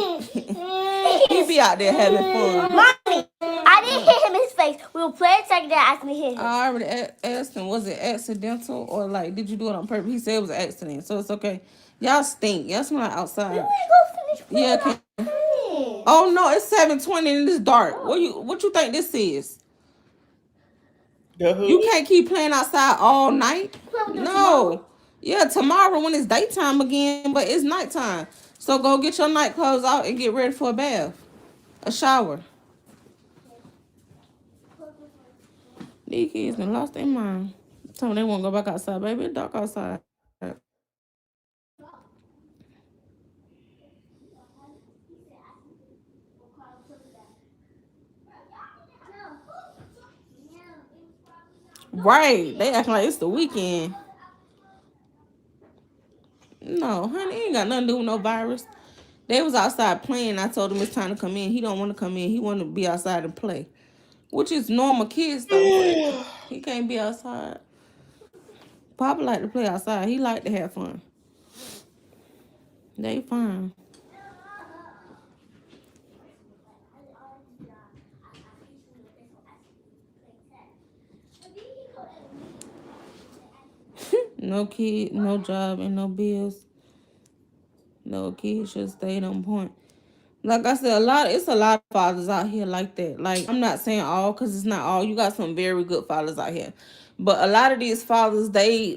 He be out there having fun. Mommy, I didn't hit him in his face. We were playing tag. That asked me to hit him. I already asked him, was it accidental or like did you do it on purpose? He said it was an accident, so it's okay. Y'all stink. Y'all smell like outside. We want to go finish playing. Yeah, can. Oh no, it's 7:20 and it's dark. What you think this is? You can't keep playing outside all night. No. Yeah, tomorrow when it's daytime again, but it's nighttime. So go get your night clothes out and get ready for a bath, a shower. These kids done lost their mind. Tell me they won't go back outside, baby. It's dark outside. Right. They acting like it's the weekend. No, honey, ain't got nothing to do with no virus. They was outside playing. I told him it's time to come in. He don't want to come in. He want to be outside and play, which is normal kids though. He can't be outside. Papa like to play outside. He like to have fun. They fine. No kid, no job, and no bills. No kids should stay on point. Like I said, it's a lot of fathers out here like that. Like, I'm not saying all, because it's not all. You got some very good fathers out here. But a lot of these fathers, they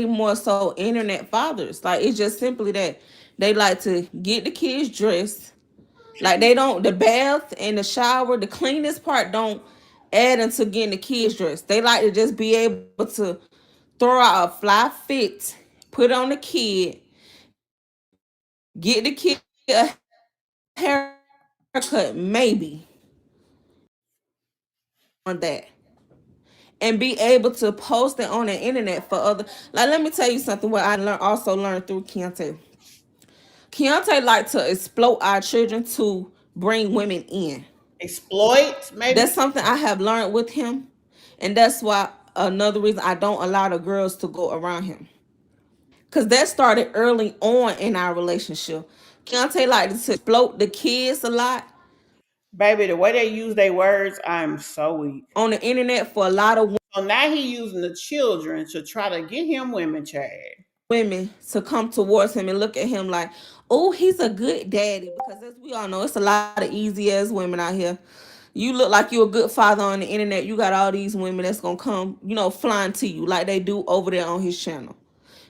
more so internet fathers. Like, it's just simply that they like to get the kids dressed. Like, they don't, the bath and the shower, the cleanest part don't add into getting the kids dressed. They like to just be able to throw out a fly fit, put on the kid, get the kid a haircut, maybe, on that. And be able to post it on the internet for other. Like, let me tell you something what I also learned through Keyontay. Keyontay like to exploit our children to bring women in. Exploit, maybe? That's something I have learned with him. And that's why another reason I don't allow the girls to go around him. Because that started early on in our relationship. Keyontay like to exploit the kids a lot. Baby, the way they use their words, I'm so weak. On the internet for a lot of women. So now he using the children to try to get him women, Chad. Women to come towards him and look at him like, oh, he's a good daddy. Because as we all know, it's a lot of easy ass women out here. You look like you're a good father on the internet. You got all these women that's going to come, flying to you like they do over there on his channel.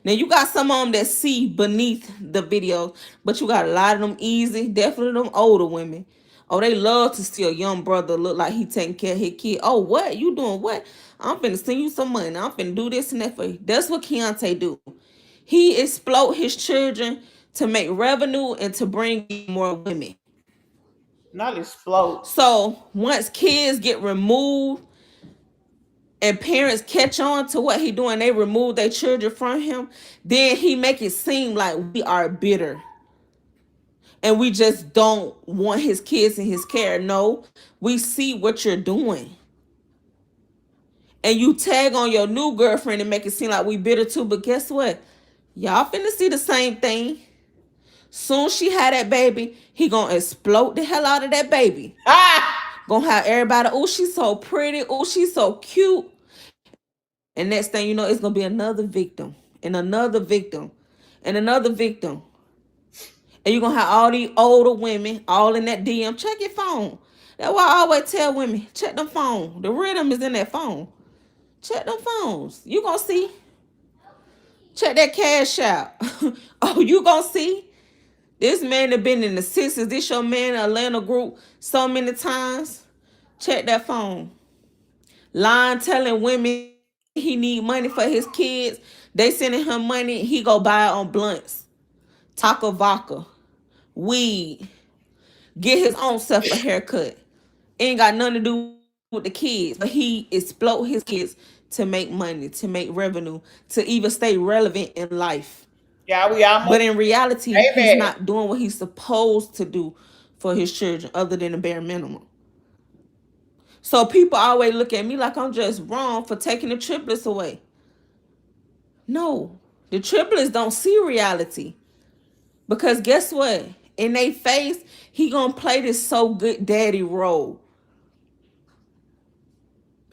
Now, you got some of them that see beneath the video, but you got a lot of them easy, definitely them older women. Oh, they love to see a young brother look like he taking care of his kid. Oh, what? You doing what? I'm finna send you some money. I'm finna do this and that for you. That's what Keyontay do. He exploit his children to make revenue and to bring more women. Not explode. So once kids get removed and parents catch on to what he doing, they remove their children from him, then he make it seem like we are bitter. And we just don't want his kids in his care. No, we see what you're doing. and you tag on your new girlfriend and make it seem like we bitter too. But guess what? Y'all finna see the same thing. Soon she had that baby, he gonna explode the hell out of that baby. Gonna have everybody, oh, she's so pretty, oh, she's so cute. And next thing you know, it's gonna be another victim and another victim and another victim. And you're gonna have all these older women all in that DM. Check your phone. That's why I always tell women, check them phone. The rhythm is in that phone. Check them phones. You gonna see. Check that CashApp. Oh, you gonna see. This man that been in the sixes. This your man in Atlanta group so many times. Check that phone. Lying, telling women he need money for his kids. They sending him money. He go buy it on blunts, taco vodka, weed. Get his own self a haircut. Ain't got nothing to do with the kids, but he exploit his kids to make money, to make revenue, to even stay relevant in life. Yeah, we almost, but in reality, he's baby. not doing what he's supposed to do for his children, other than the bare minimum. So people always look at me like I'm just wrong for taking the triplets away. No, the triplets don't see reality. Because guess what? In their face, he gonna play this so good daddy role.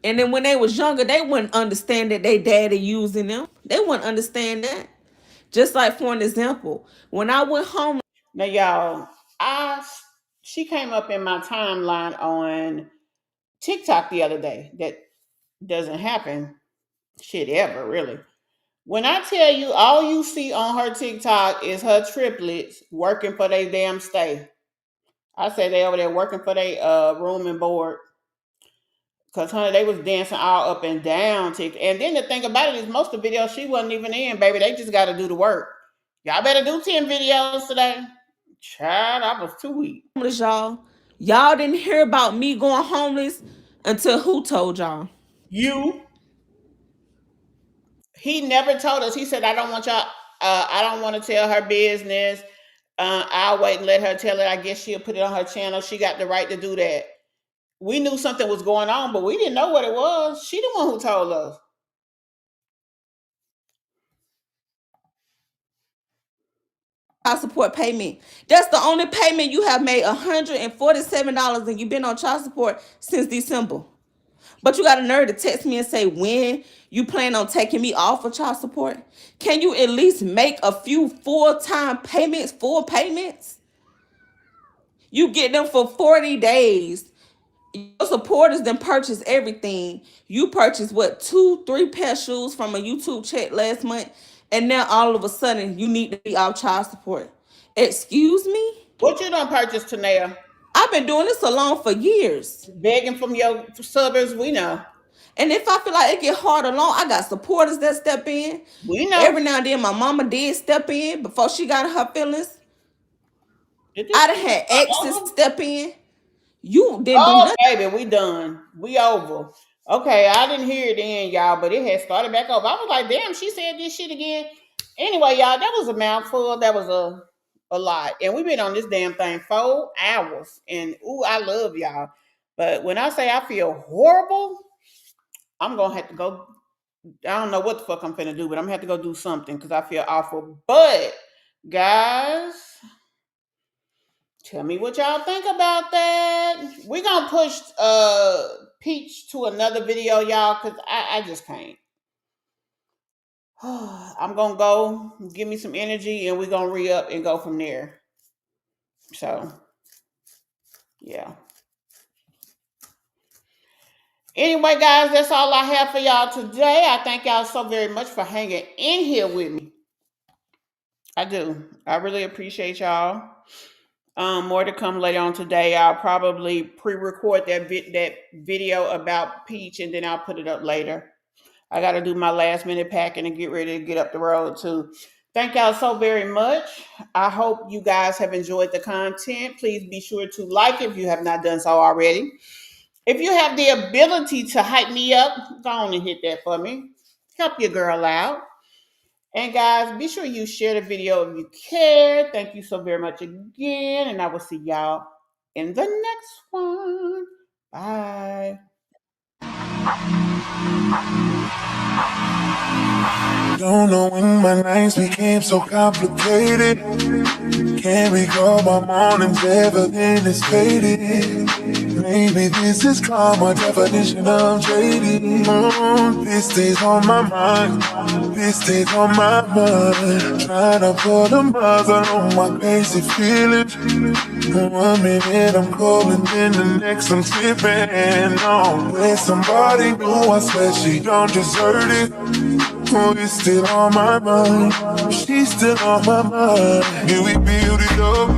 And then when they was younger, they wouldn't understand that they daddy using them. They wouldn't understand that. Just like, for an example, when I went home. Now, y'all, she came up in my timeline on TikTok the other day. That doesn't happen shit ever, really. When I tell you all you see on her TikTok is her triplets working for their damn stay. I say they over there working for their room and board. Cause honey, they was dancing all up and down TikTok. And then the thing about it is most of the videos she wasn't even in, baby. They just gotta do the work. Y'all better do 10 videos today. Child, I was too weak. Y'all didn't hear about me going homeless until who told y'all? You. He never told us. He said, I don't want y'all, I don't want to tell her business. I'll wait and let her tell it. I guess she'll put it on her channel. She got the right to do that. We knew something was going on, but we didn't know what it was. She the one who told us. Child support payment. That's the only payment you have made, $147, and you've been on child support since December. But you got a nerve to text me and say when you plan on taking me off of child support. Can you at least make a few full-time payments, full payments? You get them for 40 days. Your supporters then purchase everything. You purchased what, 2-3 pair of shoes from a YouTube check last month, and now all of a sudden you need to be off child support. Excuse me? What you done purchase, Tannea? I've been doing this alone for years. Begging from your suburbs, we know. And if I feel like it get hard alone, I got supporters that step in. We know. Every now and then my mama did step in before she got her feelings. I done had exes step in. You didn't do nothing. Baby, we done. We over. Okay, I didn't hear it then, y'all, but it had started back over. I was like, damn, she said this shit again. Anyway, y'all, that was a mouthful. That was a lot. And we've been on this damn thing 4 hours. And ooh, I love y'all. But when I say I feel horrible, I'm gonna have to go. I don't know what the fuck I'm finna do, but I'm gonna have to go do something because I feel awful. But guys, tell me what y'all think about that. We're gonna push Peach to another video, y'all, because I just can't. I'm gonna go give me some energy and we're gonna re-up and go from there. So yeah. Anyway, guys, that's all I have for y'all today. I thank y'all so very much for hanging in here with me. I do. I really appreciate y'all. More to come later on today. I'll probably pre-record that video about Peach and then I'll put it up later. I got to do my last minute packing and get ready to get up the road too. Thank y'all so very much. I hope you guys have enjoyed the content. Please be sure to like if you have not done so already. If you have the ability to hype me up, go on and hit that for me. Help your girl out. And guys, be sure you share the video if you care. Thank you so very much again. And I will see y'all in the next one. Bye. Don't know when my nights became so complicated. Can't recall my mornings ever been this faded. Maybe this is karma, definition of jaded. This stays on my mind, this stays on my mind. Trying to put a muzzle on my crazy feelings. 1 minute I'm cold and then the next I'm slipping on. With somebody new, I swear she don't deserve it. Oh, it's still on my mind, she's still on my mind. Yeah, we build it up,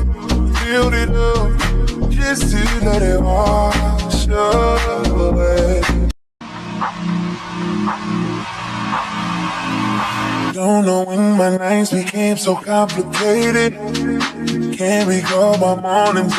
just to let it wash away. Don't know when my nights became so complicated. Can't recall my mornings.